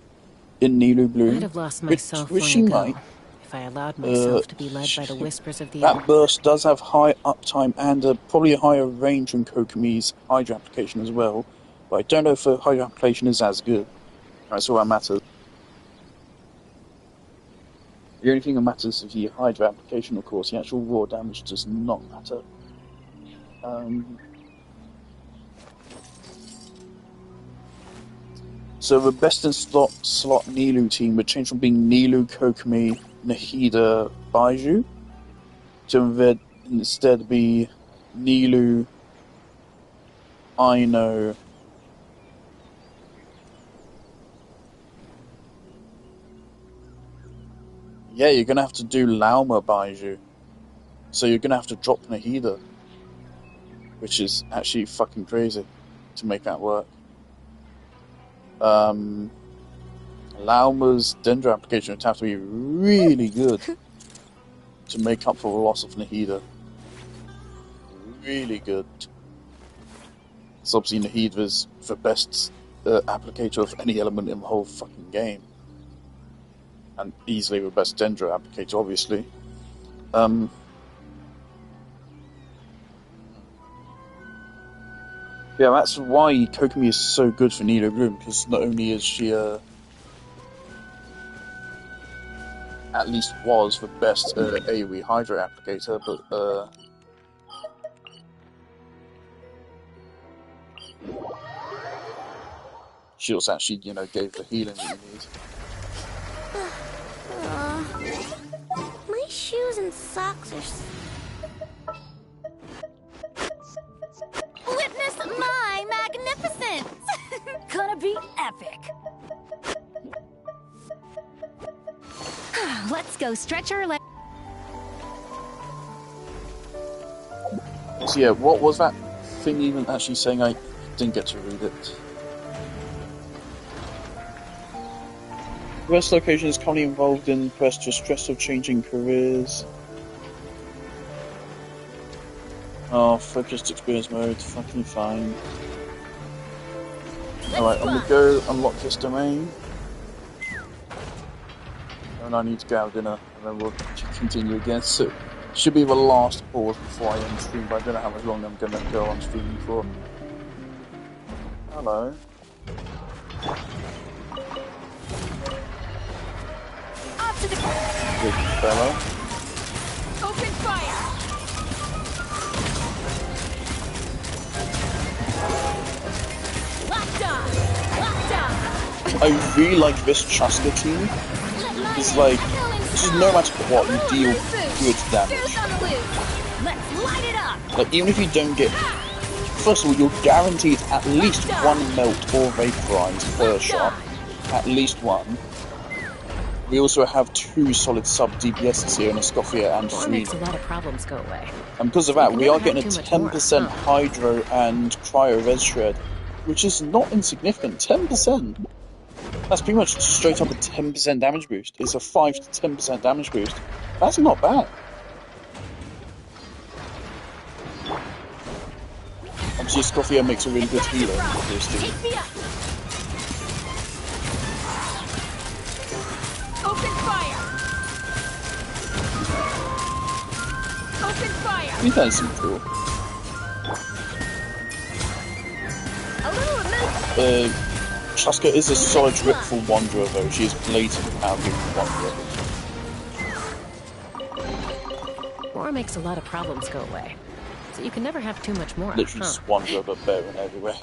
S3: in Nilu Bloom,
S1: I'd have lost myself
S3: which
S1: long
S3: she
S1: ago
S3: might,
S1: if I allowed myself to be led by the whispers of the
S3: that burst does have high uptime and probably a higher range than Kokomi's Hydra application as well. But I don't know if her Hydra application is as good. That's all that matters. The only thing that matters is the Hydra application, of course. The actual raw damage does not matter. So the best in slot Nilu team would change from being Nilu, Kokomi, Nahida, Baiju to instead be Nilu, Aino, yeah, you're gonna have to do Lauma Baiju. So you're gonna have to drop Nahida, which is actually fucking crazy to make that work. Lauma's Dendro application would have to be really good to make up for the loss of Nahida. Really good. So obviously Nahida is the best applicator of any element in the whole fucking game. And easily the best Dendro applicator, obviously. Yeah, that's why Kokomi is so good for Nilu Bloom, because not only is she at least was the best AoE Hydra applicator, but She was actually, you know, gave the healing that you need.
S15: My shoes and socks are...
S2: Witness my magnificence!
S18: Gonna be epic. Let's go stretch our legs.
S3: So yeah, what was that thing even actually saying? I didn't get to read it. Rest location is currently involved in press to stress of changing careers. Oh, focused experience mode, fucking fine. Alright, I'm gonna go unlock this domain. And I need to go out dinner, and then we'll continue again. So, should be the last pause before I end stream, but I don't know how much longer I'm gonna go on stream for. Hello.
S23: Up to the
S3: Good fellow.
S23: open fire. Locked on. Locked on.
S3: I really like this Chaska team. It's like, just no matter what, you deal good damage.
S23: Let's light it up.
S3: Like, even if you don't get... First of all, you're guaranteed at least one melt or vaporize per shot. At least one. We also have 2 solid sub DPSs here in Escoffia and 3.
S1: Makes a lot of problems go away.
S3: And because of that, we are getting a 10% Hydro and Cryo Res Shred, which is not insignificant. 10%! That's pretty much straight up a 10% damage boost. It's a 5 to 10% damage boost. That's not bad. Obviously, Escoffia makes a really good healer for this team.
S23: Open fire. Open fire.
S3: I think that's cool. Chaska is a solid drip for Wanderer though. She is blatant power for Wanderer.
S1: War makes a lot of problems go away. So you can never have too much more.
S3: Literally just Wanderer, but better in every way.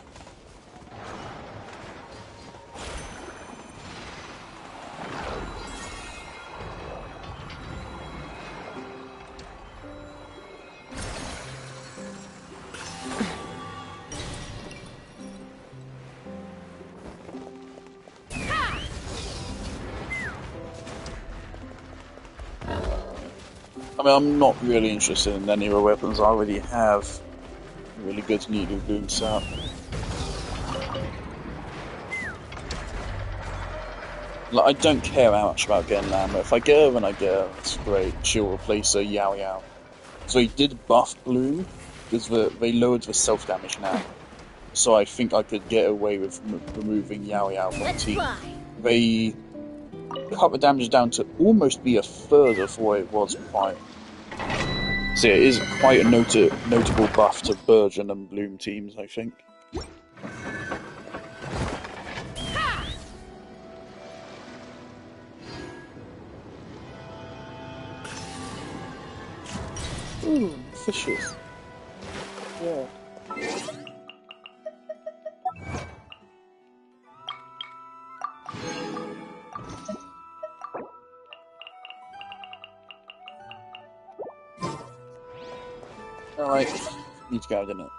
S3: I mean, I'm not really interested in any of the weapons. I already have really good needle boom set. Like, I don't care how much about getting Lambda. If I get her, then I get her. It's great. She'll replace her Yao Yao. So he did buff Bloom, because they lowered the self-damage now. So I think I could get away with removing Yao Yao from the team. They cut the damage down to almost be a third of what it was prior. So yeah, it is quite a notable buff to Burgeon and Bloom teams, I think. Ooh, fishes. Yeah. Alright, need to go, didn't it?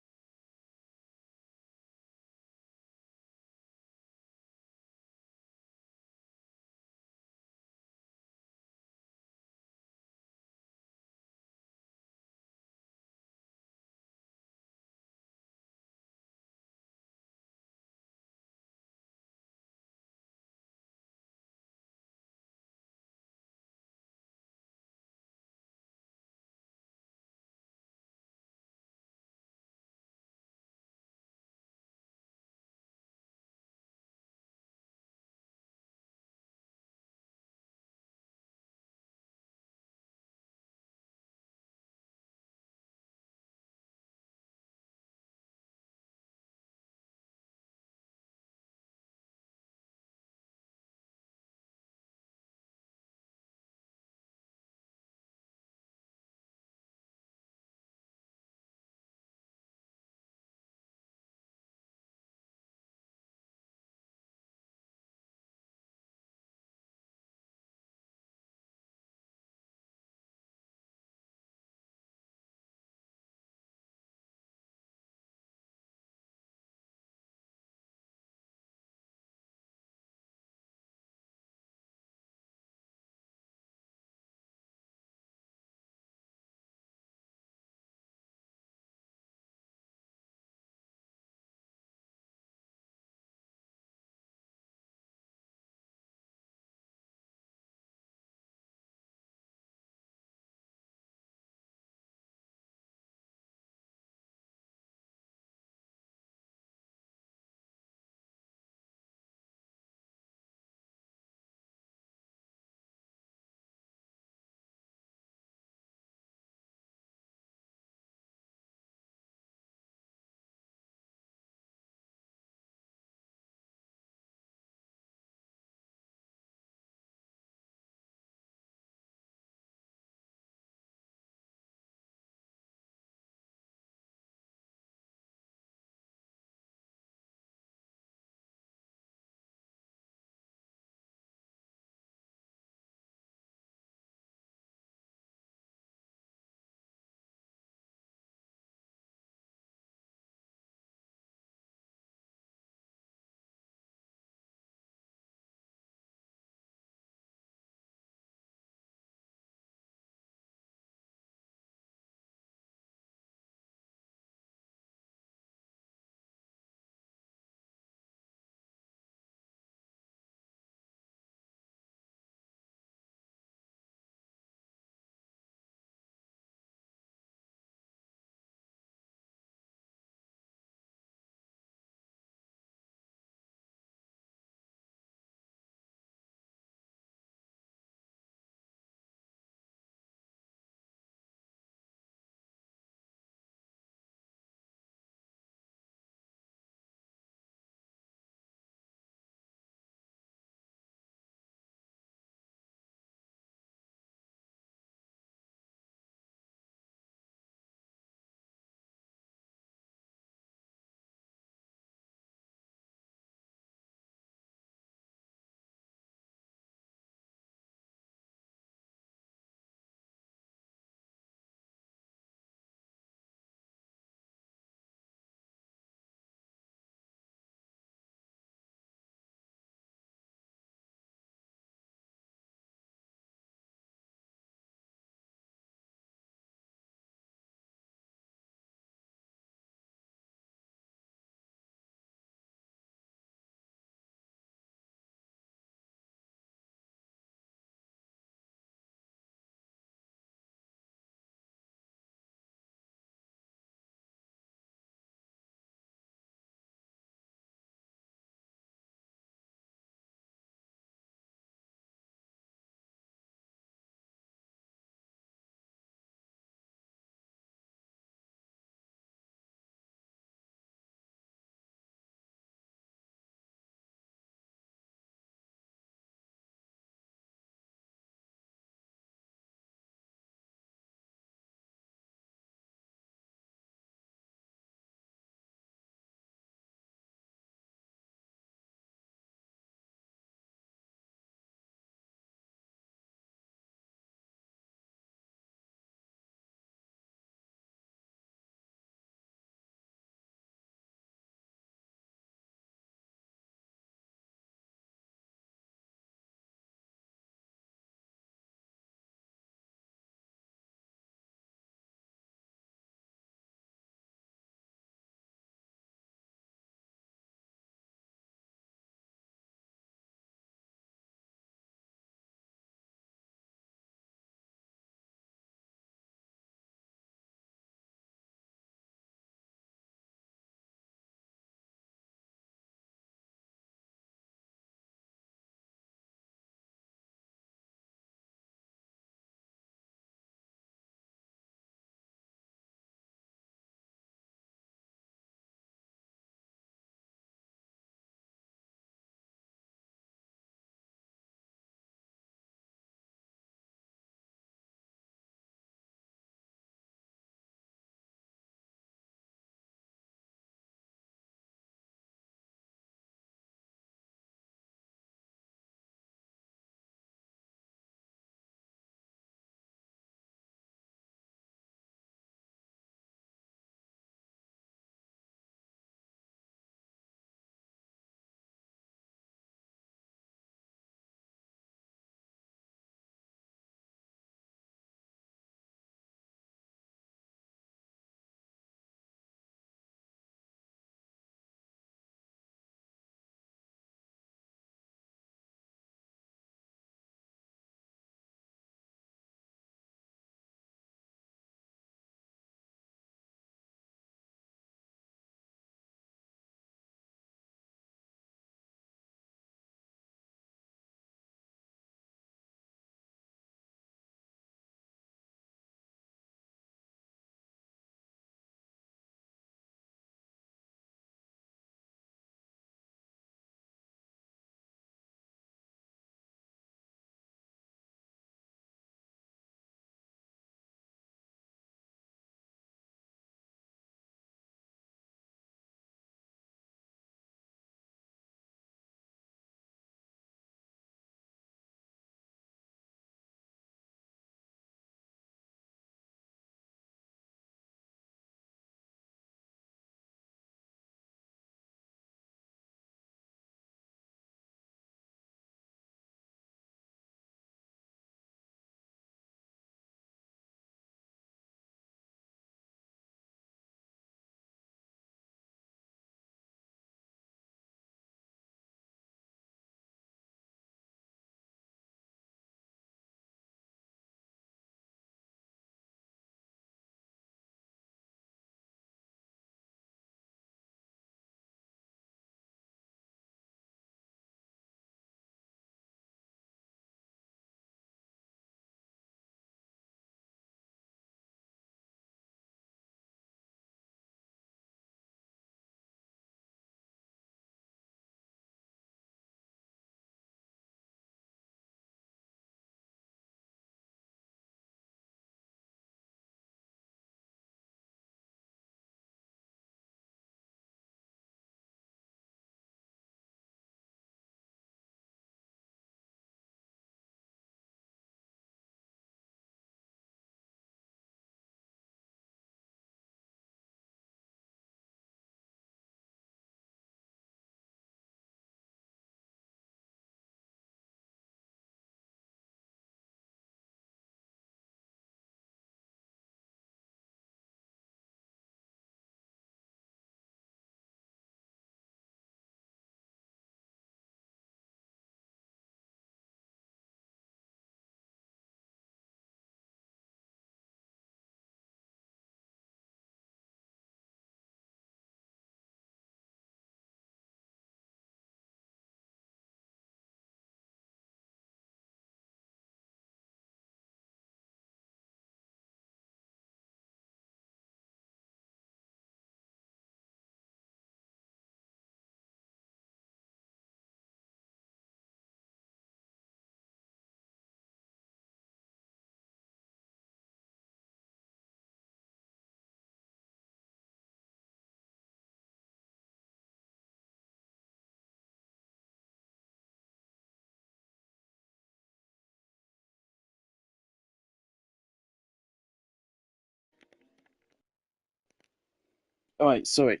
S3: Alright, sorry.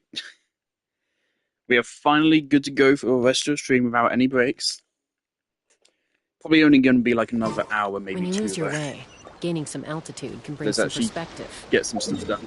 S3: We are finally good to go for the rest of the stream without any breaks. Probably only going to be like another hour, maybe
S1: When you
S3: 2.
S1: lose your way, gaining some altitude can bring
S3: Let's
S1: some
S3: actually
S1: perspective.
S3: get some stuff done.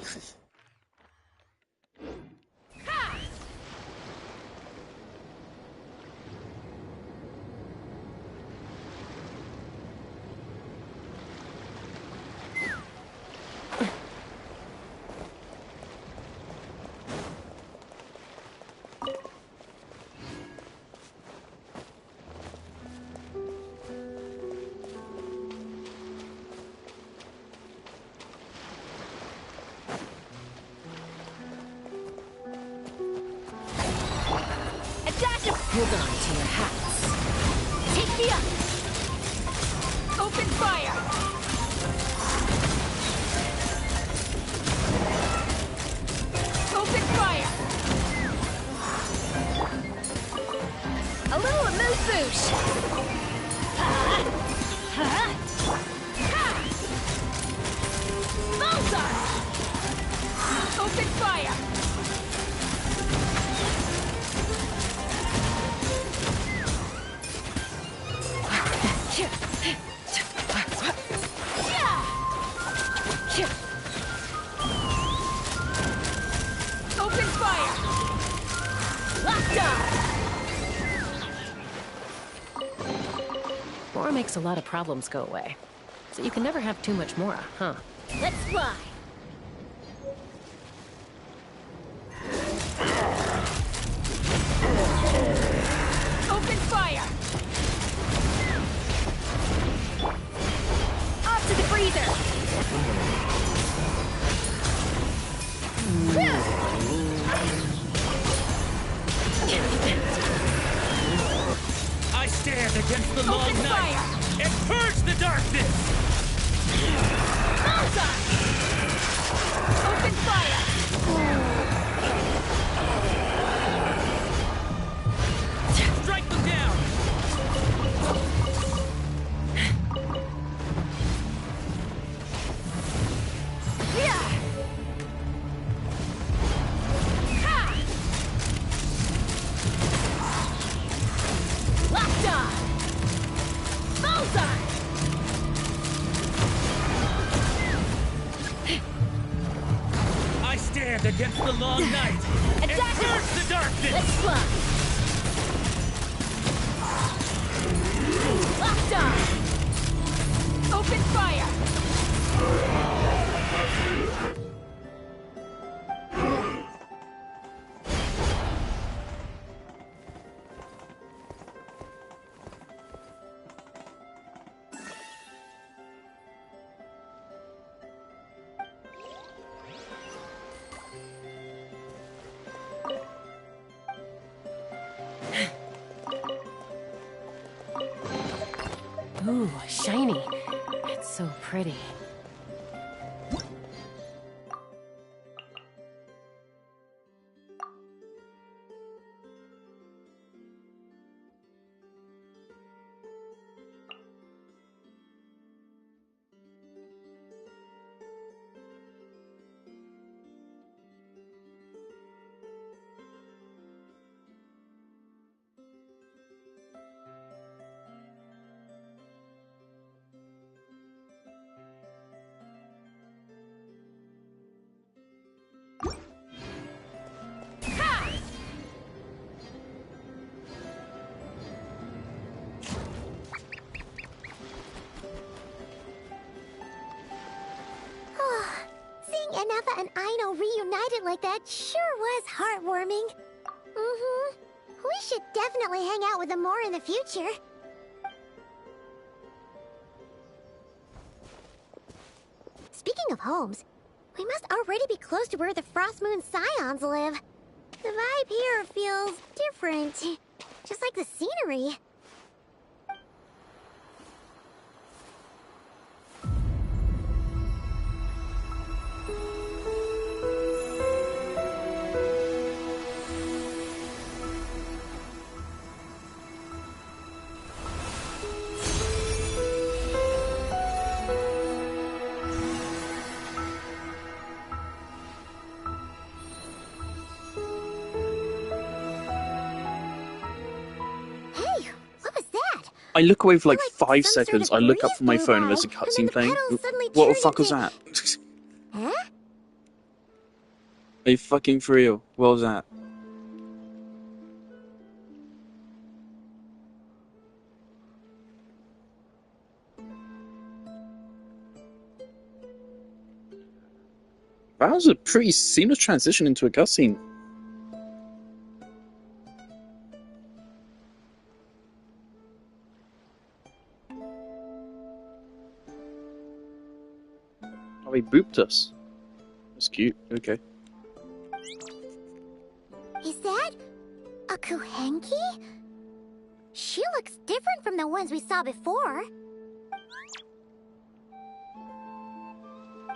S1: Hold on to your hats.
S23: Take me up! Open fire! Open fire! A little amuse-bouche! Bullseye! Open fire! Open fire! Locked on!
S1: Mora makes a lot of problems go away. So you can never have too much Mora, huh?
S23: Let's fly! Open fire! Off to the breather!
S22: I stand against the long
S23: Open
S22: night
S23: fire!
S22: and purge the darkness!
S23: Bullseye! Open fire!
S22: Strike them down!
S23: Yeah! Ha! Locked on! Bullseye!
S22: I stand against the long night and
S23: Attack him!
S22: purge the darkness!
S23: Let's fly! Locked on! Open fire!
S1: Ooh, shiny. It's so pretty.
S15: Seeing Anafa and Aino reunited like that sure was heartwarming. Mm-hmm. We should definitely hang out with them more in the future. Speaking of homes, we must already be close to where the Frost Moon Scions live. The vibe here feels different. Just like the scenery.
S3: I look away for like
S15: You're
S3: 5
S15: some
S3: seconds,
S15: sort
S3: I
S15: of
S3: look up from my
S15: breeze
S3: phone
S15: blew
S3: and there's a
S15: by, and
S3: cutscene
S15: then the
S3: playing.
S15: petals suddenly
S3: What the
S15: turned
S3: fuck was
S15: into...
S3: that?
S15: Huh?
S3: Are you fucking for real? What was that? That was a pretty seamless transition into a cutscene. Oh, he booped us. That's cute. Okay.
S15: Is that a Kuhenki? She looks different from the ones we saw before.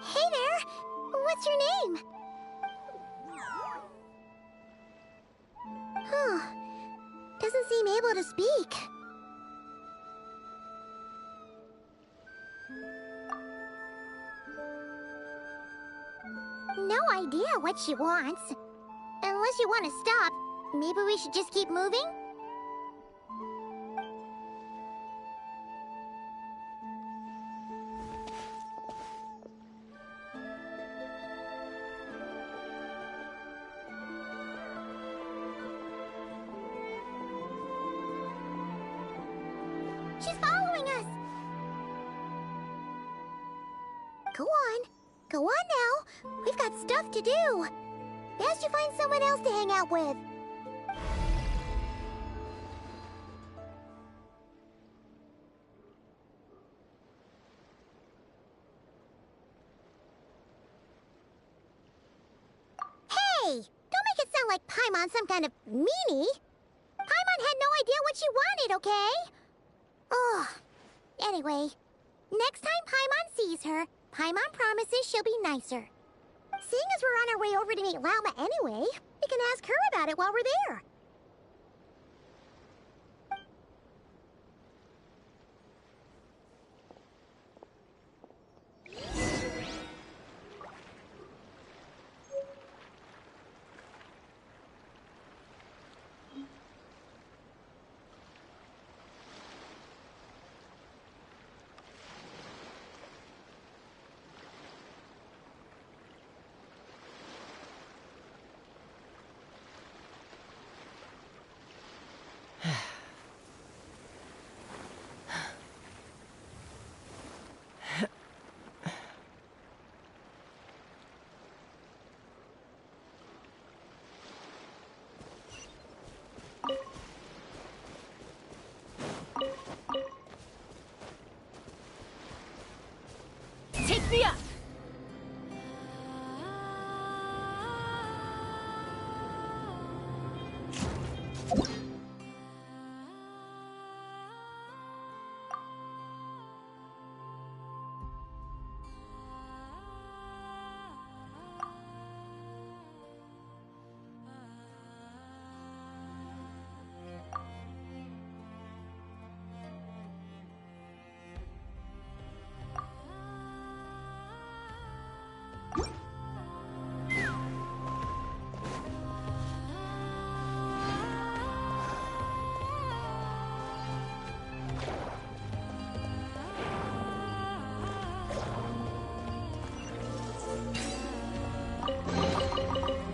S15: Hey there! What's your name? Huh. Doesn't seem able to speak. No idea what she wants. Unless you want to stop, maybe we should just keep moving? She's following us! Go on. Go on now. We've got stuff to do. Best you find someone else to hang out with. Hey! Don't make it sound like Paimon's some kind of meanie. Paimon had no idea what she wanted, okay? Ugh. Anyway, next time Paimon sees her, Paimon promises she'll be nicer. Seeing as we're on our way over to meet Lauma anyway, we can ask her about it while we're there.
S23: Take me up!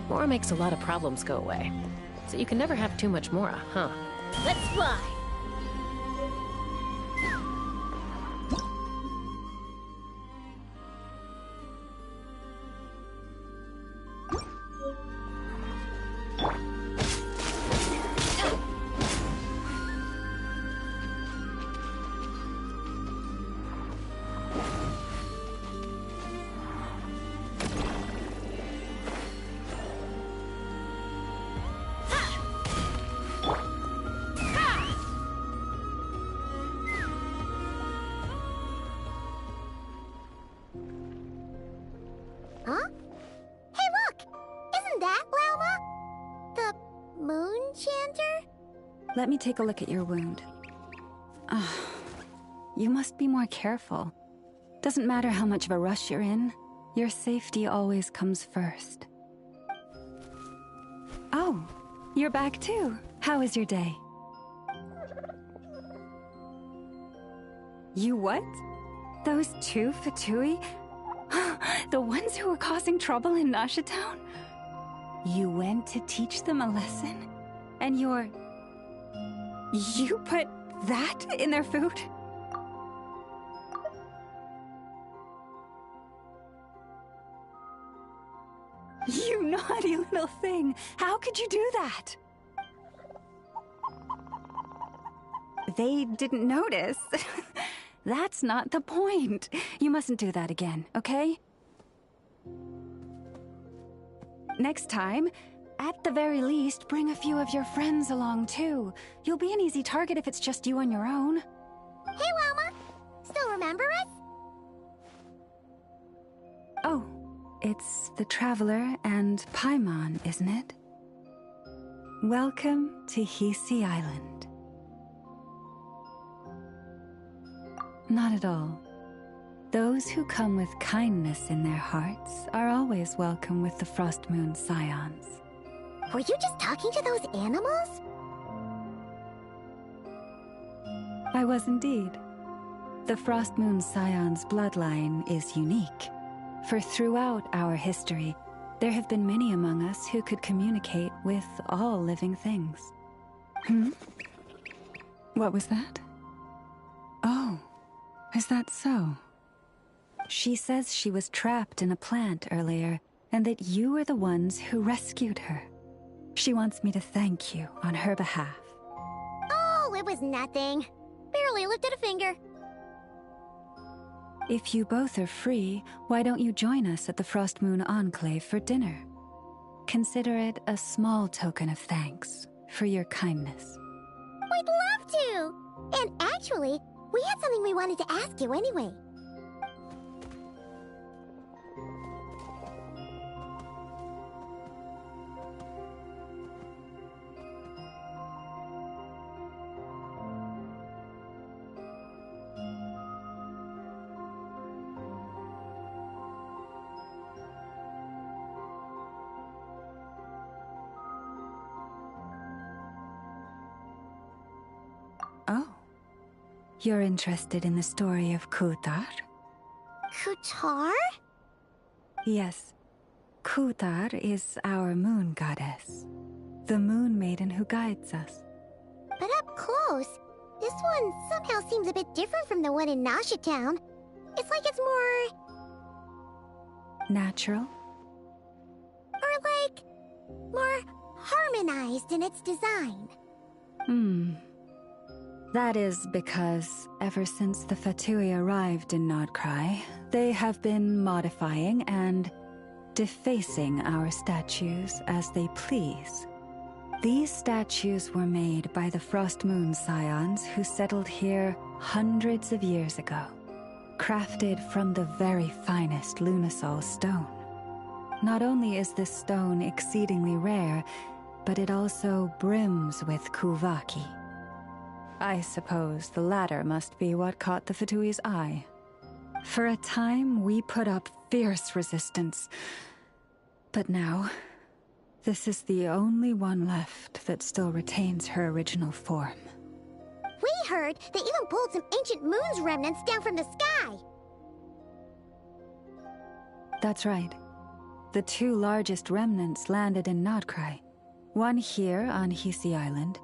S1: Mora makes a lot of problems go away. So you can never have too much Mora, huh?
S23: Let's fly!
S15: Huh? Hey, look! Isn't that Lauma? The moon chanter?
S11: Let me take a look at your wound. You must be more careful. Doesn't matter how much of a rush you're in, your safety always comes first. Oh, you're back too. How was your day? You what? Those two Fatui? The ones who were causing trouble in Nasha Town? You went to teach them a lesson? And you put that in their food? You naughty little thing! How could you do that? They didn't notice. That's not the point. You mustn't do that again, okay? Next time, at the very least, bring a few of your friends along too. You'll be an easy target if it's just you on your own.
S15: Hey, Llama! Still remember us?
S11: Oh, it's the Traveler and Paimon, isn't it? Welcome to Hisi Island. Not at all. Those who come with kindness in their hearts are always welcome with the Frost Moon Scions.
S15: Were you just talking to those animals?
S11: I was indeed. The Frost Moon Scions bloodline is unique, for throughout our history, there have been many among us who could communicate with all living things. What was that? Oh, is that so? She says she was trapped in a plant earlier, and that you were the ones who rescued her. She wants me to thank you on her behalf.
S15: Oh, it was nothing. Barely lifted a finger.
S11: If you both are free, why don't you join us at the Frost Moon Enclave for dinner? Consider it a small token of thanks for your kindness.
S15: We'd love to! And actually, we had something we wanted to ask you anyway.
S11: Oh. You're interested in the story of Kutar?
S15: Kutar?
S11: Yes. Kutar is our moon goddess. The moon maiden who guides us.
S15: But up close, this one somehow seems a bit different from the one in Nasha Town. It's like it's more...
S11: natural?
S15: Or like... more harmonized in its design.
S11: That is because, ever since the Fatui arrived in Nordkrai, they have been modifying and defacing our statues as they please. These statues were made by the Frost Moon Scions who settled here hundreds of years ago, crafted from the very finest Lunasol stone. Not only is this stone exceedingly rare, but it also brims with Kuvaki. I suppose the latter must be what caught the Fatui's eye. For a time, we put up fierce resistance. But now, this is the only one left that still retains her original form.
S15: We heard they even pulled some ancient moon's remnants down from the sky.
S11: That's right. The two largest remnants landed in Nordkrai. One here on Hisi Island,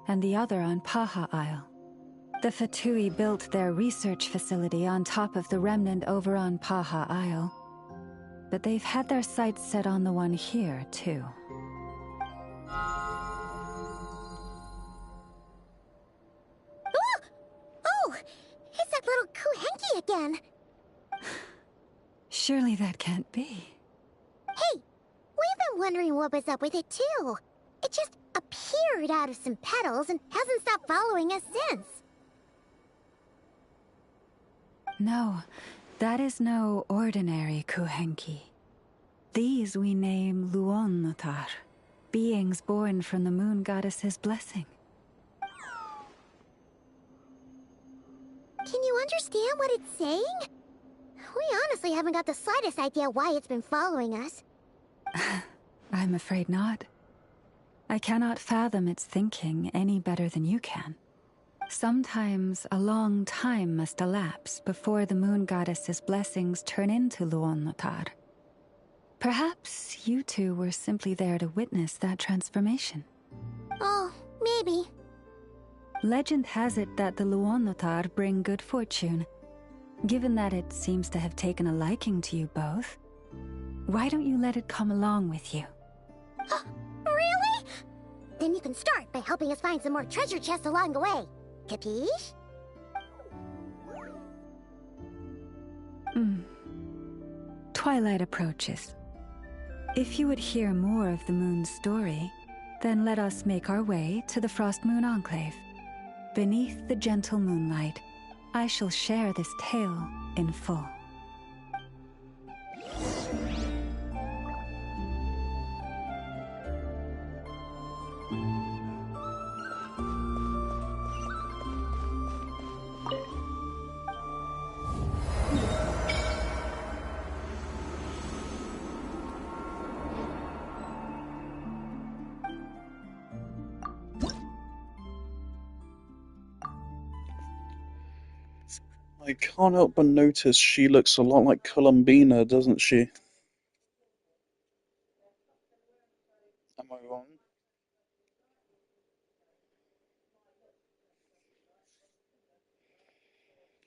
S11: and the other on Paha Isle. The Fatui built their research facility on top of the remnant over on Paha Isle, but they've had their sights set on the one here, too.
S15: Oh! It's that little Kuhenki again!
S11: Surely that can't be.
S15: Hey! We've been wondering what was up with it, too. It just appeared out of some petals and hasn't stopped following us since.
S11: No, that is no ordinary Kuhenki. These we name Luonnotar, beings born from the moon goddess's blessing.
S15: Can you understand what it's saying? We honestly haven't got the slightest idea why it's been following us.
S11: I'm afraid not. I cannot fathom its thinking any better than you can. Sometimes a long time must elapse before the moon goddess's blessings turn into Luon-Lotar. Perhaps you two were simply there to witness that transformation.
S15: Oh, maybe.
S11: Legend has it that the Luon-Lotar bring good fortune. Given that it seems to have taken a liking to you both, why don't you let it come along with you?
S15: Really? Then you can start by helping us find some more treasure chests along the way. Capiche?
S11: Twilight approaches. If you would hear more of the moon's story, then let us make our way to the Frost Moon Enclave. Beneath the gentle moonlight, I shall share this tale in full.
S3: I can't help but notice she looks a lot like Columbina, doesn't she? Am I wrong?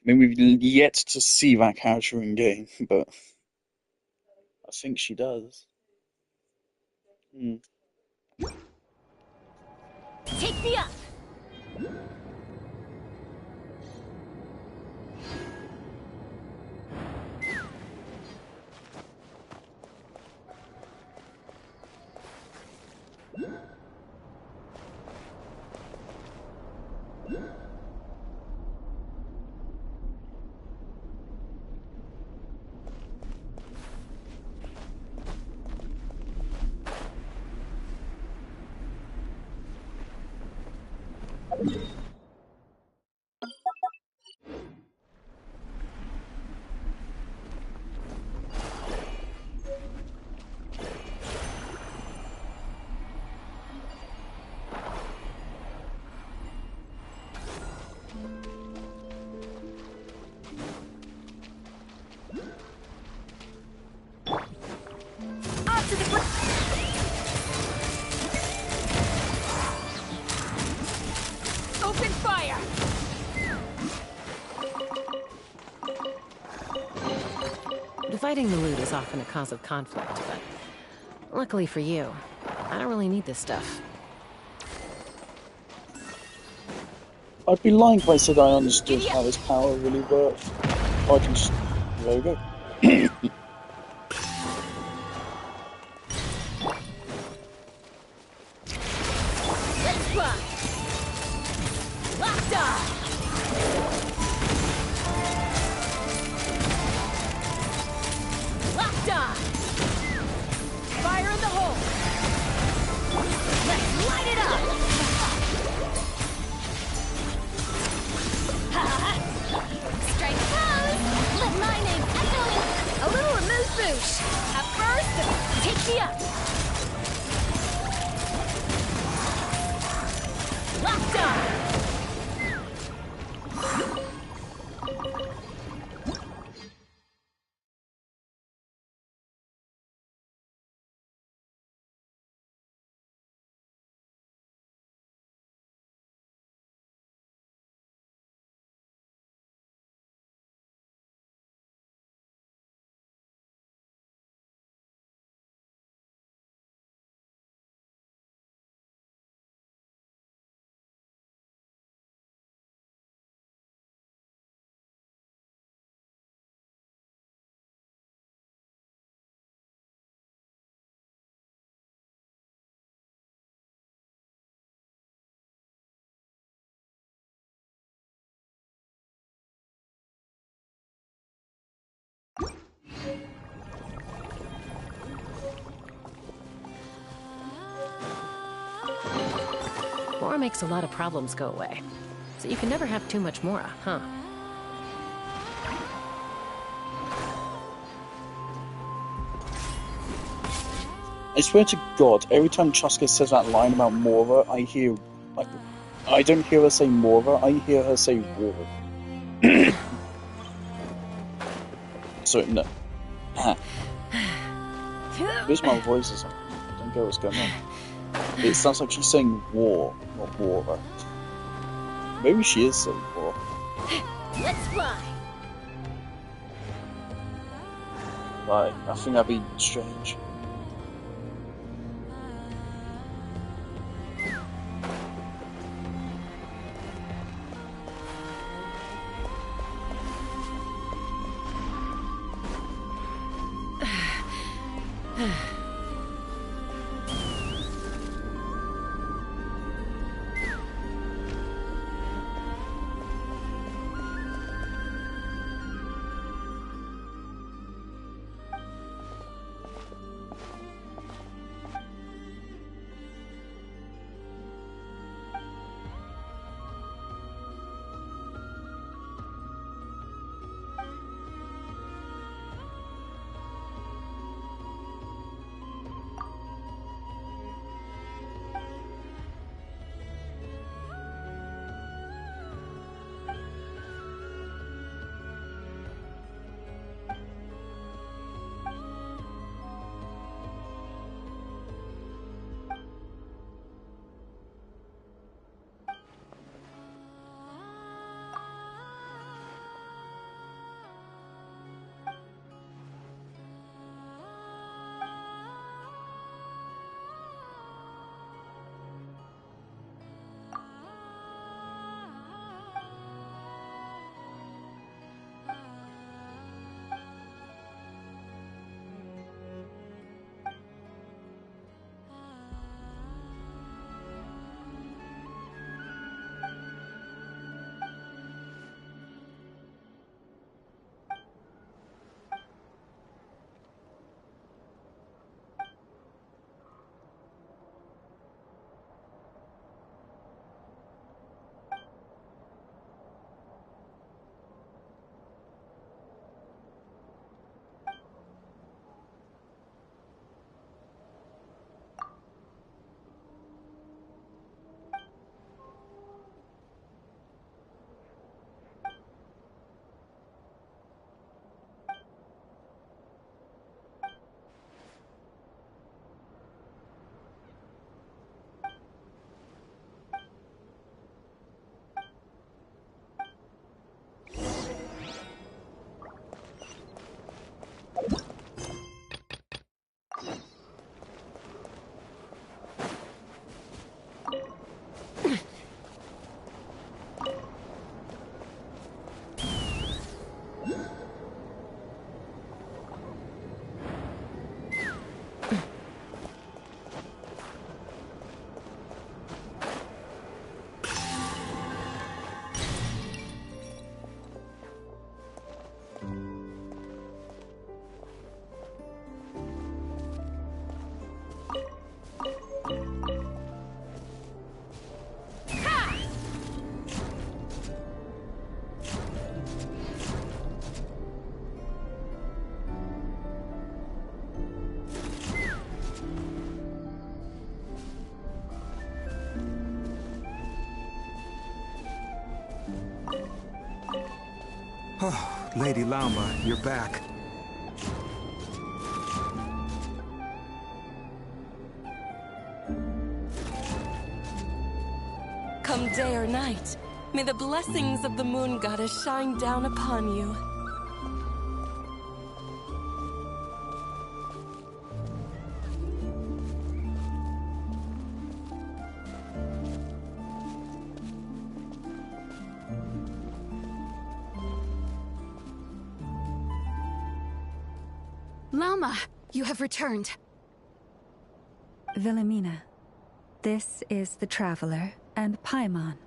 S3: I mean, we've yet to see that character in game, but I think she does.
S23: Take me up! Open fire!
S1: Dividing the loot is often a cause of conflict, but luckily for you, I don't really need this stuff.
S3: I'd be lying if I said I understood how this power really works. I can just... There we go.
S23: Let's fly! Locked on! Locked on! Fire in the hole! Let's light it up! Strike pose! Let my name echo! A little amuse-bouche! At first, take me up! Locked on!
S1: Mora makes a lot of problems go away. So you can never have too much Mora, huh?
S3: I swear to God, every time Chaska says that line about Mora, I hear, like, I don't hear her say Mora, I hear her say war. So, no. Lose my voice or something. I don't get what's going on. It sounds like she's saying war, not Mora. Maybe she is saying war.
S23: Let's fly.
S3: Like, I think that'd be strange.
S4: Oh, Lady Lamba, you're back.
S6: Come day or night, may the blessings of the Moon Goddess shine down upon you.
S14: Lama, you have returned.
S11: Wilhelmina, this is the Traveler and Paimon.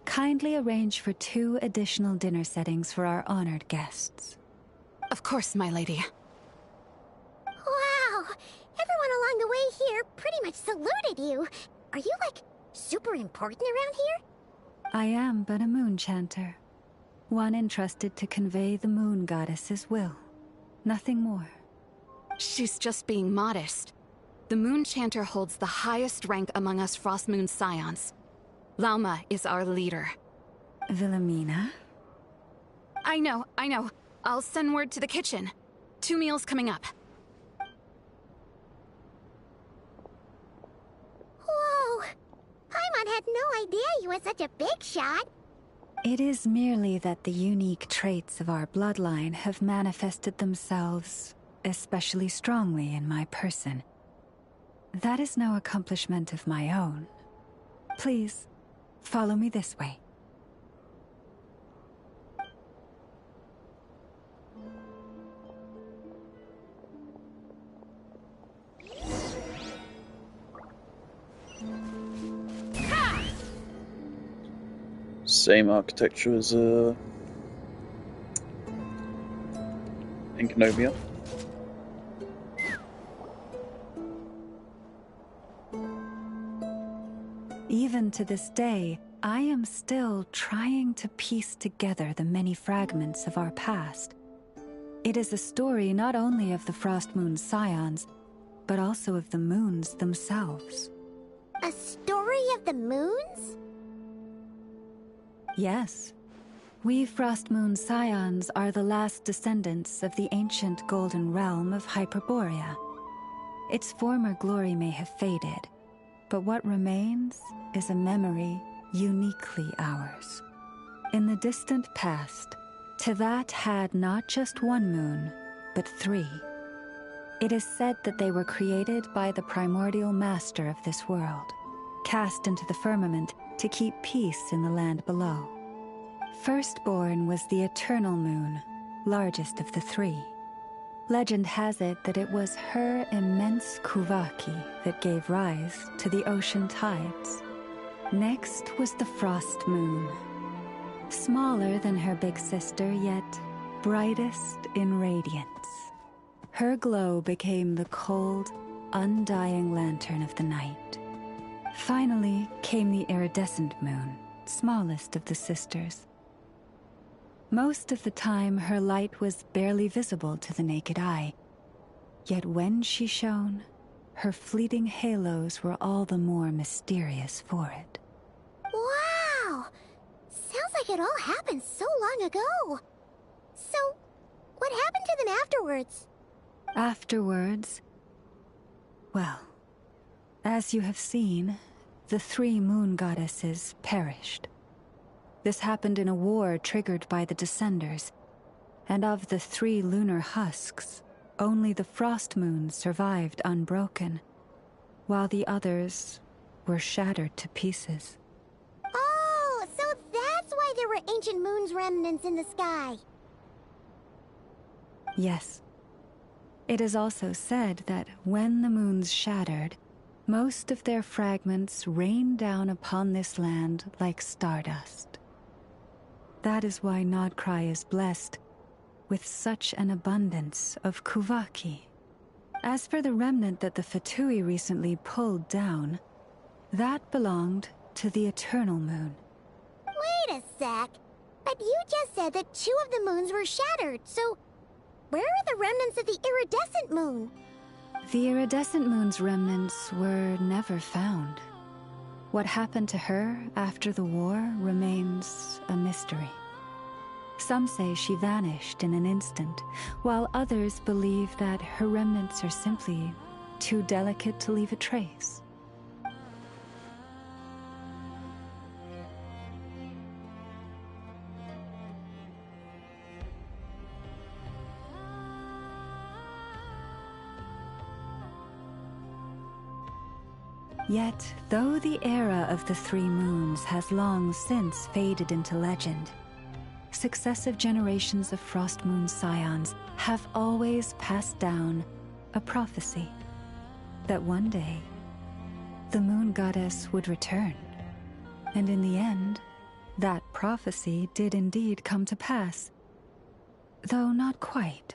S11: Kindly arrange for 2 additional dinner settings for our honored guests.
S14: Of course, my lady.
S15: Wow! Everyone along the way here pretty much saluted you. Are you, like, super important around here?
S11: I am but a moon chanter. One entrusted to convey the Moon Goddess's will. Nothing more.
S14: She's just being modest. The Moon Chanter holds the highest rank among us Frost Moon Scions. Lauma is our leader.
S11: Wilhelmina?
S14: I know. I'll send word to the kitchen. 2 meals coming up.
S15: Whoa! Paimon had no idea you were such a big shot.
S11: It is merely that the unique traits of our bloodline have manifested themselves especially strongly in my person. That is no accomplishment of my own. Please, follow me this way.
S3: Same architecture as in Kenobia.
S11: Even to this day, I am still trying to piece together the many fragments of our past. It is a story not only of the Frost Moon Scions, but also of the moons themselves.
S15: A story of the moons?
S11: Yes. We Frost Moon Scions are the last descendants of the ancient golden realm of Hyperborea. Its former glory may have faded, but what remains is a memory uniquely ours. In the distant past, Teyvat had not just 1 moon, but 3. It is said that they were created by the primordial master of this world, cast into the firmament to keep peace in the land below. Firstborn was the eternal moon, largest of the 3. Legend has it that it was her immense Kuvaki that gave rise to the ocean tides. Next was the frost moon. Smaller than her big sister, yet brightest in radiance. Her glow became the cold, undying lantern of the night. Finally came the iridescent moon, smallest of the sisters. Most of the time, her light was barely visible to the naked eye. Yet when she shone, her fleeting halos were all the more mysterious for it.
S15: Wow! Sounds like it all happened so long ago. So, what happened to them afterwards?
S11: Afterwards, well, as you have seen, the 3 moon goddesses perished. This happened in a war triggered by the Descenders, and of the 3 lunar husks, only the frost moon survived unbroken, while the others were shattered to pieces.
S15: Oh, so that's why there were ancient moon's remnants in the sky.
S11: Yes. It is also said that when the moons shattered, most of their fragments rained down upon this land like stardust. That is why Nodcry is blessed with such an abundance of Kuvaki. As for the remnant that the Fatui recently pulled down, that belonged to the Eternal Moon.
S15: Wait a sec. But you just said that 2 of the moons were shattered, so where are the remnants of the iridescent moon?
S11: The iridescent moon's remnants were never found. What happened to her after the war remains a mystery. Some say she vanished in an instant, while others believe that her remnants are simply too delicate to leave a trace. Yet, though the era of the 3 moons has long since faded into legend, successive generations of Frost Moon Scions have always passed down a prophecy that one day the moon goddess would return. And in the end, that prophecy did indeed come to pass, though not quite.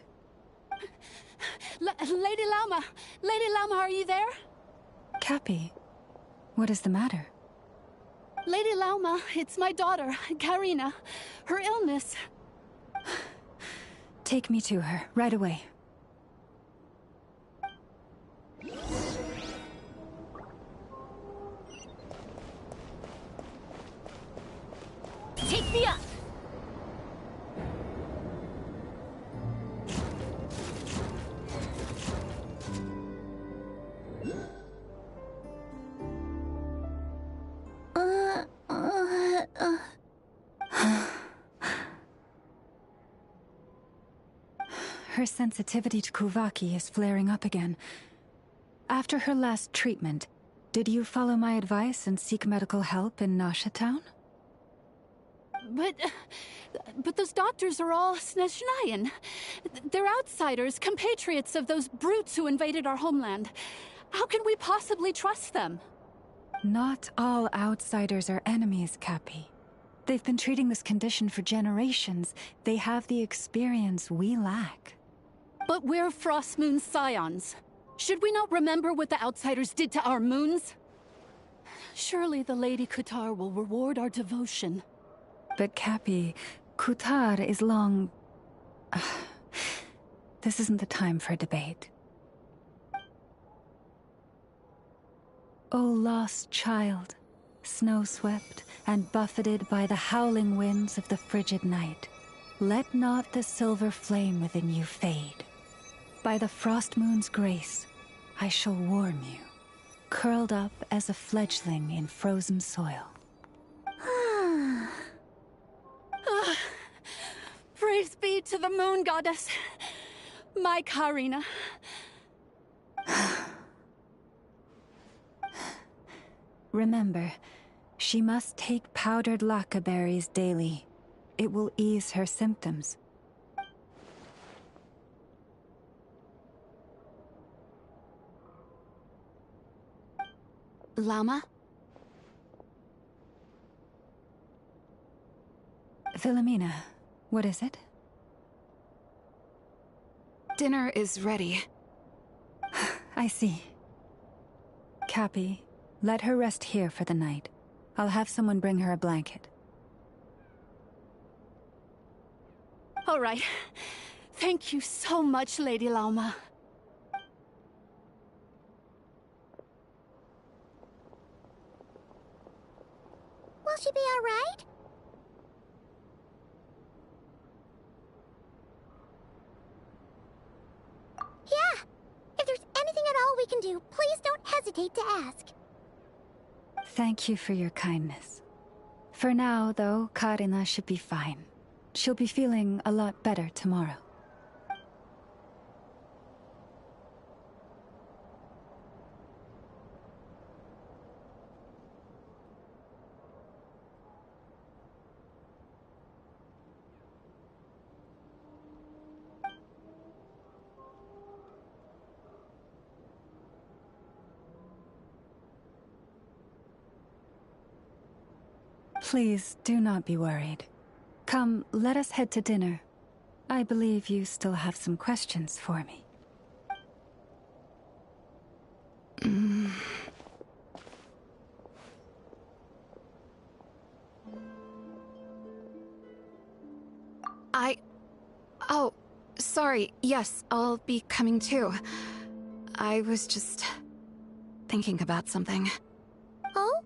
S7: Lady Lauma! Lady Lauma, are you there?
S11: Cappy, what is the matter?
S7: Lady Lauma, it's my daughter, Karina. Her illness.
S11: Take me to her, right away. her sensitivity to Kuvaki is flaring up again. After her last treatment, did you follow my advice and seek medical help in Nasha Town?
S7: But those doctors are all Snezhnayan. They're outsiders, compatriots of those brutes who invaded our homeland. How can we possibly trust them?
S11: Not all outsiders are enemies, Cappy. They've been treating this condition for generations. They have the experience we lack.
S7: But we're Frostmoon scions. Should we not remember what the outsiders did to our moons? Surely the Lady Kutar will reward our devotion.
S11: But Cappy, Kutar is long... This isn't the time for a debate. O lost child, snow-swept and buffeted by the howling winds of the frigid night, let not the silver flame within you fade. By the frost moon's grace, I shall warm you, curled up as a fledgling in frozen soil.
S7: Praise be to the moon goddess, my Karina.
S11: Remember, she must take powdered laka berries daily. It will ease her symptoms.
S14: Llama?
S11: Philomena, what is it?
S14: Dinner is ready.
S11: I see. Cappy, let her rest here for the night. I'll have someone bring her a blanket.
S7: All right. Thank you so much, Lady Lauma.
S15: Will she be all right? Yeah. If there's anything at all we can do, please don't hesitate to ask.
S11: Thank you for your kindness. For now, though, Karina should be fine. She'll be feeling a lot better tomorrow. Please, do not be worried. Come, let us head to dinner. I believe you still have some questions for me.
S14: Oh, sorry. Yes, I'll be coming too. I was just thinking about something.
S15: Oh?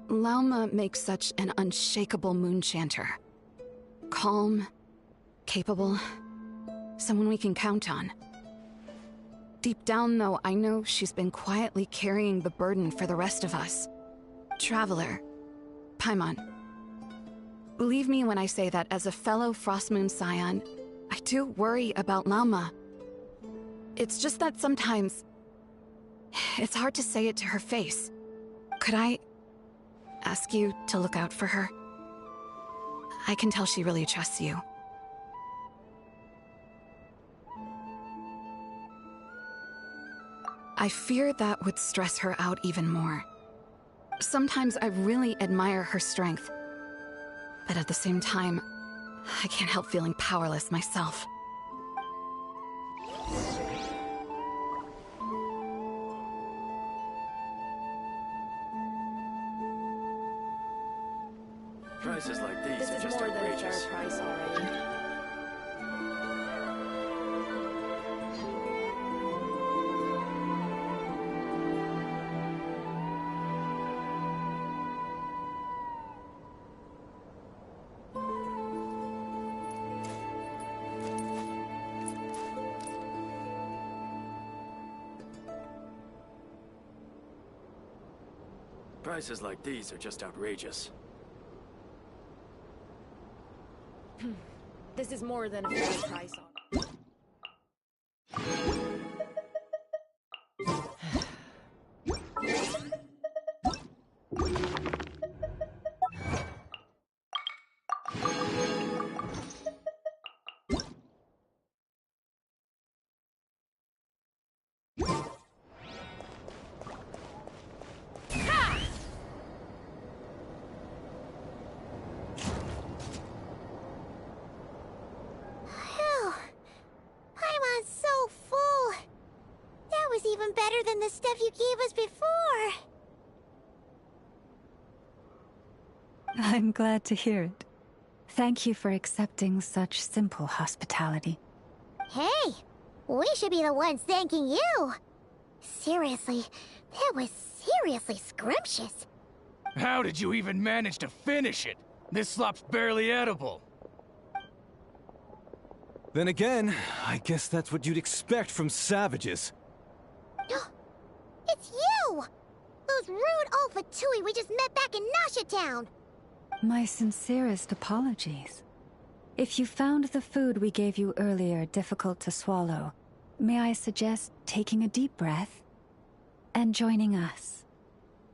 S14: Lauma makes such an unshakable moon chanter. Calm, capable, someone we can count on. Deep down, though, I know she's been quietly carrying the burden for the rest of us. Traveler, Paimon. Believe me when I say that as a fellow Frostmoon scion, I do worry about Lauma. It's just that sometimes it's hard to say it to her face. Could I ask you to look out for her? I can tell she really trusts you. I fear that would stress her out even more. Sometimes I really admire her strength, but at the same time, I can't help feeling powerless myself.
S8: Prices like these are just outrageous.
S6: Price already.
S8: Prices like these are just outrageous.
S9: This is more than a fair price on.
S15: Even better than the stuff you gave us before.
S11: I'm glad to hear it. Thank you for accepting such simple hospitality.
S15: Hey, we should be the ones thanking you. Seriously, that was seriously scrumptious.
S12: How did you even manage to finish it? This slop's barely edible.
S4: Then again, I guess that's what you'd expect from savages.
S15: It's you! Those rude old Fatui we just met back in Nasha Town!
S11: My sincerest apologies. If you found the food we gave you earlier difficult to swallow, may I suggest taking a deep breath and joining us?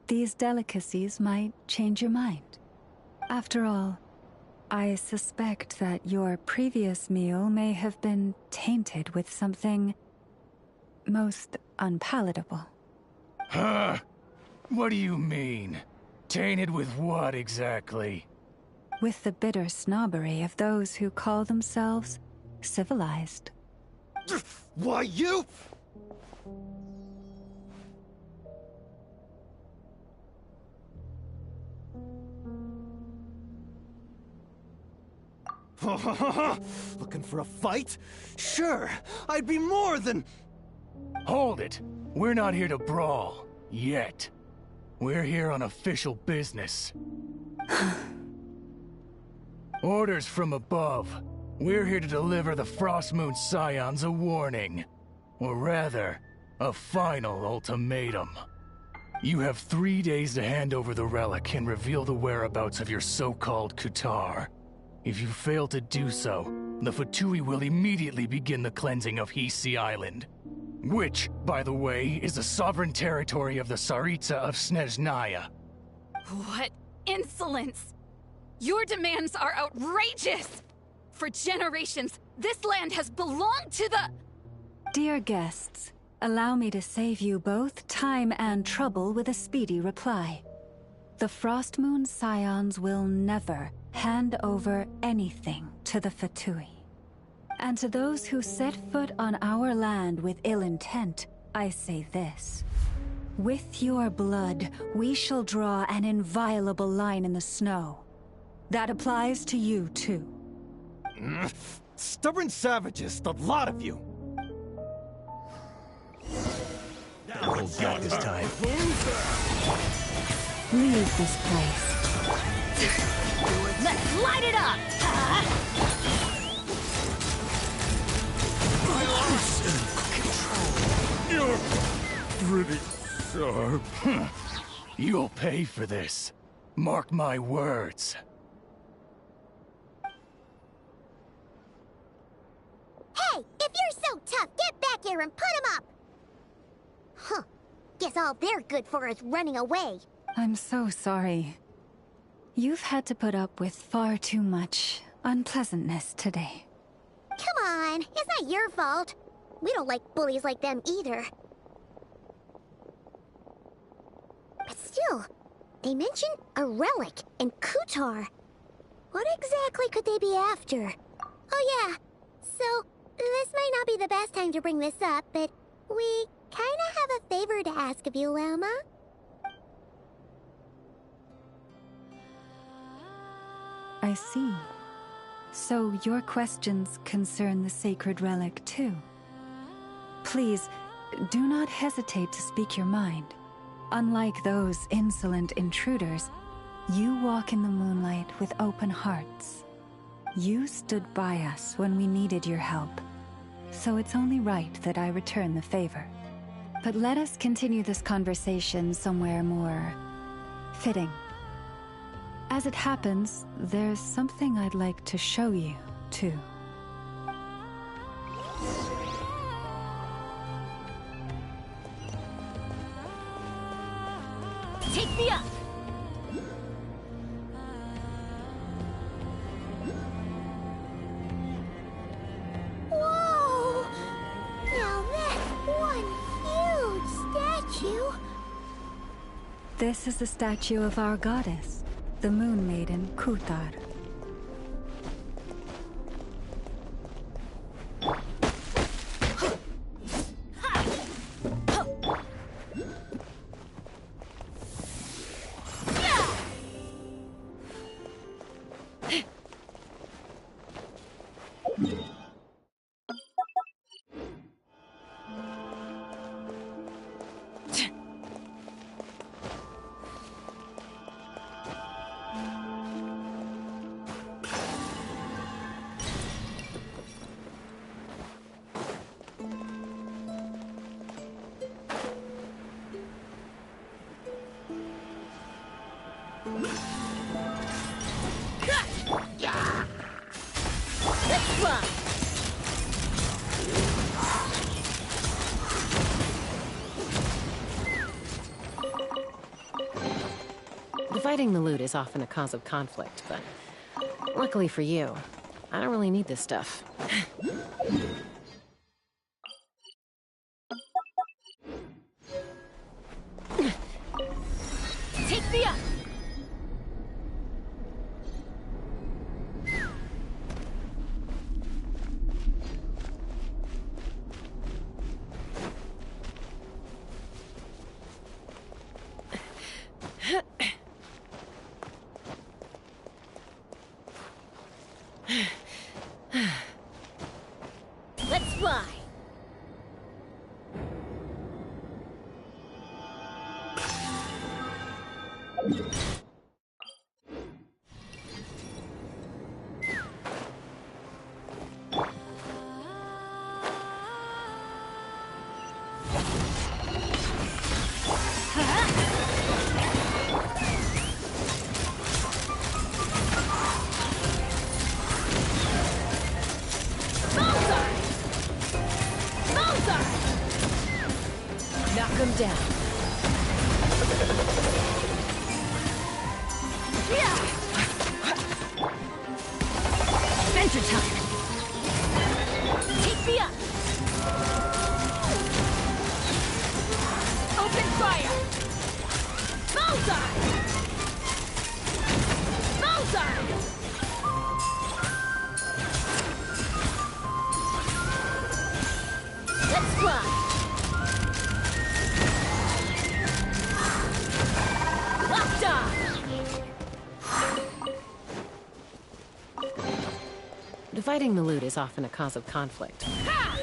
S11: These delicacies might change your mind. After all, I suspect that your previous meal may have been tainted with something most unpalatable.
S12: Huh? What do you mean? Tainted with what exactly?
S11: With the bitter snobbery of those who call themselves civilized.
S4: Why, you... Looking for a fight? Sure, I'd be more than...
S12: Hold it! We're not here to brawl. Yet. We're here on official business. Orders from above. We're here to deliver the Frostmoon Scions a warning. Or rather, a final ultimatum. You have 3 days to hand over the relic and reveal the whereabouts of your so-called Kutar. If you fail to do so, the Fatui will immediately begin the cleansing of Hisi Island. Which, by the way, is the sovereign territory of the Tsaritsa of Snezhnaya.
S14: What insolence! Your demands are outrageous! For generations, this land has belonged to the...
S11: Dear guests, allow me to save you both time and trouble with a speedy reply. The Frostmoon Scions will never hand over anything to the Fatui. And to those who set foot on our land with ill intent, I say this. With your blood, we shall draw an inviolable line in the snow. That applies to you, too.
S4: Stubborn savages, the lot of you!
S12: Oh God, this time.
S11: Leave this place.
S23: Let's light it up!
S12: You're pretty sharp. You'll pay for this. Mark my words.
S15: Hey, if you're so tough, get back here and put him up! Huh. Guess all they're good for is running away.
S11: I'm so sorry. You've had to put up with far too much unpleasantness today.
S15: Come on, it's not your fault. We don't like bullies like them either. But still, they mentioned a relic and Kutar. What exactly could they be after? Oh yeah, so this might not be the best time to bring this up, but we kinda have a favor to ask of you, Lama.
S11: I see. So your questions concern the sacred relic too. Please, do not hesitate to speak your mind. Unlike those insolent intruders, you walk in the moonlight with open hearts. You stood by us when we needed your help, so it's only right that I return the favor. But let us continue this conversation somewhere more fitting. As it happens, there's something I'd like to show you, too.
S23: Take me up!
S15: Whoa! Now that's one huge statue.
S11: This is the statue of our goddess, the Moon Maiden Kuthar.
S23: Let's fly!
S1: Dividing the loot is often a cause of conflict, but luckily for you, I don't really need this stuff.
S23: Take me up! Let's fly!
S1: Knock him down.
S23: Adventure time! Take me up! Open fire! Bullseye! Bullseye! Let's fly! Locked on!
S1: Dividing the loot is often a cause of conflict.
S23: Ha!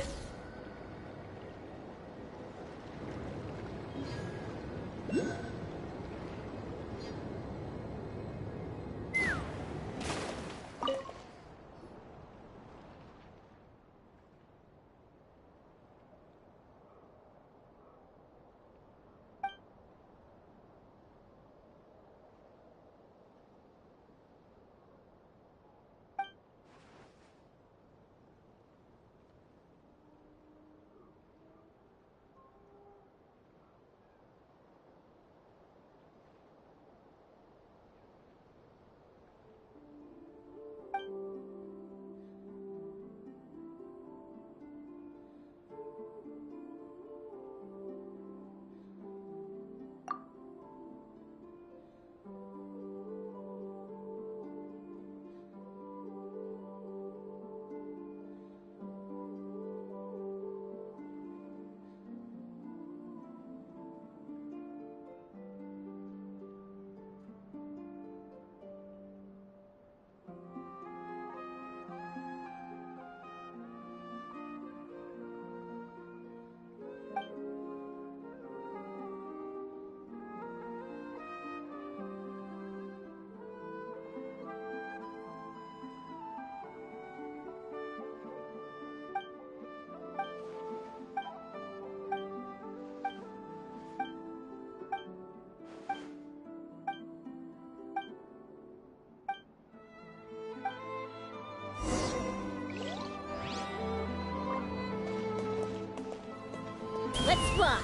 S23: Let's fly!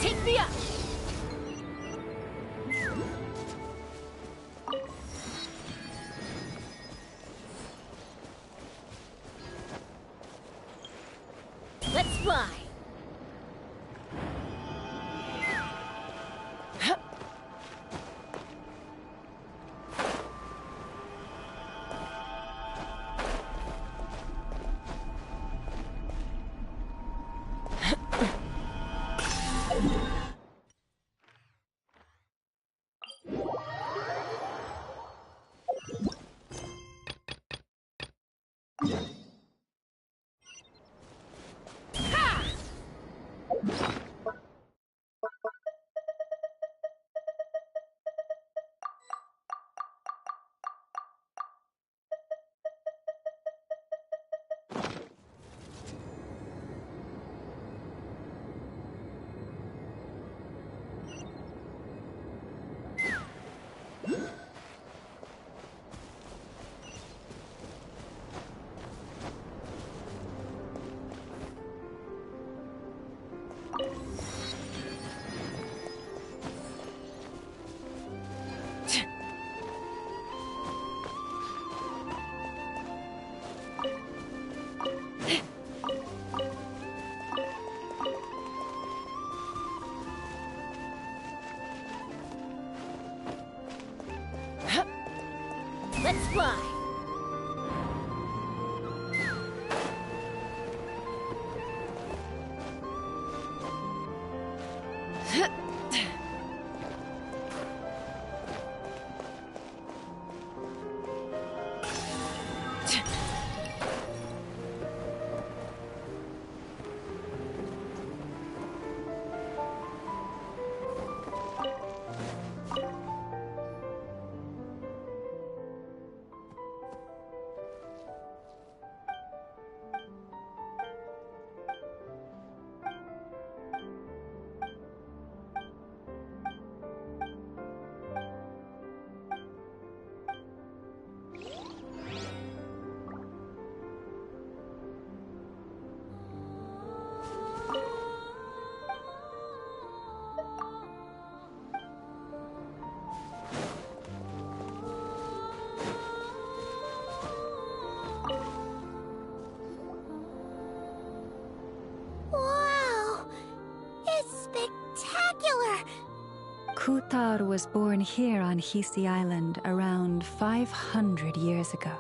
S23: Take me up! Let's fly! Let's fly!
S15: Wow! It's spectacular!
S11: Kutar was born here on Hisi Island around 500 years ago.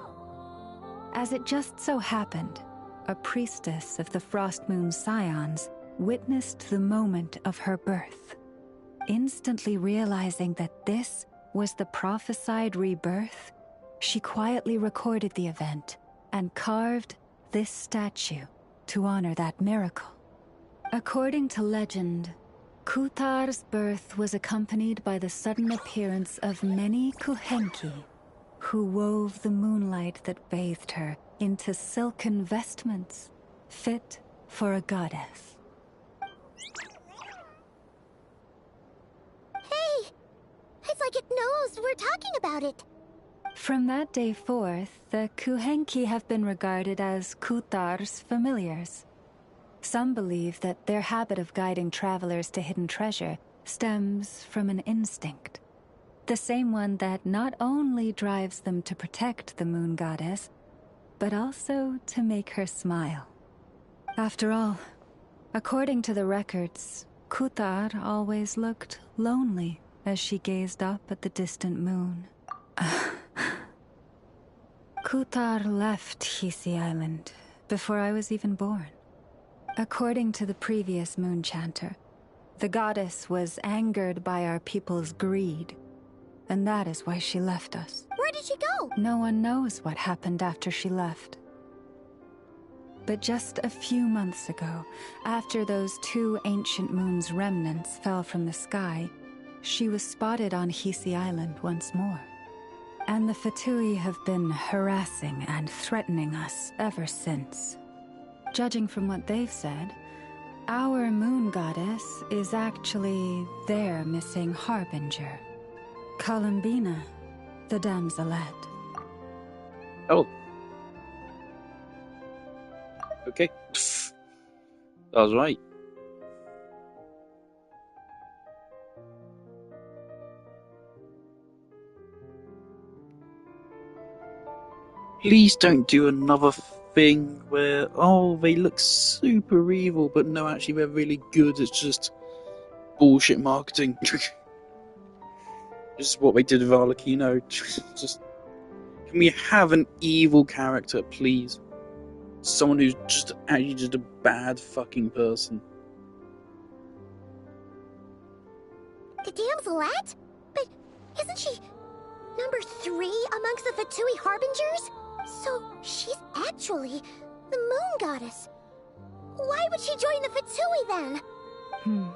S11: As it just so happened, a priestess of the Frost Moon Scions witnessed the moment of her birth. Instantly realizing that this was the prophesied rebirth, she quietly recorded the event and carved this statue to honor that miracle. According to legend, Kutar's birth was accompanied by the sudden appearance of many Kuhenki, who wove the moonlight that bathed her into silken vestments fit for a goddess.
S15: Hey! It's like it knows we're talking about it.
S11: From that day forth, the Kuhenki have been regarded as Kutar's familiars. Some believe that their habit of guiding travelers to hidden treasure stems from an instinct. The same one that not only drives them to protect the moon goddess, but also to make her smile. After all, according to the records, Kutar always looked lonely as she gazed up at the distant moon. Kutar left Hisi Island before I was even born. According to the previous moon chanter, the goddess was angered by our people's greed, and that is why she left us.
S15: Where did she go?
S11: No one knows what happened after she left. But just a few months ago, after those 2 ancient moons' remnants fell from the sky, she was spotted on Hisi Island once more. And the Fatui have been harassing and threatening us ever since. Judging from what they've said, our moon goddess is actually their missing harbinger. Columbina, the damselette.
S3: Oh. Okay. I was right. Please don't do another thing where, oh, they look super evil, but no, actually they're really good. It's just bullshit marketing. This is what they did with Arlecchino. Just, can we have an evil character, please? Someone who's just actually just a bad fucking person.
S15: The damselette? But isn't she number 3 amongst the Fatui Harbingers? So she's actually the moon goddess. Why would she join the Fatui then?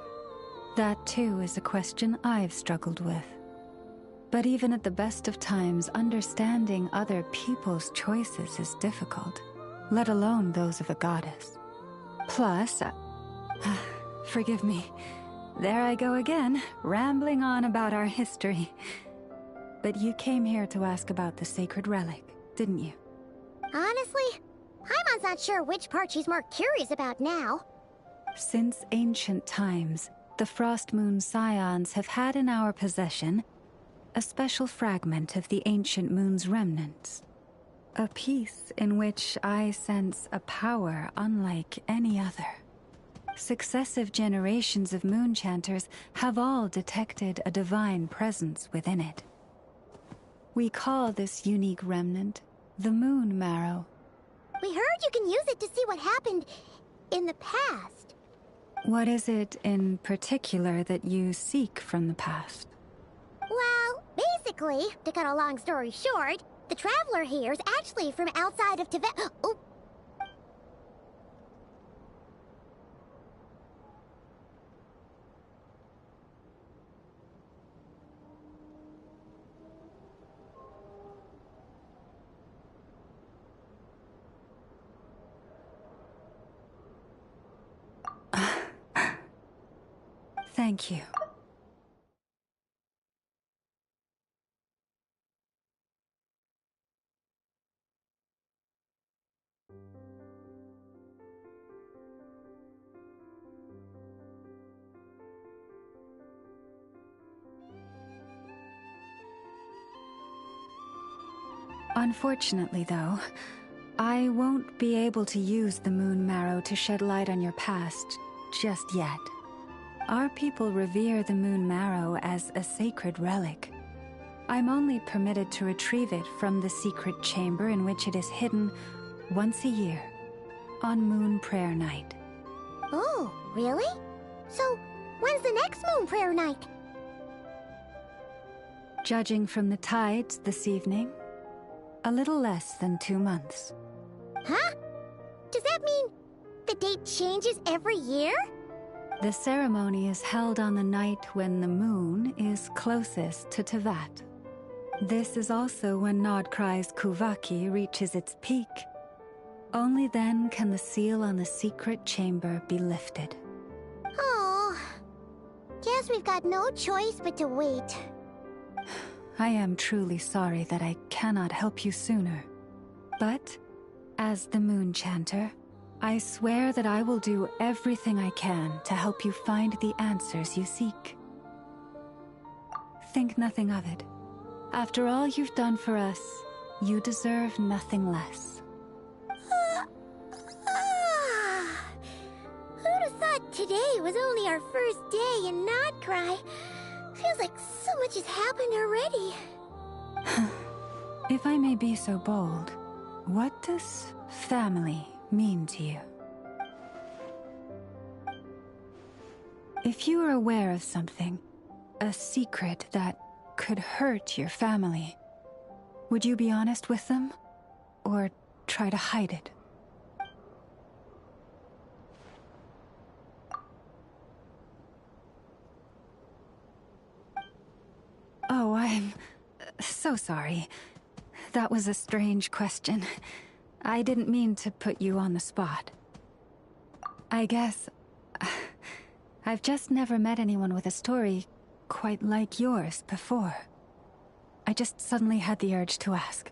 S11: That too is a question I've struggled with. But even at the best of times, understanding other people's choices is difficult, let alone those of a goddess. Plus, forgive me, there I go again, rambling on about our history. But you came here to ask about the sacred relic, didn't you?
S15: Honestly, Paimon's not sure which part she's more curious about now.
S11: Since ancient times, the Frost Moon Scions have had in our possession a special fragment of the ancient moon's remnants. A piece in which I sense a power unlike any other. Successive generations of moon chanters have all detected a divine presence within it. We call this unique remnant the Moon Marrow.
S15: We heard you can use it to see what happened in the past.
S11: What is it in particular that you seek from the past?
S15: Well, basically, to cut a long story short, the traveler here is actually from outside of Tibet. Oh.
S11: Thank you. Unfortunately, though, I won't be able to use the Moon Marrow to shed light on your past just yet. Our people revere the Moon Marrow as a sacred relic. I'm only permitted to retrieve it from the secret chamber in which it is hidden once a year, on Moon Prayer Night.
S15: Oh, really? So, when's the next Moon Prayer Night?
S11: Judging from the tides this evening, a little less than 2 months.
S15: Huh? Does that mean the date changes every year?
S11: The ceremony is held on the night when the moon is closest to Tevat. This is also when Nodcry's Kuvaki reaches its peak. Only then can the seal on the secret chamber be lifted.
S15: Oh, guess we've got no choice but to wait.
S11: I am truly sorry that I cannot help you sooner. But, as the Moon Chanter, I swear that I will do everything I can to help you find the answers you seek. Think nothing of it. After all you've done for us, you deserve nothing less.
S15: Who'd have thought today was only our first day in Nodcry? Feels like so much has happened already.
S11: If I may be so bold, what does family mean to you? If you are aware of something, a secret that could hurt your family, would you be honest with them, or try to hide it? Oh, I'm so sorry. That was a strange question. I didn't mean to put you on the spot. I guess... I've just never met anyone with a story quite like yours before. I just suddenly had the urge to ask.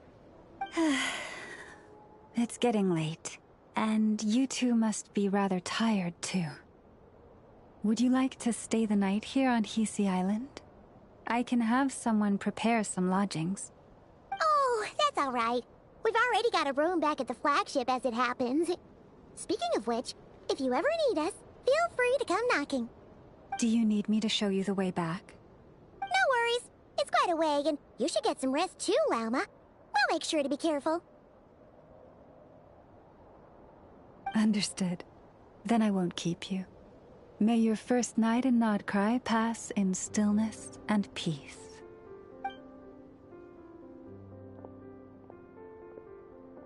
S11: It's getting late, and you two must be rather tired too. Would you like to stay the night here on Hisi Island? I can have someone prepare some lodgings.
S15: Oh, that's all right. We've already got a room back at the flagship as it happens. Speaking of which, if you ever need us, feel free to come knocking.
S11: Do you need me to show you the way back?
S15: No worries. It's quite a way, and you should get some rest too, Lauma. We'll make sure to be careful.
S11: Understood. Then I won't keep you. May your first night in Nodcry pass in stillness and peace.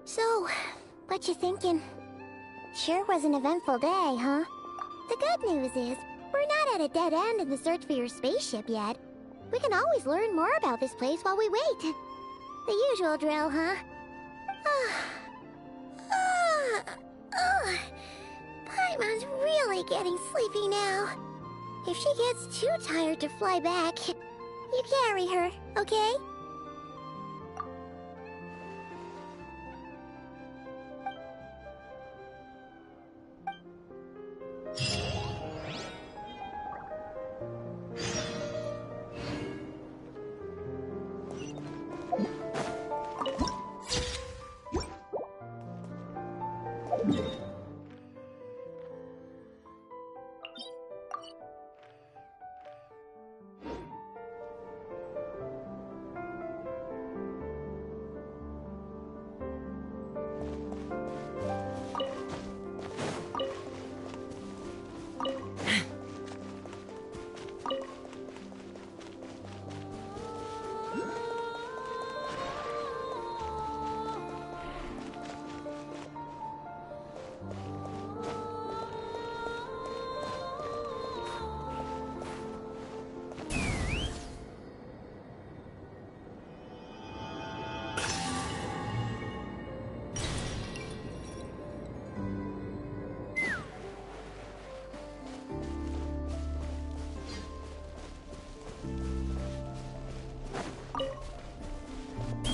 S15: So, what you thinking? Sure was an eventful day, huh? The good news is, we're not at a dead end in the search for your spaceship yet. We can always learn more about this place while we wait. The usual drill, huh? Paimon's really getting sleepy now. If she gets too tired to fly back, you carry her, okay?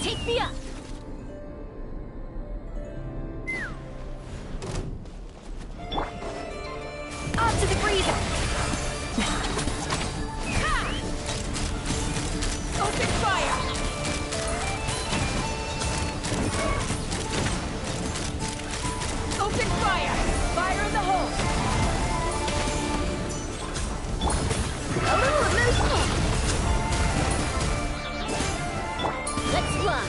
S23: Take me up! Off to the breather! Open fire! Open fire! Fire in the hole! A little emotional! Let's fly!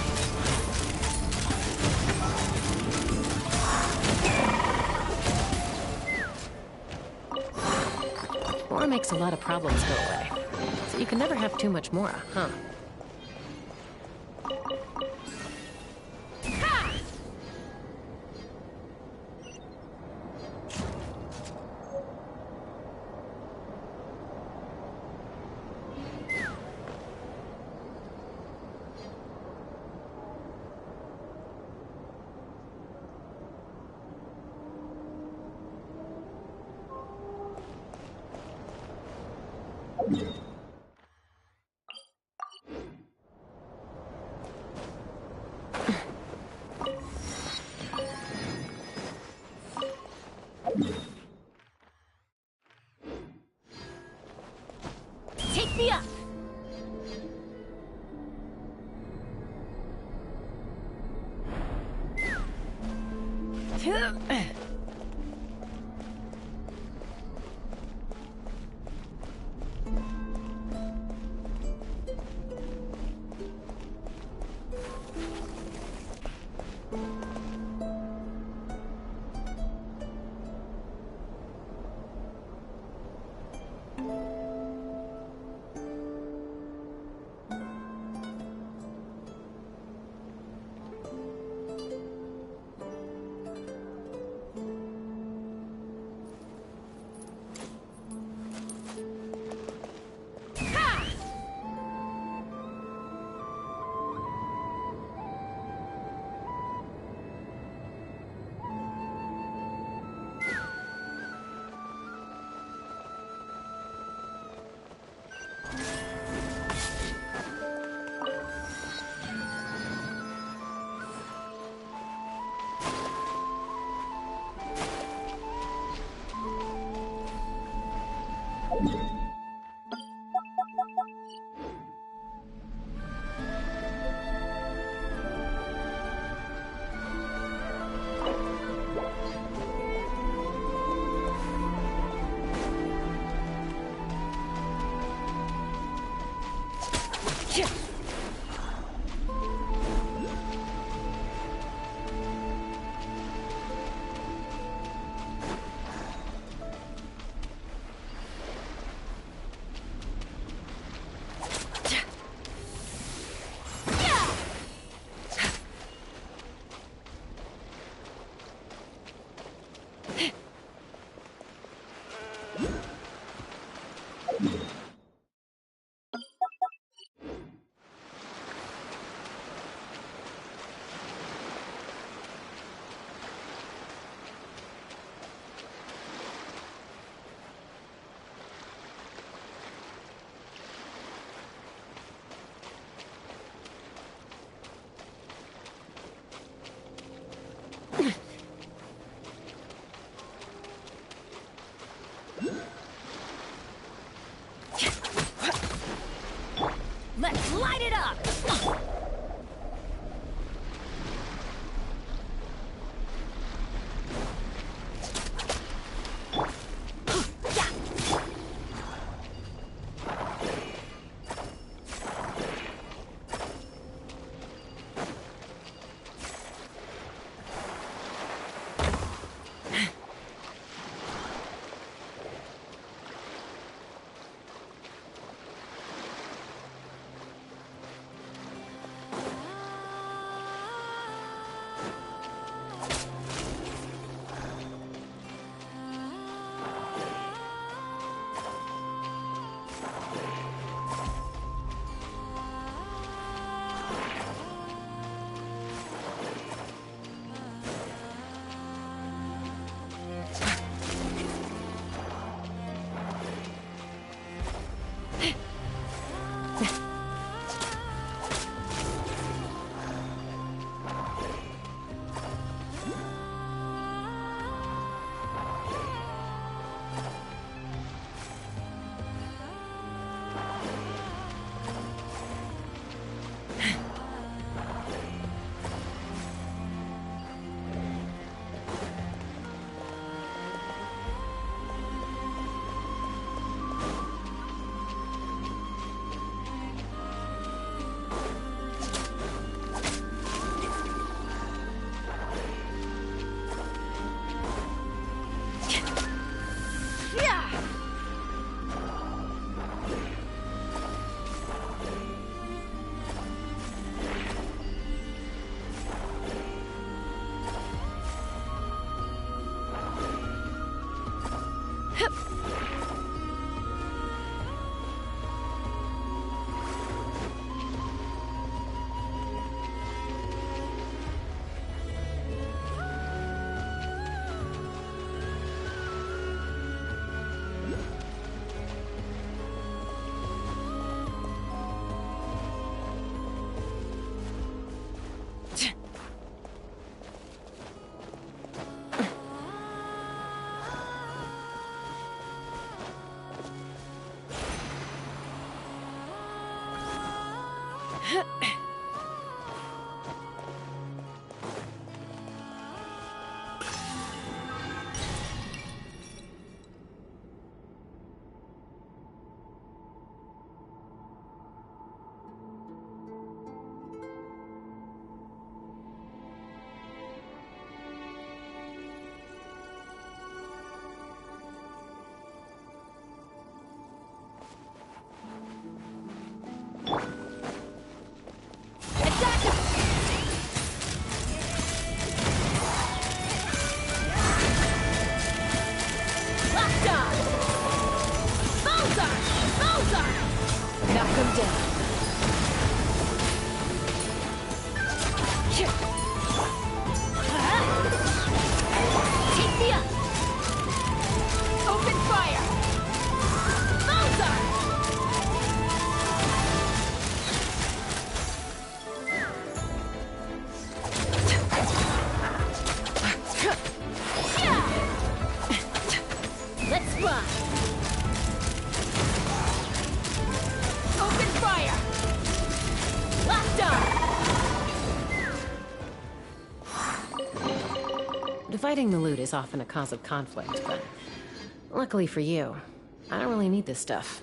S1: Mora makes a lot of problems go away. So you can never have too much Mora, huh?
S23: Take me up! Take me up! Open fire! Bullseye! Let's run! Open fire! Locked on!
S1: Dividing the loot is often a cause of conflict, but luckily for you, I don't really need this stuff.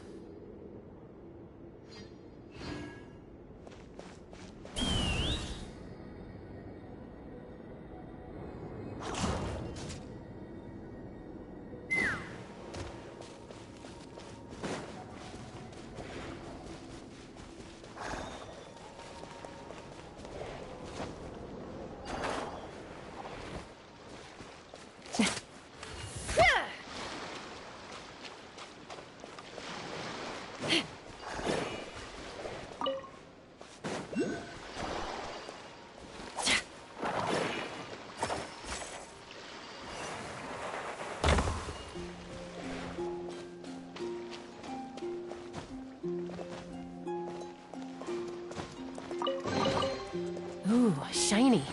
S1: Ooh, shiny.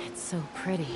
S1: It's so pretty.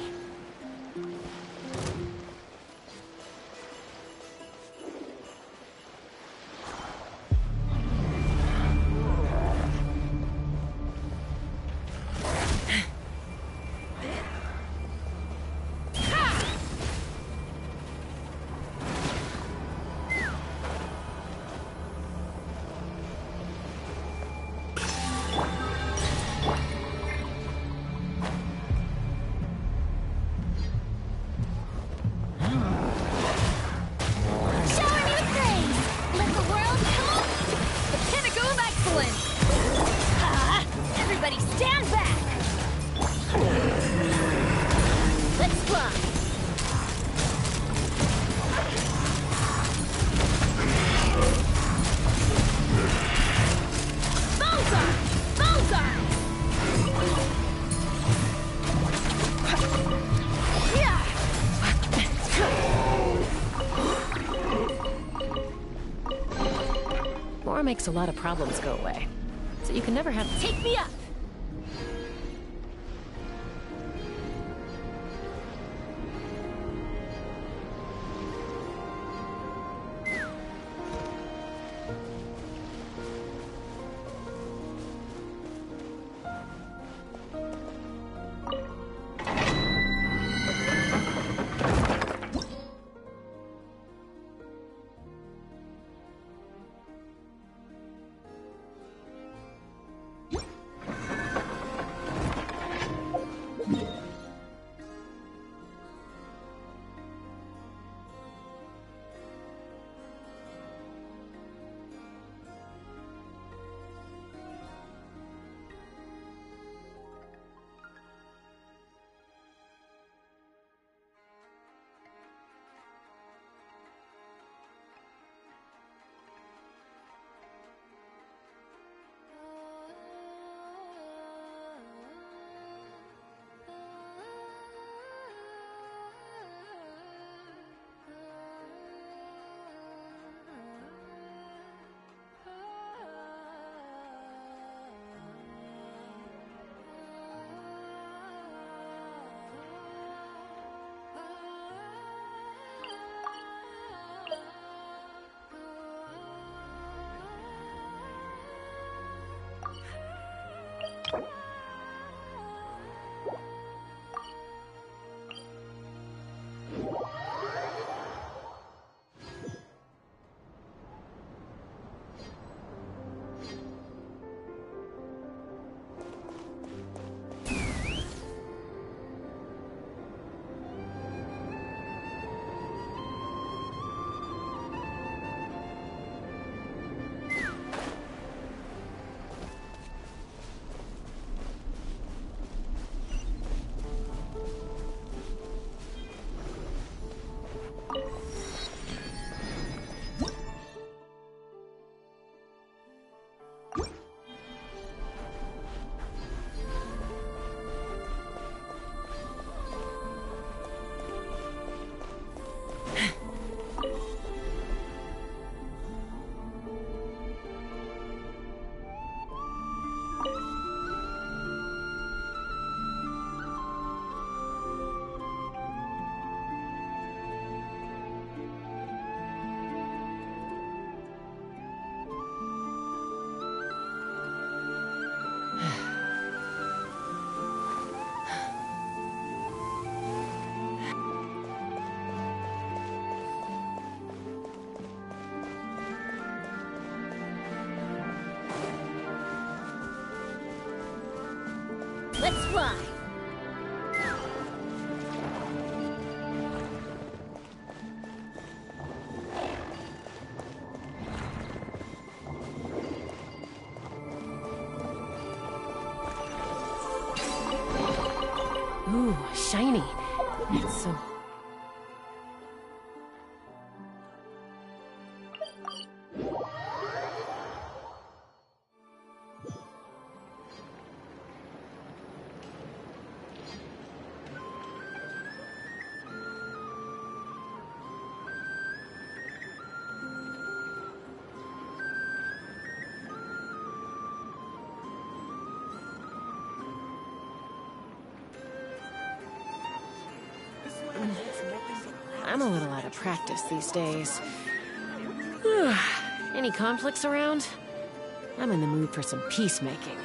S23: Everybody stand back! Let's run! Bullseye! Bullseye!
S1: More makes a lot of problems go away. So you can never have—
S23: Take me up! Let's fly!
S1: Ooh, shiny. It's so... I'm a little out of practice these days. Any conflicts around? I'm in the mood for some peacemaking.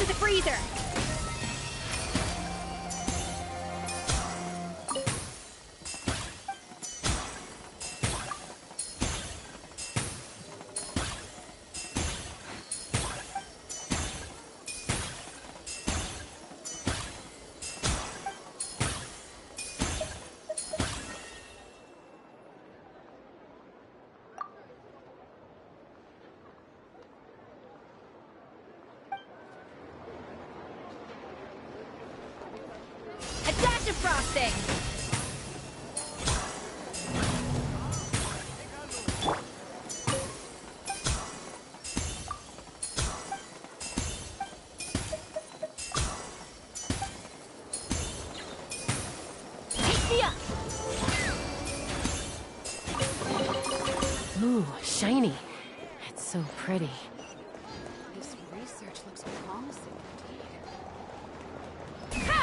S23: to the freezer! A dash of frosting! Take me up!
S1: Ooh, shiny. It's so pretty.
S7: This research looks promising indeed.
S23: Ha!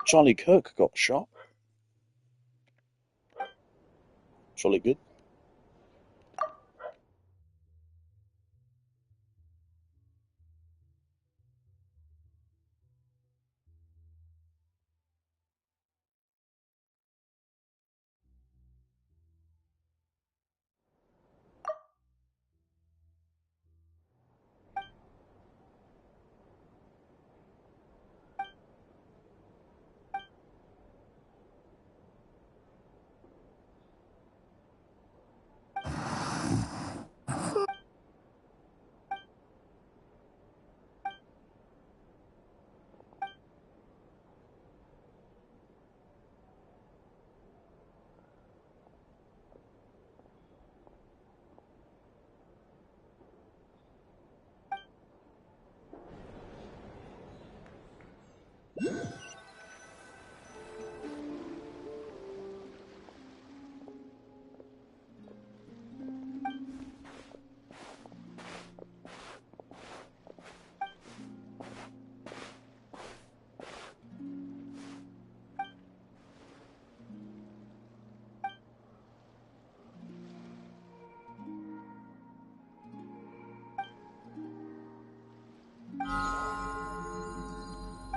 S3: Charlie Kirk got shot. Jolly good.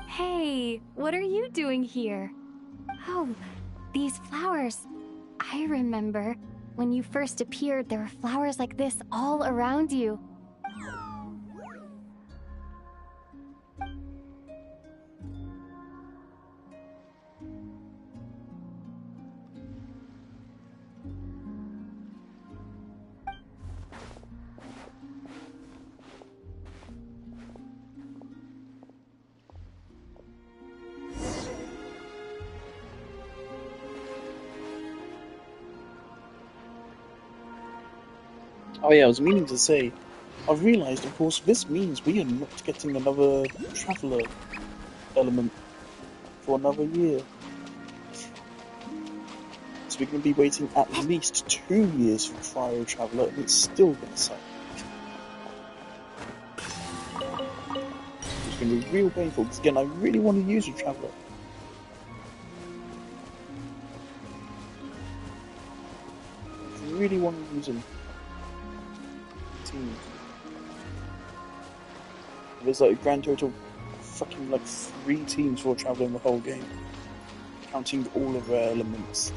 S5: Hey, what are you doing here? Oh, these flowers. I remember. When you first appeared, there were flowers like this all around you.
S3: Oh yeah, I was meaning to say, I've realised, of course, this means we are not getting another Traveller element for another year. So we're going to be waiting at least 2 years for Cryo Traveller, and it's still going to suck. It's going to be real painful, because again, I really want to use a Traveller. I really want to use him. Teams. There's like a grand total fucking like 3 teams for Traveller in the whole game, counting all of their elements.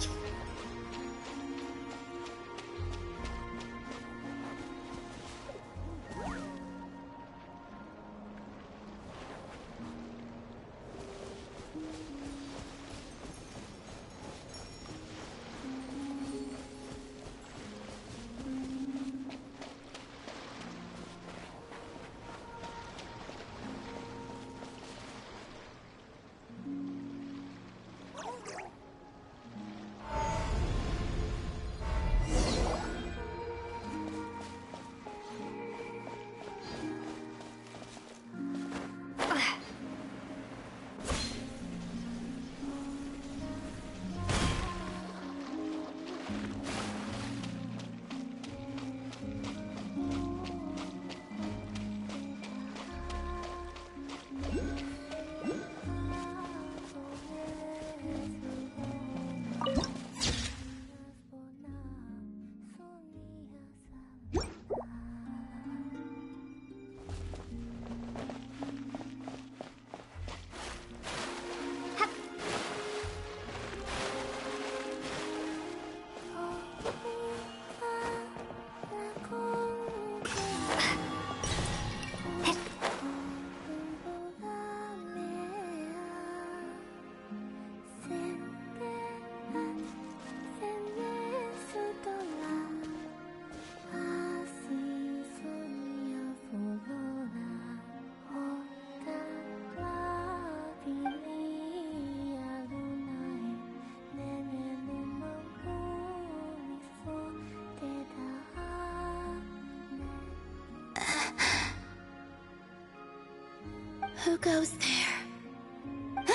S2: Who goes there?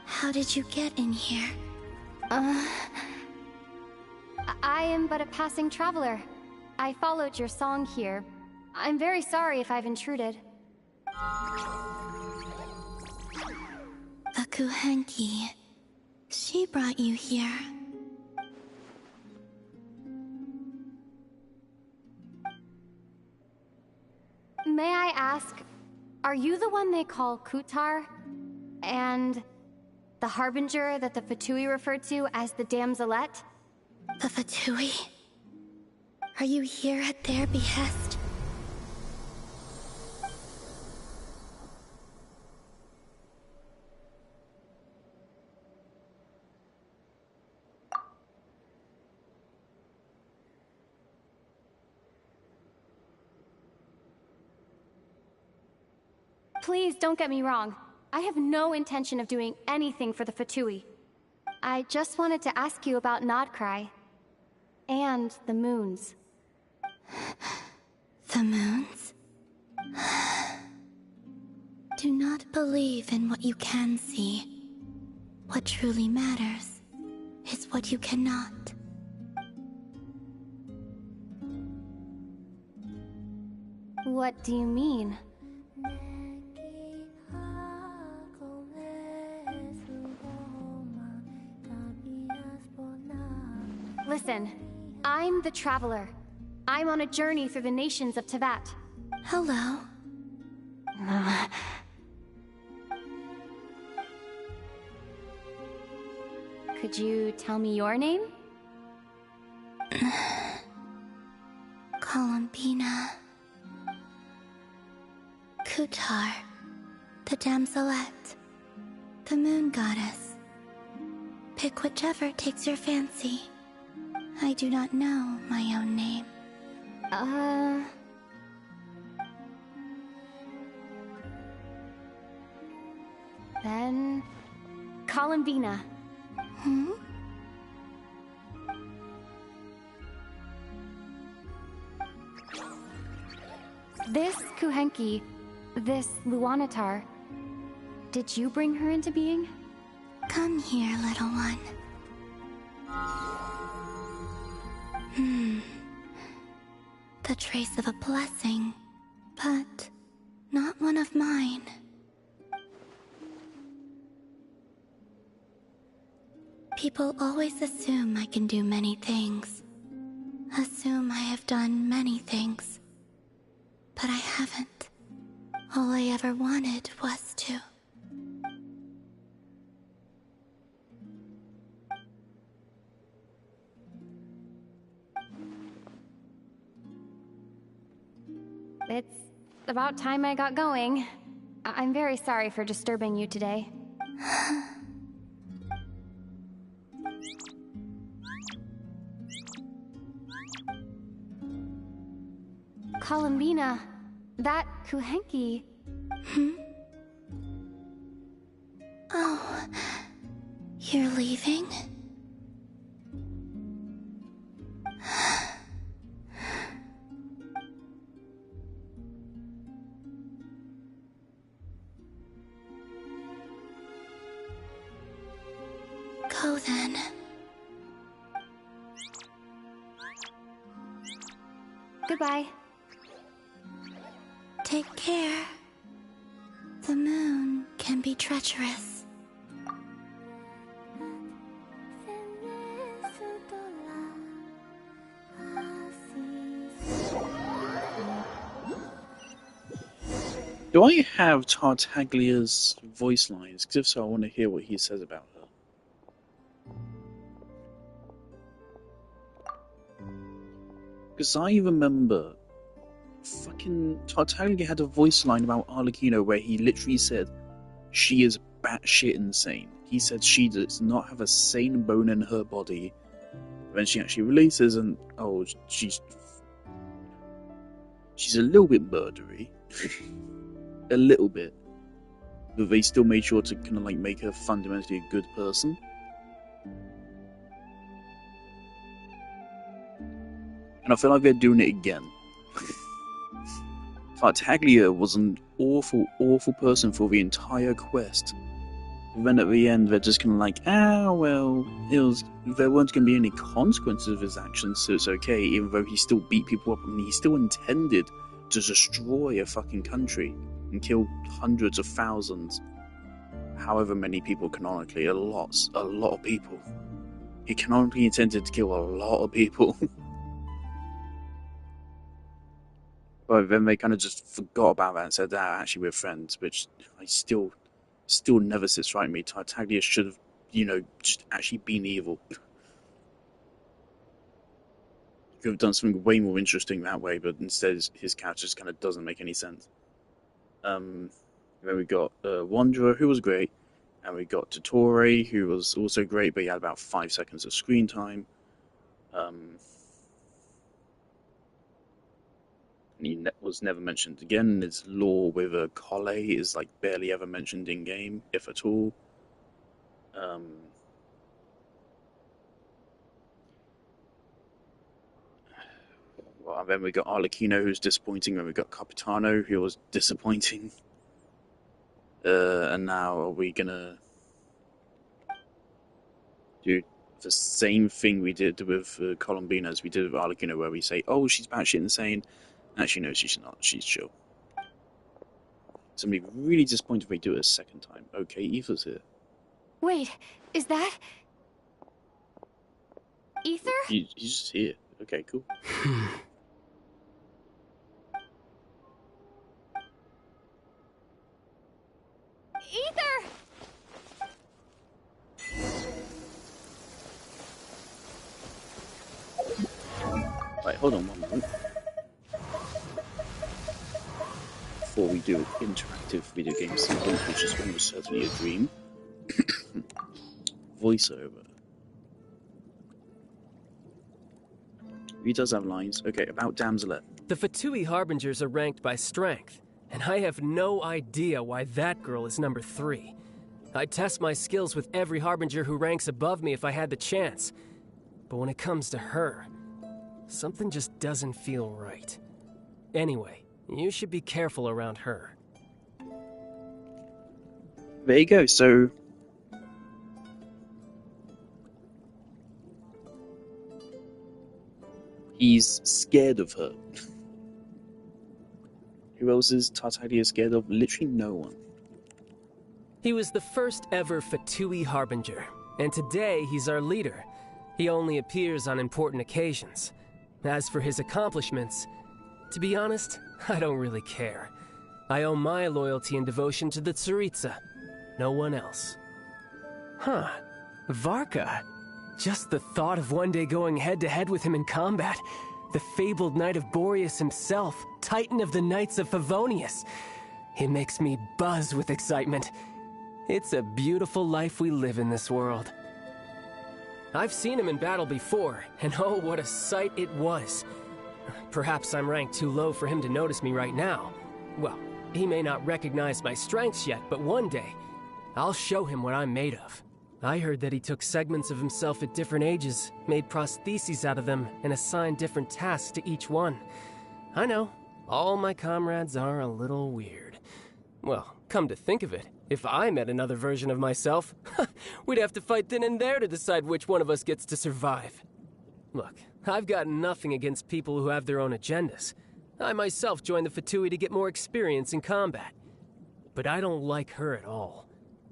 S2: How did you get in here?
S5: I am but a passing traveler. I followed your song here. I'm very sorry if I've intruded.
S15: Kuhenki. She brought you here.
S10: May I ask, are you the one they call Kutar? And the harbinger that the Fatui referred to as the Damselette?
S15: The Fatui? Are you here at their behest?
S10: Please don't get me wrong. I have no intention of doing anything for the Fatui. I just wanted to ask you about Nodcry. And the moons.
S15: The moons? Do not believe in what you can see. What truly matters is what you cannot.
S10: What do you mean? Listen, I'm the Traveler. I'm on a journey through the nations of Teyvat.
S15: Hello.
S10: Could you tell me your name?
S15: Columbina. Kutar. The Damselette. The Moon Goddess. Pick whichever takes your fancy. I do not know my own name.
S10: Then... Columbina.
S15: Hmm?
S10: This Kuhenki, this Luanatar, did you bring her into being?
S15: Come here, little one. The trace of a blessing, but not one of mine. People always assume I can do many things. Assume I have done many things. But I haven't. All I ever wanted was to.
S10: It's about time I got going. I'm very sorry for disturbing you today. Columbina, that Kuhenki...
S15: Oh, you're leaving? Go then.
S10: Goodbye.
S15: Take care. The moon can be treacherous.
S3: Do I have Tartaglia's voice lines? Because if so, I want to hear what he says about her. Because I remember fucking Tartaglia had a voice line about Arlecchino where he literally said she is batshit insane. He said she does not have a sane bone in her body. When she actually releases, and oh, she's a little bit murdery. A little bit. But they still made sure to kind of like make her fundamentally a good person. And I feel like they're doing it again. Tartaglia was an awful, awful person for the entire quest. And then at the end, they're just kind of like, well, there weren't going to be any consequences of his actions, so it's okay, even though he still beat people up. I mean, he still intended to destroy a fucking country and kill hundreds of thousands. however many people canonically, a lot of people. He canonically intended to kill a lot of people. But then they kind of just forgot about that and said, actually we're friends, which I still never sits right with me. Tartaglia should have, just actually been evil. Could have done something way more interesting that way, but instead his character just kind of doesn't make any sense. Then we got Wanderer, who was great, and we got Totore, who was also great, but he had about 5 seconds of screen time. He was never mentioned again. His lore with Collei is like barely ever mentioned in game, if at all. Well, and then we got Arlecchino, who's disappointing. Then we got Capitano, who was disappointing. And now are we gonna do the same thing we did with Colombina as we did with Arlecchino, where we say, "Oh, she's batshit insane." Actually, no, she's not. She's chill. So I'm really disappointed if we do it a second time. Okay, Ether's here.
S10: Wait, is that... Ether?
S3: He's just here. Okay, cool.
S10: Ether!
S3: Right, hold on one moment. Before we do interactive video game sequence, which is almost certainly a dream. Voiceover. He does have lines. Okay, about Damselette.
S13: The Fatui Harbingers are ranked by strength, and I have no idea why that girl is number 3. I'd test my skills with every Harbinger who ranks above me if I had the chance. But when it comes to her, something just doesn't feel right. Anyway, you should be careful around her.
S3: There you go, so... he's scared of her. Who else is Tartaglia scared of? Literally no one.
S13: He was the first ever Fatui Harbinger, and today he's our leader. He only appears on important occasions. As for his accomplishments, to be honest, I don't really care. I owe my loyalty and devotion to the Tsaritsa, no one else. Huh, Varka. Just the thought of one day going head-to-head with him in combat. The fabled knight of Boreas himself, titan of the Knights of Favonius. It makes me buzz with excitement. It's a beautiful life we live in this world. I've seen him in battle before, and oh, what a sight it was. Perhaps I'm ranked too low for him to notice me right now. Well, he may not recognize my strengths yet, but one day, I'll show him what I'm made of. I heard that he took segments of himself at different ages, made prostheses out of them, and assigned different tasks to each one. I know, all my comrades are a little weird. Well, come to think of it, if I met another version of myself, we'd have to fight then and there to decide which one of us gets to survive. Look, I've got nothing against people who have their own agendas. I myself joined the Fatui to get more experience in combat. But I don't like her at all.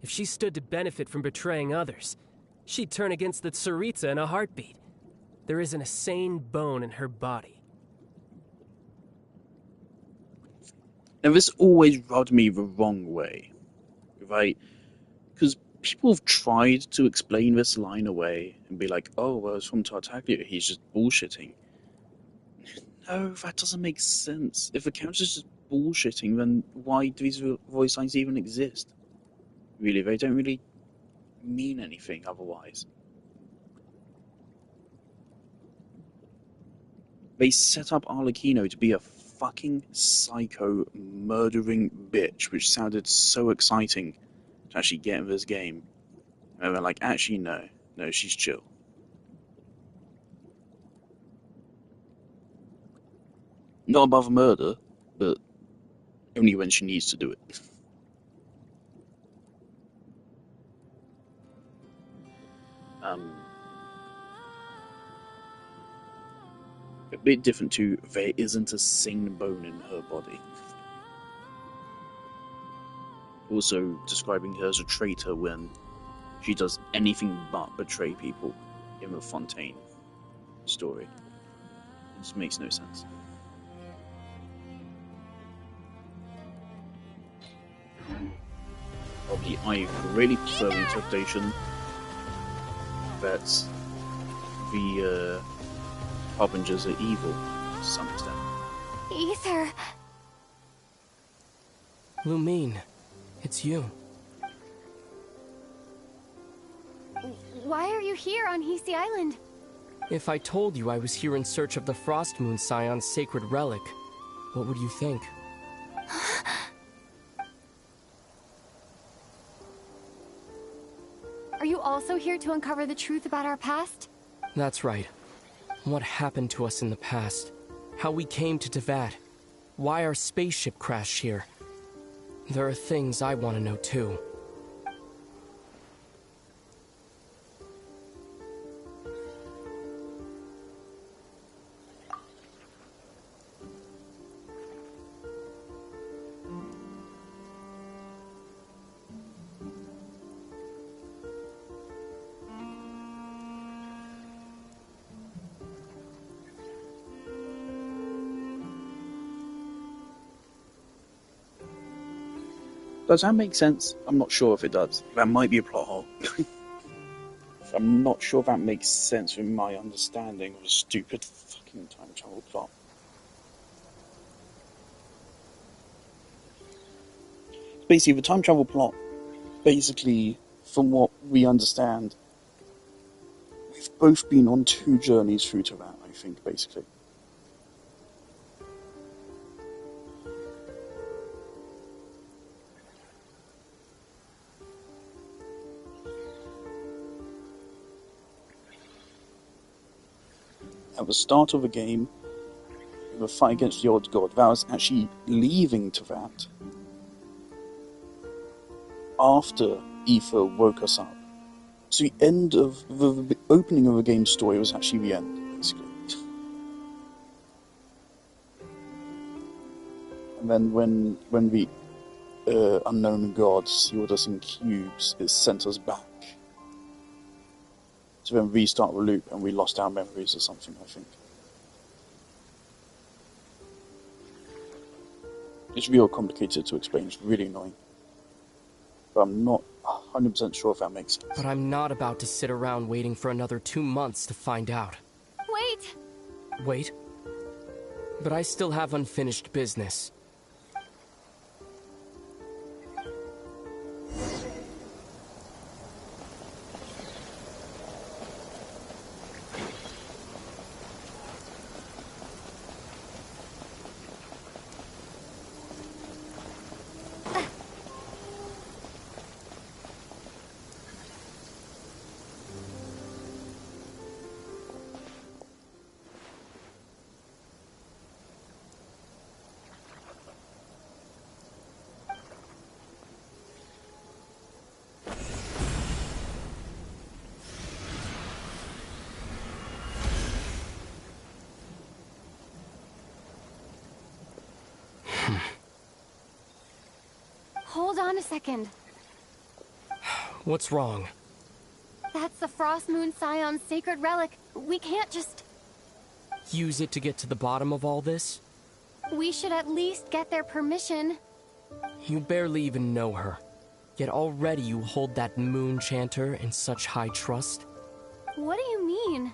S13: If she stood to benefit from betraying others, she'd turn against the Tsaritsa in a heartbeat. There isn't a sane bone in her body.
S3: Now this always rubbed me the wrong way, right? Because people have tried to explain this line away and be like, oh, well, it's from Tartaglia, he's just bullshitting. No, that doesn't make sense. If the character's just bullshitting, then why do these voice lines even exist? Really, they don't really mean anything otherwise. They set up Arlecchino to be a fucking psycho murdering bitch, which sounded so exciting to actually get in this game. And they're like, actually no, she's chill. Not above murder, but only when she needs to do it. A bit different too, there isn't a sane bone in her body. Also describing her as a traitor when she does anything but betray people in the Fontaine story. It just makes no sense. Probably, I really prefer the interpretation that the Harbingers are evil to some extent.
S10: Ether.
S13: Lumine, it's you.
S10: Why are you here on Hisi Island?
S13: If I told you I was here in search of the Frost Moon Scion's sacred relic, what would you think?
S10: Are you also here to uncover the truth about our past?
S13: That's right. What happened to us in the past? How we came to Teyvat? Why our spaceship crashed here? There are things I want to know too.
S3: Does that make sense? I'm not sure if it does. That might be a plot hole. I'm not sure that makes sense with my understanding of a stupid fucking time travel plot. Basically, the time travel plot, basically, from what we understand, we've both been on 2 journeys through to that, I think, basically. At the start of the game, the fight against the odd god, that was actually leaving to that after Aether woke us up. So the end of the opening of the game's story was actually the end, basically. And then when the unknown god sealed us in cubes, it sent us back to then restart the loop, and we lost our memories or something, I think. It's real complicated to explain, it's really annoying. But I'm not 100% sure if that makes sense.
S13: But I'm not about to sit around waiting for another 2 months to find out.
S10: Wait!
S13: Wait? But I still have unfinished business.
S10: Hold on a second.
S13: What's wrong?
S10: That's the Frost Moon Scion's sacred relic. We can't just...
S13: Use it to get to the bottom of all this?
S10: We should at least get their permission.
S13: You barely even know her. Yet already you hold that moon chanter in such high trust.
S10: What do you mean?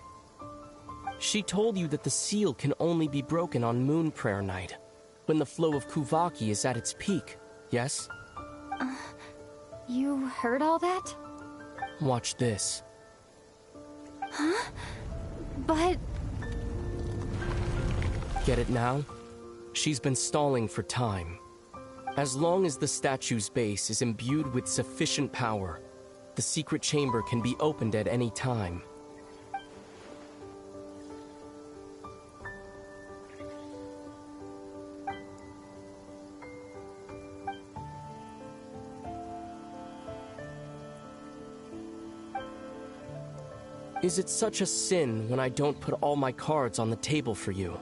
S13: She told you that the seal can only be broken on Moon Prayer Night, when the flow of Kuvaki is at its peak, yes?
S10: You heard all that?
S13: Watch this.
S10: Huh? But...
S13: Get it now? She's been stalling for time. As long as the statue's base is imbued with sufficient power, the secret chamber can be opened at any time. Is it such a sin when I don't put all my cards on the table for you,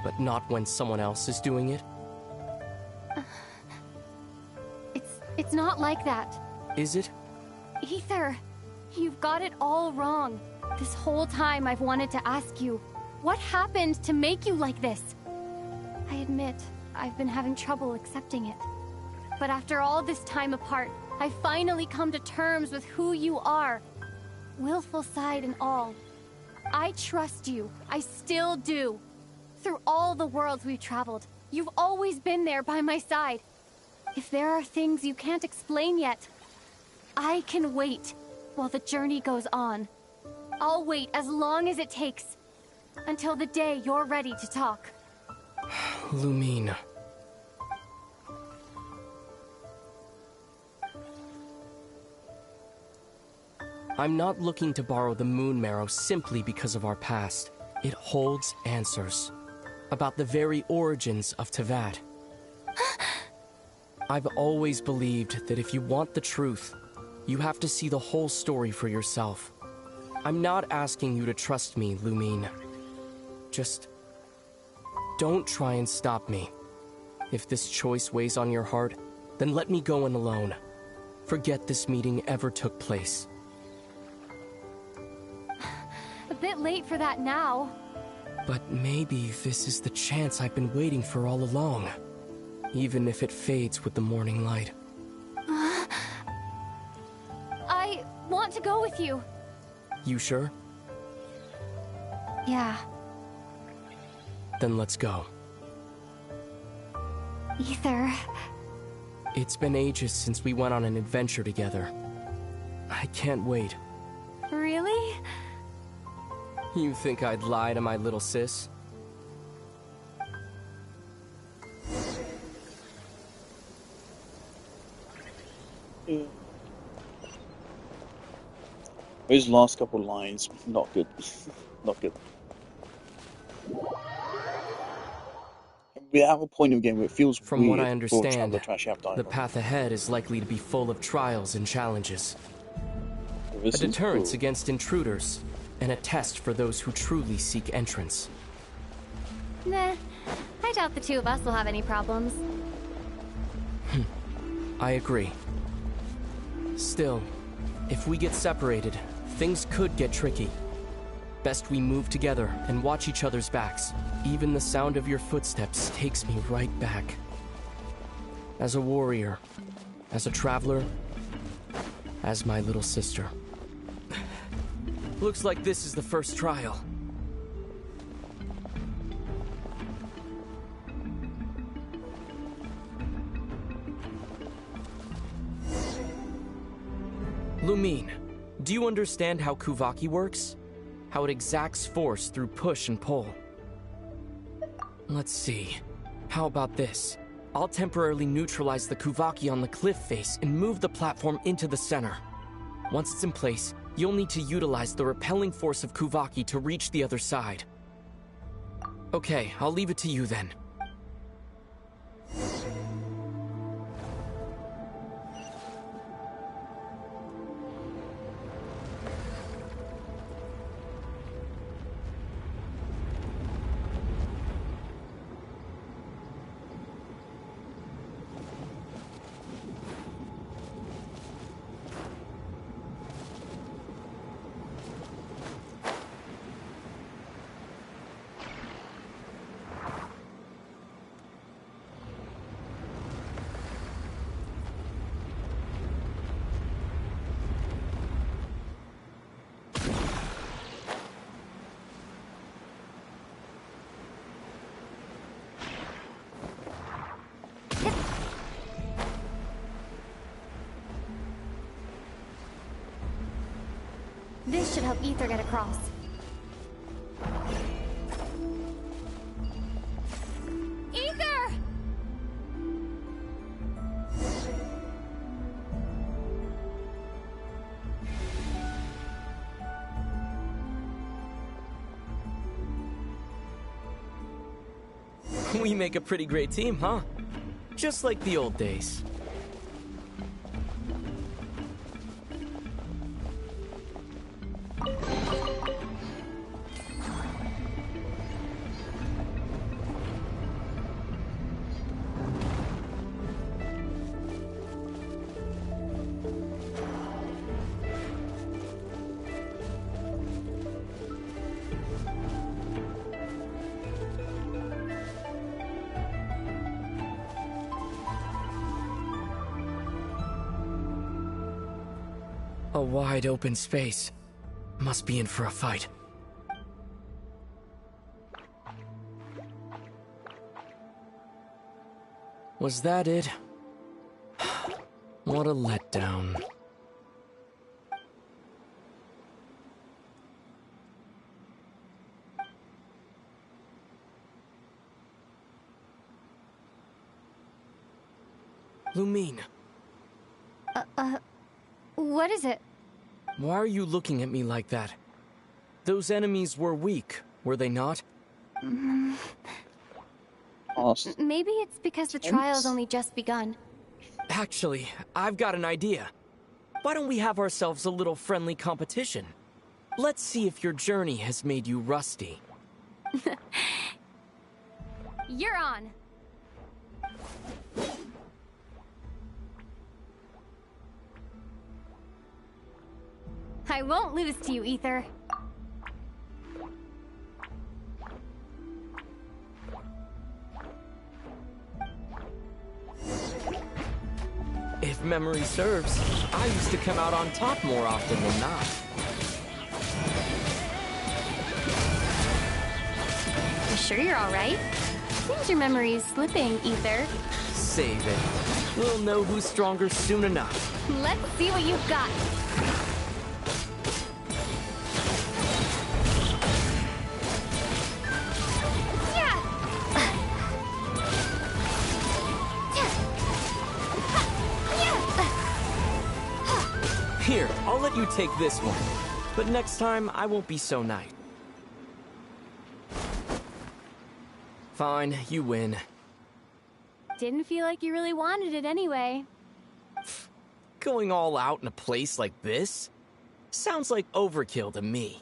S13: but not when someone else is doing it?
S10: It's It's not like that.
S13: Is it?
S10: Ether, you've got it all wrong. This whole time I've wanted to ask you, what happened to make you like this? I admit, I've been having trouble accepting it. But after all this time apart, I've finally come to terms with who you are. Willful side and all. I trust you. I still do. Through all the worlds we've traveled, you've always been there by my side. If there are things you can't explain yet, I can wait while the journey goes on. I'll wait as long as it takes. Until the day you're ready to talk.
S13: Lumine. I'm not looking to borrow the Moon Marrow simply because of our past. It holds answers. About the very origins of Teyvat. I've always believed that if you want the truth, you have to see the whole story for yourself. I'm not asking you to trust me, Lumine. Just don't try and stop me. If this choice weighs on your heart, then let me go in alone. Forget this meeting ever took place.
S10: A bit late for that now.
S13: But maybe this is the chance I've been waiting for all along. Even if it fades with the morning light.
S10: I want to go with you.
S13: You sure?
S10: Yeah.
S13: Then let's go.
S10: Ether.
S13: It's been ages since we went on an adventure together. I can't wait.
S10: Really?
S13: You think I'd lie to my little sis?
S3: Those last couple lines, not good. Not good. We have a point of the game where it feels
S13: From
S3: weird
S13: what I understand,
S3: the
S13: the path ahead is likely to be full of trials and challenges. A
S3: This is
S13: deterrence
S3: cool.
S13: against intruders, and a test for those who truly seek entrance.
S10: Nah, I doubt the two of us will have any problems.
S13: I agree. Still, if we get separated, things could get tricky. Best we move together and watch each other's backs. Even the sound of your footsteps takes me right back. As a warrior, as a traveler, as my little sister. Looks like this is the first trial. Lumine, do you understand how Kuvaki works? How it exacts force through push and pull? Let's see. How about this? I'll temporarily neutralize the Kuvaki on the cliff face and move the platform into the center. Once it's in place, you'll need to utilize the repelling force of Kuvaki to reach the other side. Okay, I'll leave it to you then.
S10: This should help Ether get across. Ether!
S13: We make a pretty great team, huh? Just like the old days.
S16: A wide open space. Must be in for a fight. Was that it? What a letdown. Lumine.
S10: What is it?
S16: Why are you looking at me like that? Those enemies were weak, were they not?
S10: Maybe it's because the trial's only just begun.
S16: Actually, I've got an idea. Why don't we have ourselves a little friendly competition? Let's see if your journey has made you rusty.
S10: You're on. I won't lose to you, Ether.
S16: If memory serves, I used to come out on top more often than not.
S10: You sure you're alright? Seems your memory's slipping, Ether.
S16: Save it. We'll know who's stronger soon enough.
S10: Let's see what you've got.
S16: Here, I'll let you take this one. But next time, I won't be so nice. Fine, you win.
S10: Didn't feel like you really wanted it anyway.
S16: Going all out in a place like this? Sounds like overkill to me.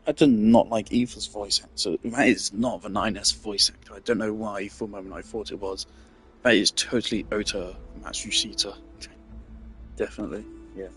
S3: I do not like Ether's voice actor. That is not the 9S voice actor. I don't know why for a moment I thought it was. That is totally Ota Matsushita. Definitely, yeah.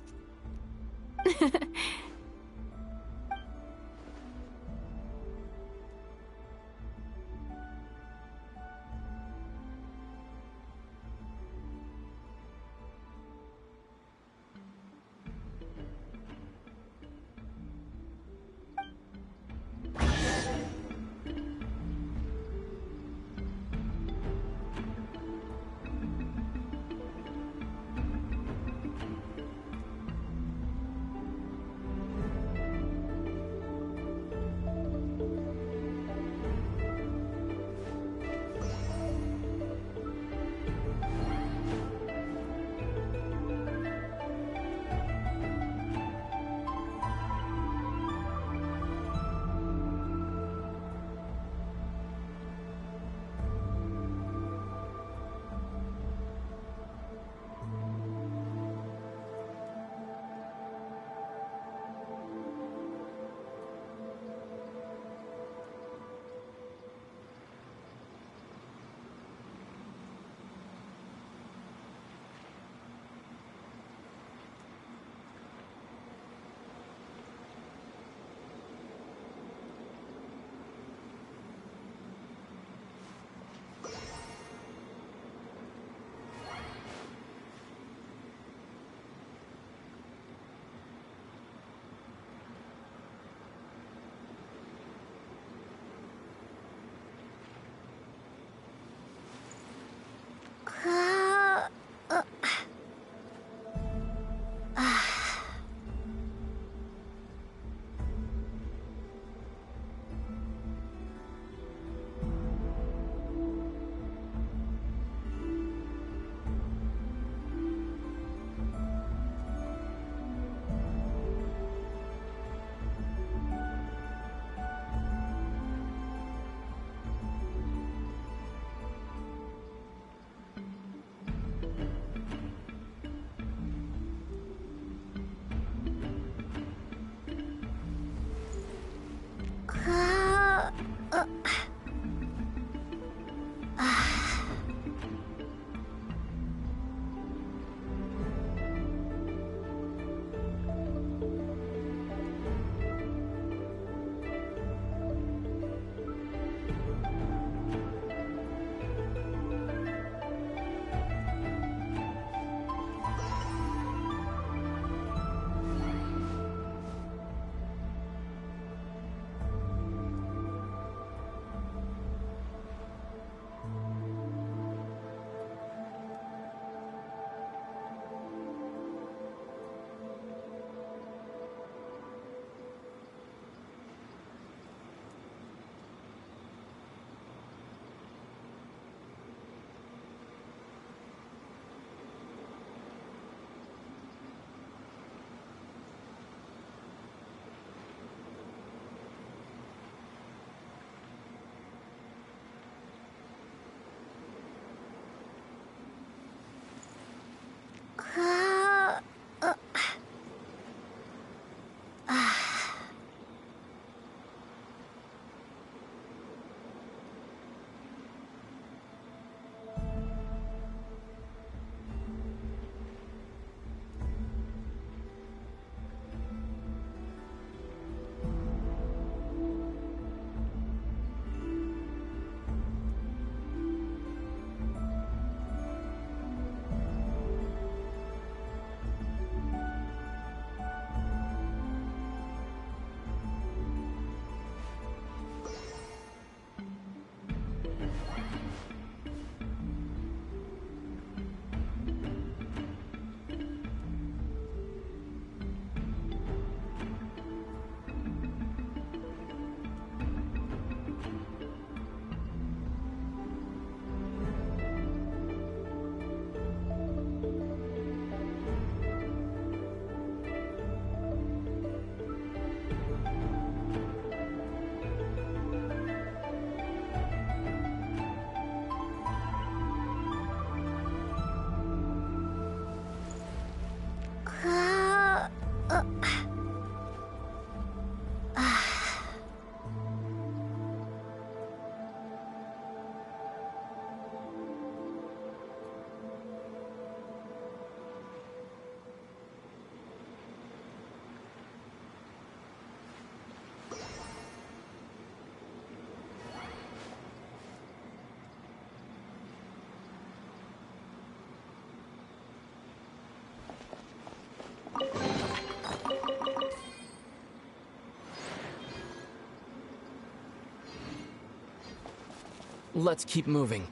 S16: Let's keep moving.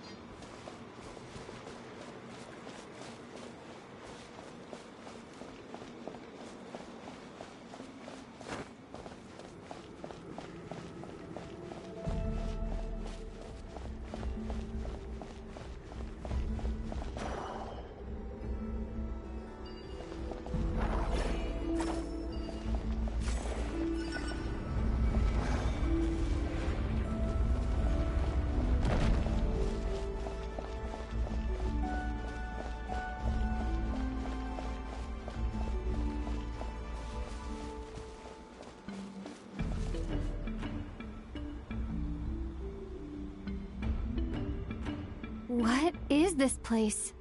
S10: What is this place?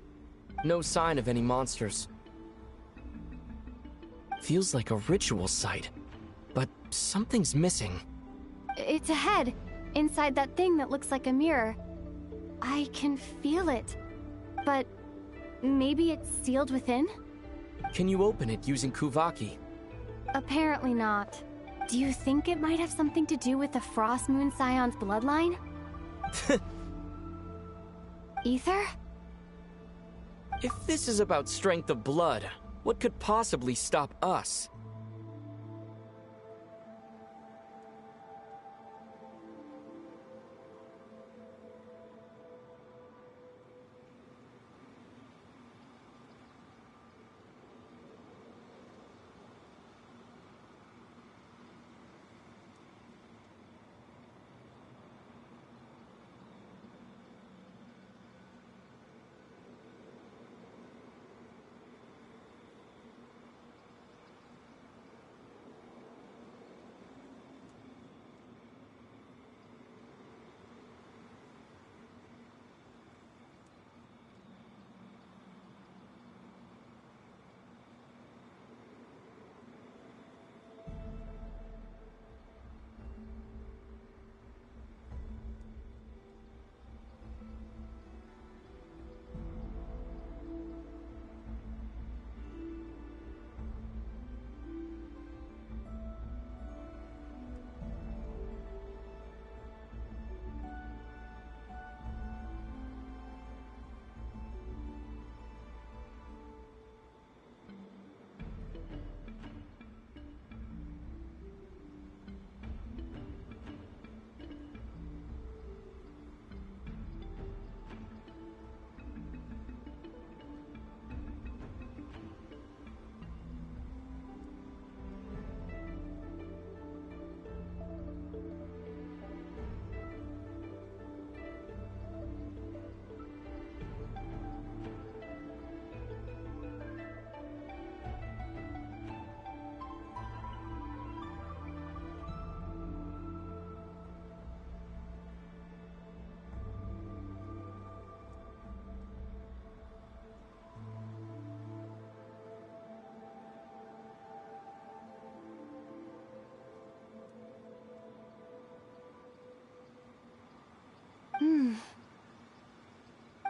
S16: No sign of any monsters. Feels like a ritual site, but something's missing.
S10: It's ahead, inside that thing that looks like a mirror. I can feel it, but maybe it's sealed within?
S16: Can you open it using Kuvaki?
S10: Apparently not. Do you think it might have something to do with the Frost Moon Scion's bloodline? Ether?
S16: If this is about strength of blood, what could possibly stop us?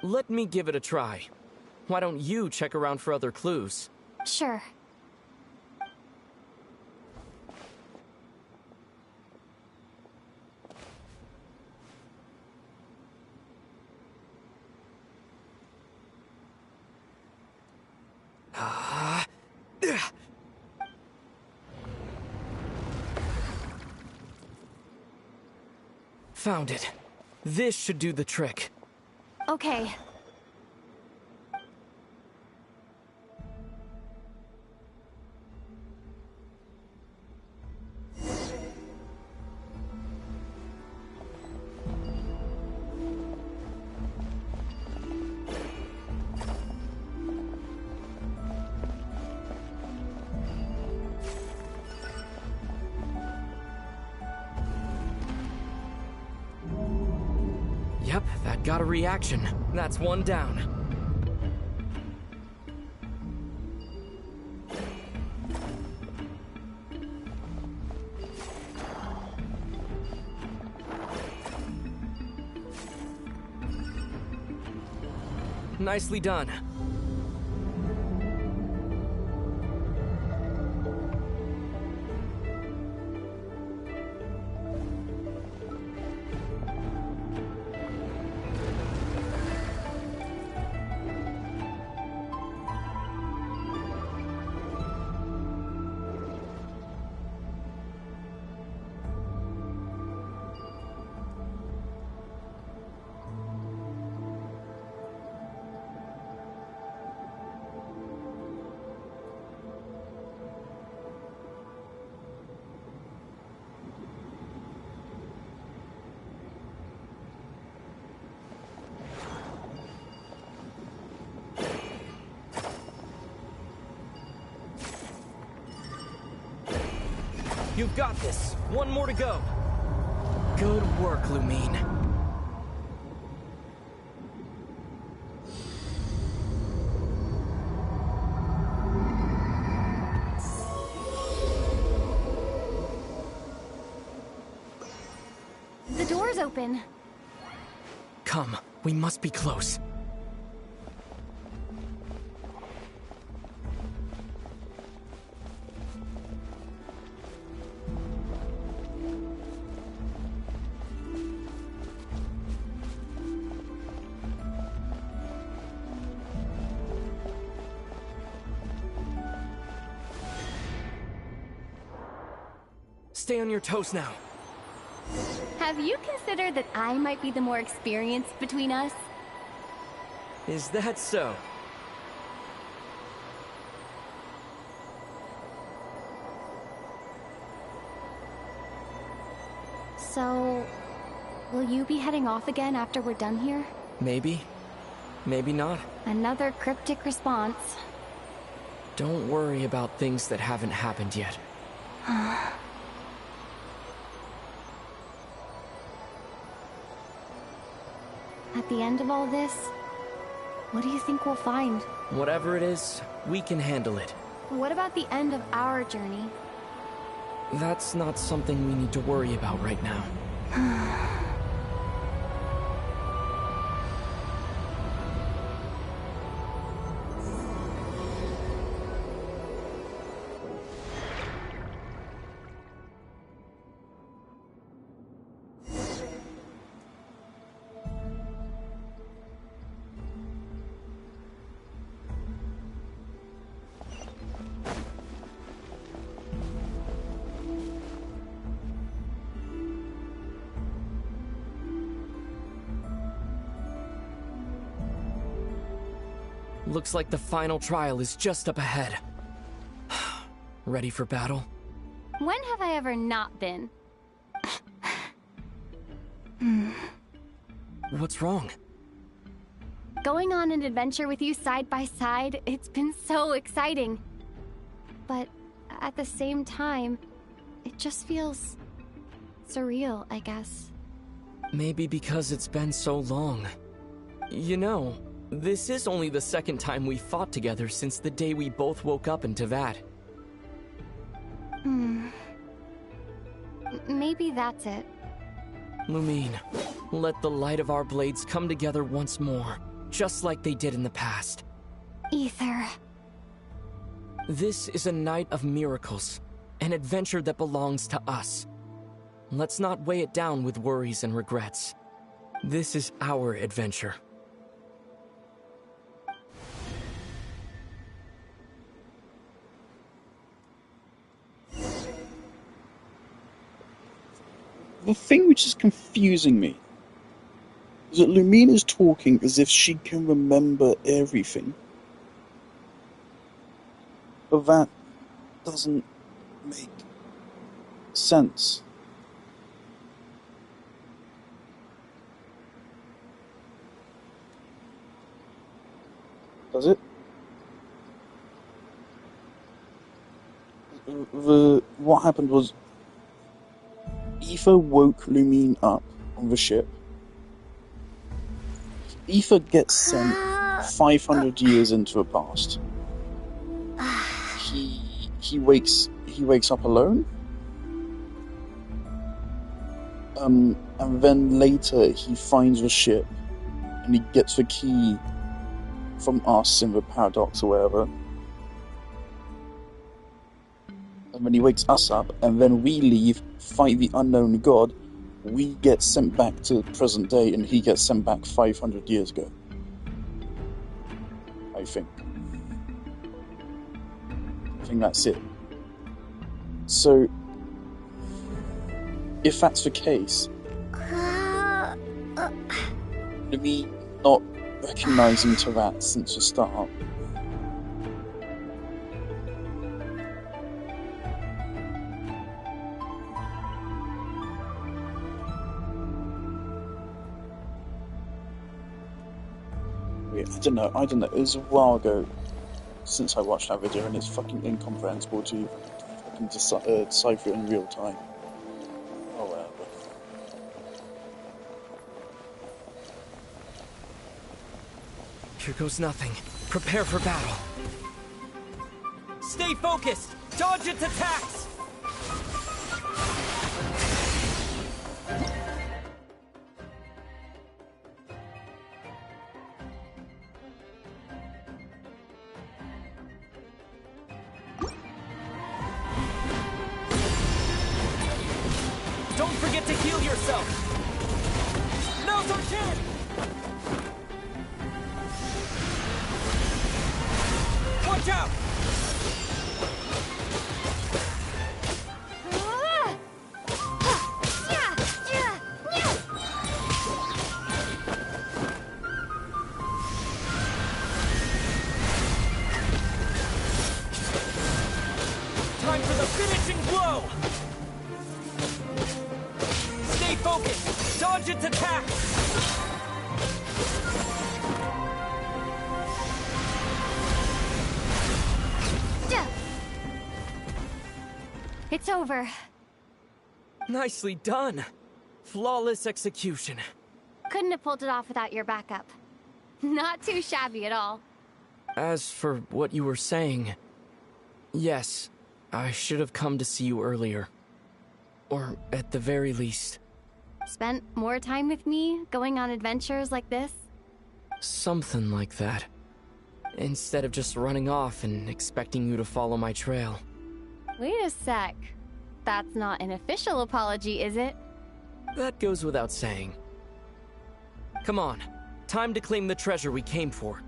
S16: Let me give it a try. Why don't you check around for other clues?
S10: Sure.
S16: Found it. This should do the trick.
S10: Okay.
S16: Yep, that got a reaction. That's one down. Nicely done. You've got this. One more to go. Good work, Lumine.
S10: The door's open.
S16: Come, we must be close. Stay on your toes now.
S10: Have you considered that I might be the more experienced between us?
S16: Is that so?
S10: So, will you be heading off again after we're done here?
S16: Maybe. Maybe not.
S10: Another cryptic response.
S16: Don't worry about things that haven't happened yet.
S10: At the end of all this, what do you think we'll find?
S16: Whatever it is, we can handle it.
S10: What about the end of our journey?
S16: That's not something we need to worry about right now. Looks like the final trial is just up ahead. Ready for battle?
S10: When have I ever not been?
S16: What's wrong?
S10: Going on an adventure with you side by side, it's been so exciting. But at the same time, it just feels surreal, I guess.
S16: Maybe because it's been so long. You know, this is only the second time we fought together since the day we both woke up in Teyvat.
S10: Maybe that's it.
S16: Lumine, let the light of our blades come together once more, just like they did in the past.
S10: Ether.
S16: This is a night of miracles, an adventure that belongs to us. Let's not weigh it down with worries and regrets. This is our adventure.
S3: The thing which is confusing me is that Lumine is talking as if she can remember everything. But that doesn't make sense. Does it? What happened was Aether woke Lumine up on the ship. Aether gets sent 500 years into the past. He wakes up alone. And then later he finds the ship and he gets the key from us in the paradox or whatever. And when he wakes us up, and then we leave, fight the unknown god, we get sent back to present day, and he gets sent back 500 years ago. I think that's it. So, if that's the case, me not recognizing Teyvat since the start. I don't know. It was a while ago since I watched that video, and it's fucking incomprehensible to can decipher it in real time. Oh, whatever.
S16: Here goes nothing. Prepare for battle. Stay focused! Dodge its attacks! Don't forget to heal yourself! Now's our chance! Watch out! Time for the finishing blow! Stay focused! Dodge its attacks!
S10: It's over.
S16: Nicely done. Flawless execution.
S10: Couldn't have pulled it off without your backup. Not too shabby at all.
S16: As for what you were saying, yes, I should have come to see you earlier. Or at the very least.
S10: Spent more time with me, going on adventures like this?
S16: Something like that. Instead of just running off and expecting you to follow my trail.
S10: Wait a sec. That's not an official apology, is it?
S16: That goes without saying. Come on, time to claim the treasure we came for.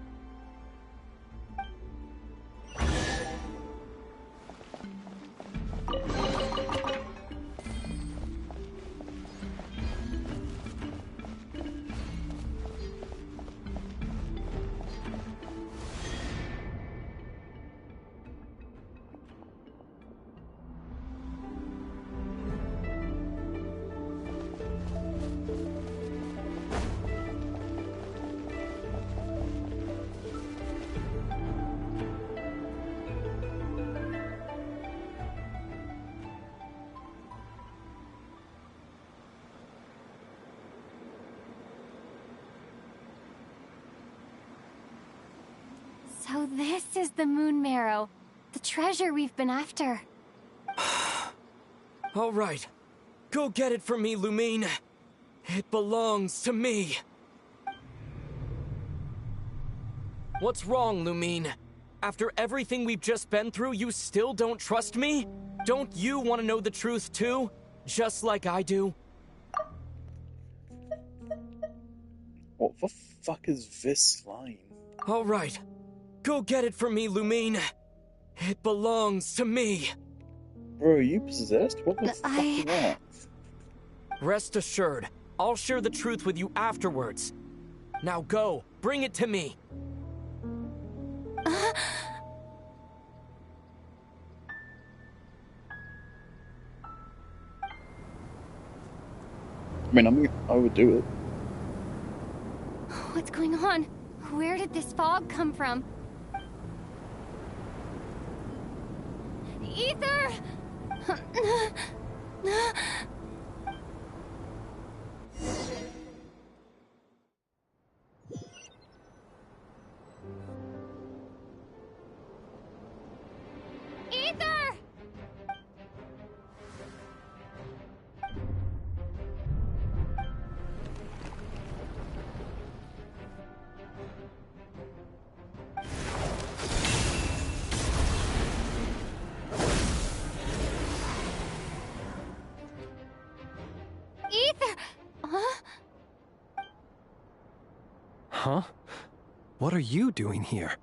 S10: So this is the Moon Marrow, the treasure we've been after.
S16: All right, go get it for me, Lumine. It belongs to me. What's wrong, Lumine? After everything we've just been through, you still don't trust me? Don't you want to know the truth too? Just like I do?
S3: What the fuck is this line?
S16: All right, go get it for me, Lumine. It belongs to me.
S3: Bro, are you possessed? What the fuck is that?
S16: Rest assured, I'll share the truth with you afterwards. Now go, bring it to me.
S3: I mean, I would do it.
S10: What's going on? Where did this fog come from? Ether! Ether! Ether! Huh?
S4: Huh? What are you doing here?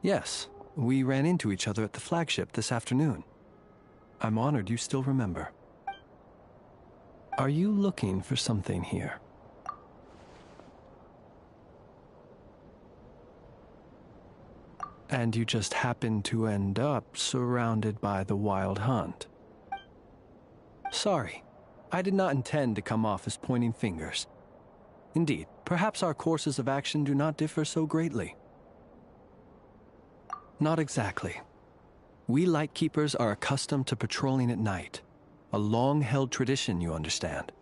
S4: Yes, we ran into each other at the flagship this afternoon. I'm honored you still remember. Are you looking for something here? And you just happened to end up surrounded by the Wild Hunt. Sorry, I did not intend to come off as pointing fingers. Indeed, perhaps our courses of action do not differ so greatly. Not exactly. We Lightkeepers are accustomed to patrolling at night. A long-held tradition, you understand.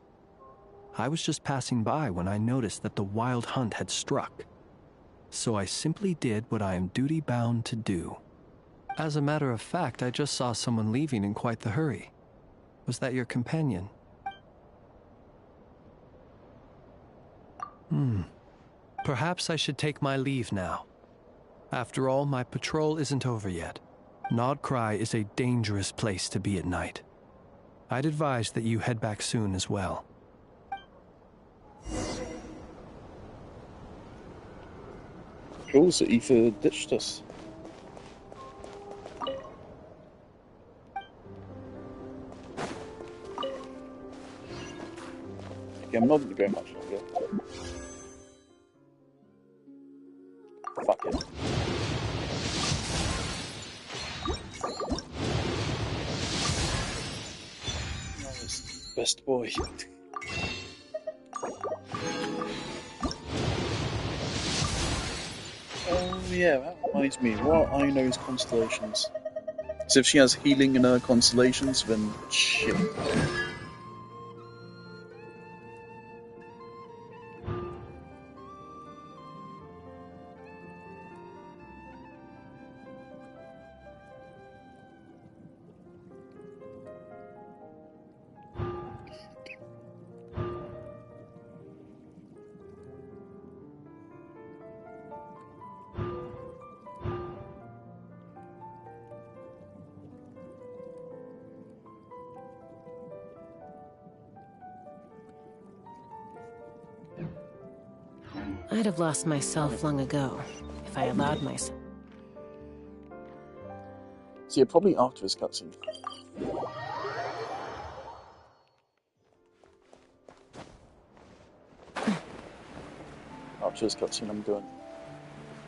S4: I was just passing by when I noticed that the wild hunt had struck. So I simply did what I am duty-bound to do. As a matter of fact, I just saw someone leaving in quite the hurry. Was that your companion? Perhaps I should take my leave now. After all, my patrol isn't over yet. Nodcry is a dangerous place to be at night. I'd advise that you head back soon as well.
S3: Cool, so Aoife ditched us. Okay, I'm not going to go much longer. Fuck it. Best boy. Oh yeah, that reminds me. What I know is constellations. So if she has healing in her constellations, then shit.
S1: I'd have lost myself long ago if I allowed myself.
S3: So yeah, probably after this cutscene. After this cutscene, I'm doing.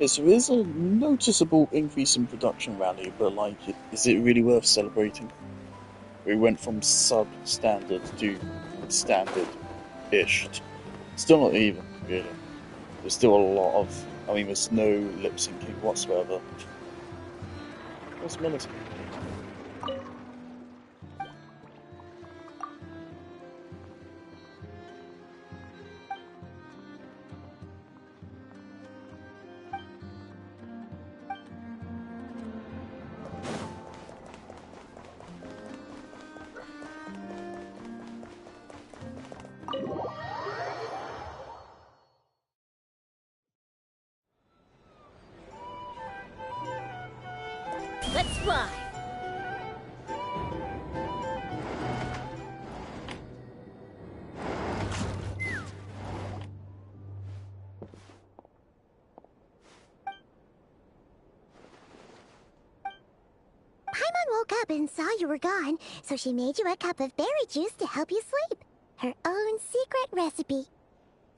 S3: Yes, there is a noticeable increase in production value, but like, is it really worth celebrating? We went from sub-standard to standard-ish. Still not even, really. There's still a lot of... I mean, there's no lip-syncing whatsoever. What's Melody?
S23: Let's fly!
S15: Paimon woke up and saw you were gone, so she made you a cup of berry juice to help you sleep. Her own secret recipe.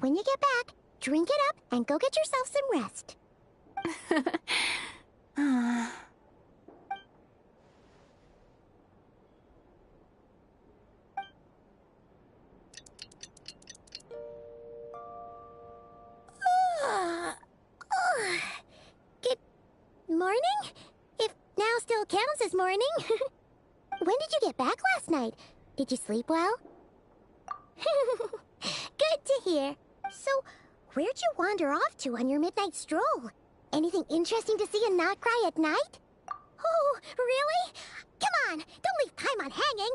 S15: When you get back, drink it up and go get yourself some rest. Good morning? If now still counts as morning. When did you get back last night? Did you sleep well? Good to hear. So, where'd you wander off to on your midnight stroll? Anything interesting to see in Nodcry at night? Oh, really? Come on, don't leave Paimon hanging.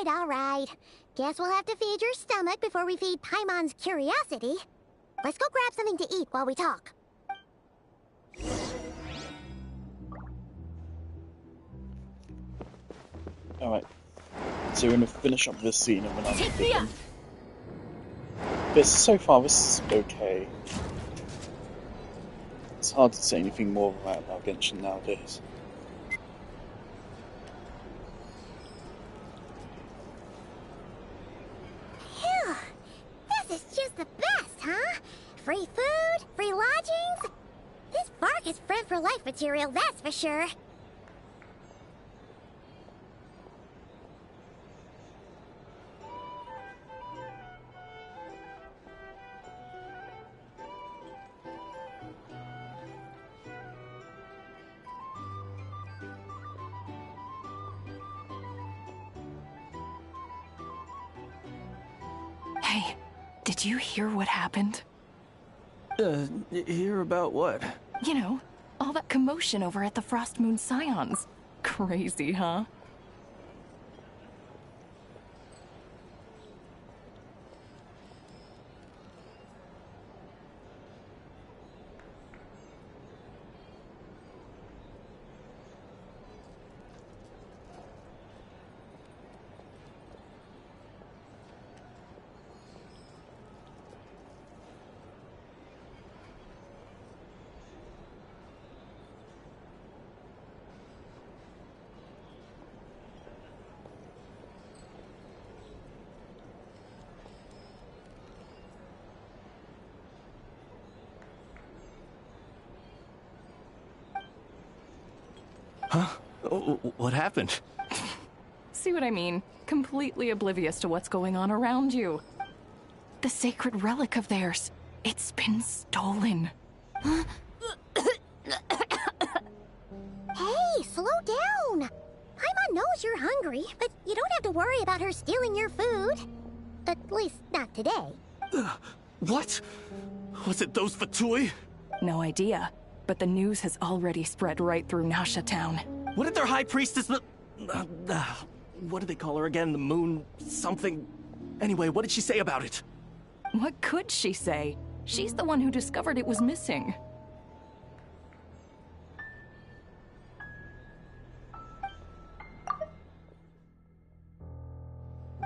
S15: All right. Guess we'll have to feed your stomach before we feed Paimon's curiosity. Let's go grab something to eat while we talk.
S3: Alright. So we're gonna finish up this scene and then I'll begin. This, so far, this is okay. It's hard to say anything more about Genshin nowadays.
S15: Phew! This is just the best, huh? Free food, free lodgings. This bark is bred for life material, that's for sure.
S17: Hey, did you hear what happened?
S4: Hear about what?
S17: You know, all that commotion over at the Frost Moon Scions. Crazy, huh?
S4: Huh? What happened?
S17: See what I mean? Completely oblivious to what's going on around you. The sacred relic of theirs. It's been stolen.
S15: Hey, slow down! Paimon knows you're hungry, but you don't have to worry about her stealing your food. At least, not today.
S4: What? Was it those Fatui?
S17: No idea, but the news has already spread right through Nasha Town.
S4: What did their high priestess... what did they call her again? The moon... something... Anyway, what did she say about it?
S17: What could she say? She's the one who discovered it was missing.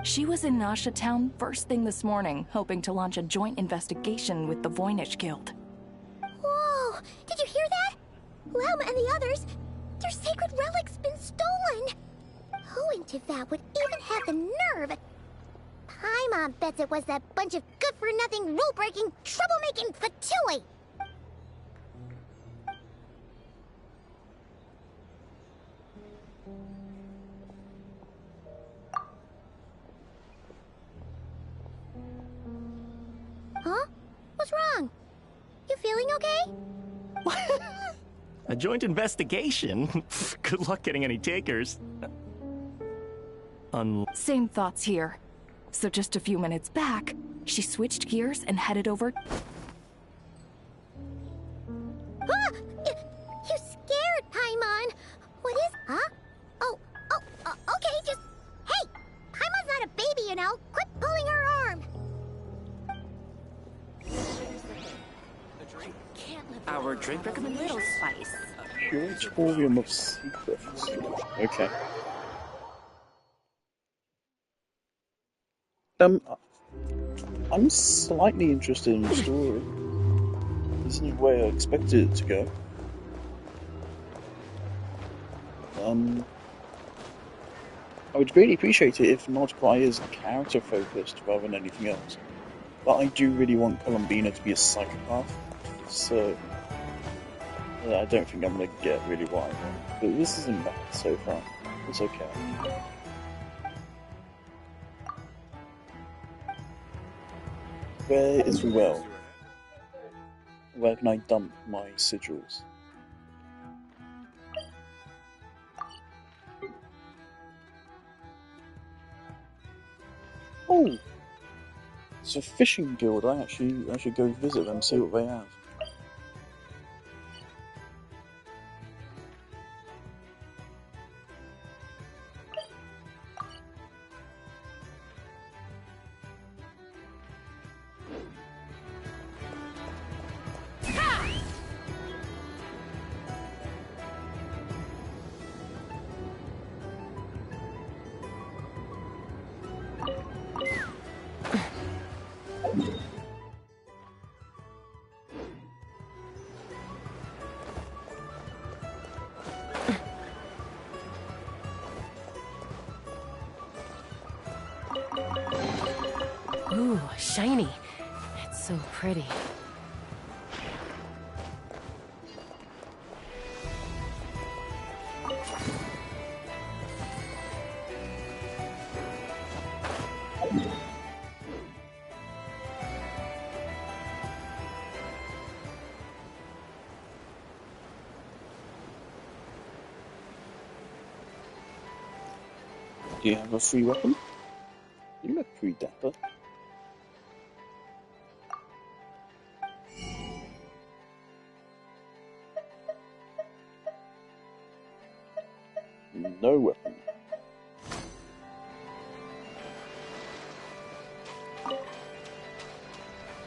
S17: She was in Nasha Town first thing this morning, hoping to launch a joint investigation with the Voynich Guild.
S15: Whoa! Did you hear that? Lelma and the others, their sacred relic's been stolen! Who in Teyvat would even have the nerve? Paimon bets it was that bunch of good-for-nothing, rule-breaking, troublemaking Fatui! Huh? What's wrong? You feeling okay?
S4: A joint investigation? Good luck getting any takers.
S17: Same thoughts here. So just a few minutes back, she switched gears and headed over...
S15: Ah! You scared, Paimon! What is... Huh? Okay, just... Hey! Paimon's not a baby, you know! Quit pulling her arm!
S19: Our drink recommendation?
S3: Pure Curatorium of Secrets. Okay. I'm slightly interested in the story. Isn't it where I expected it to go? I would really appreciate it if Not Cry is character focused rather than anything else. But I do really want Columbina to be a psychopath, so I don't think I'm gonna get really what I want. But this isn't bad so far. It's okay. Where is Ruel? Where can I dump my sigils? Oh! It's a fishing guild. I should go visit them, see what they have.
S1: Ooh, shiny. It's so pretty.
S3: Do you have a free weapon? You look pretty dapper. no weapon.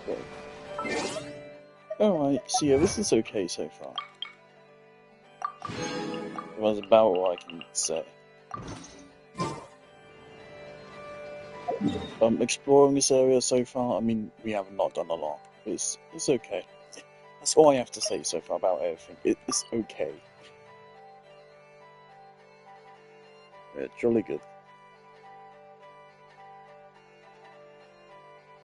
S3: Okay. Alright, so yeah, this is okay so far. That's about all I can say. Exploring this area so far, I mean, we have not done a lot. It's okay. That's all I have to say so far about everything. It's okay. Yeah, jolly good.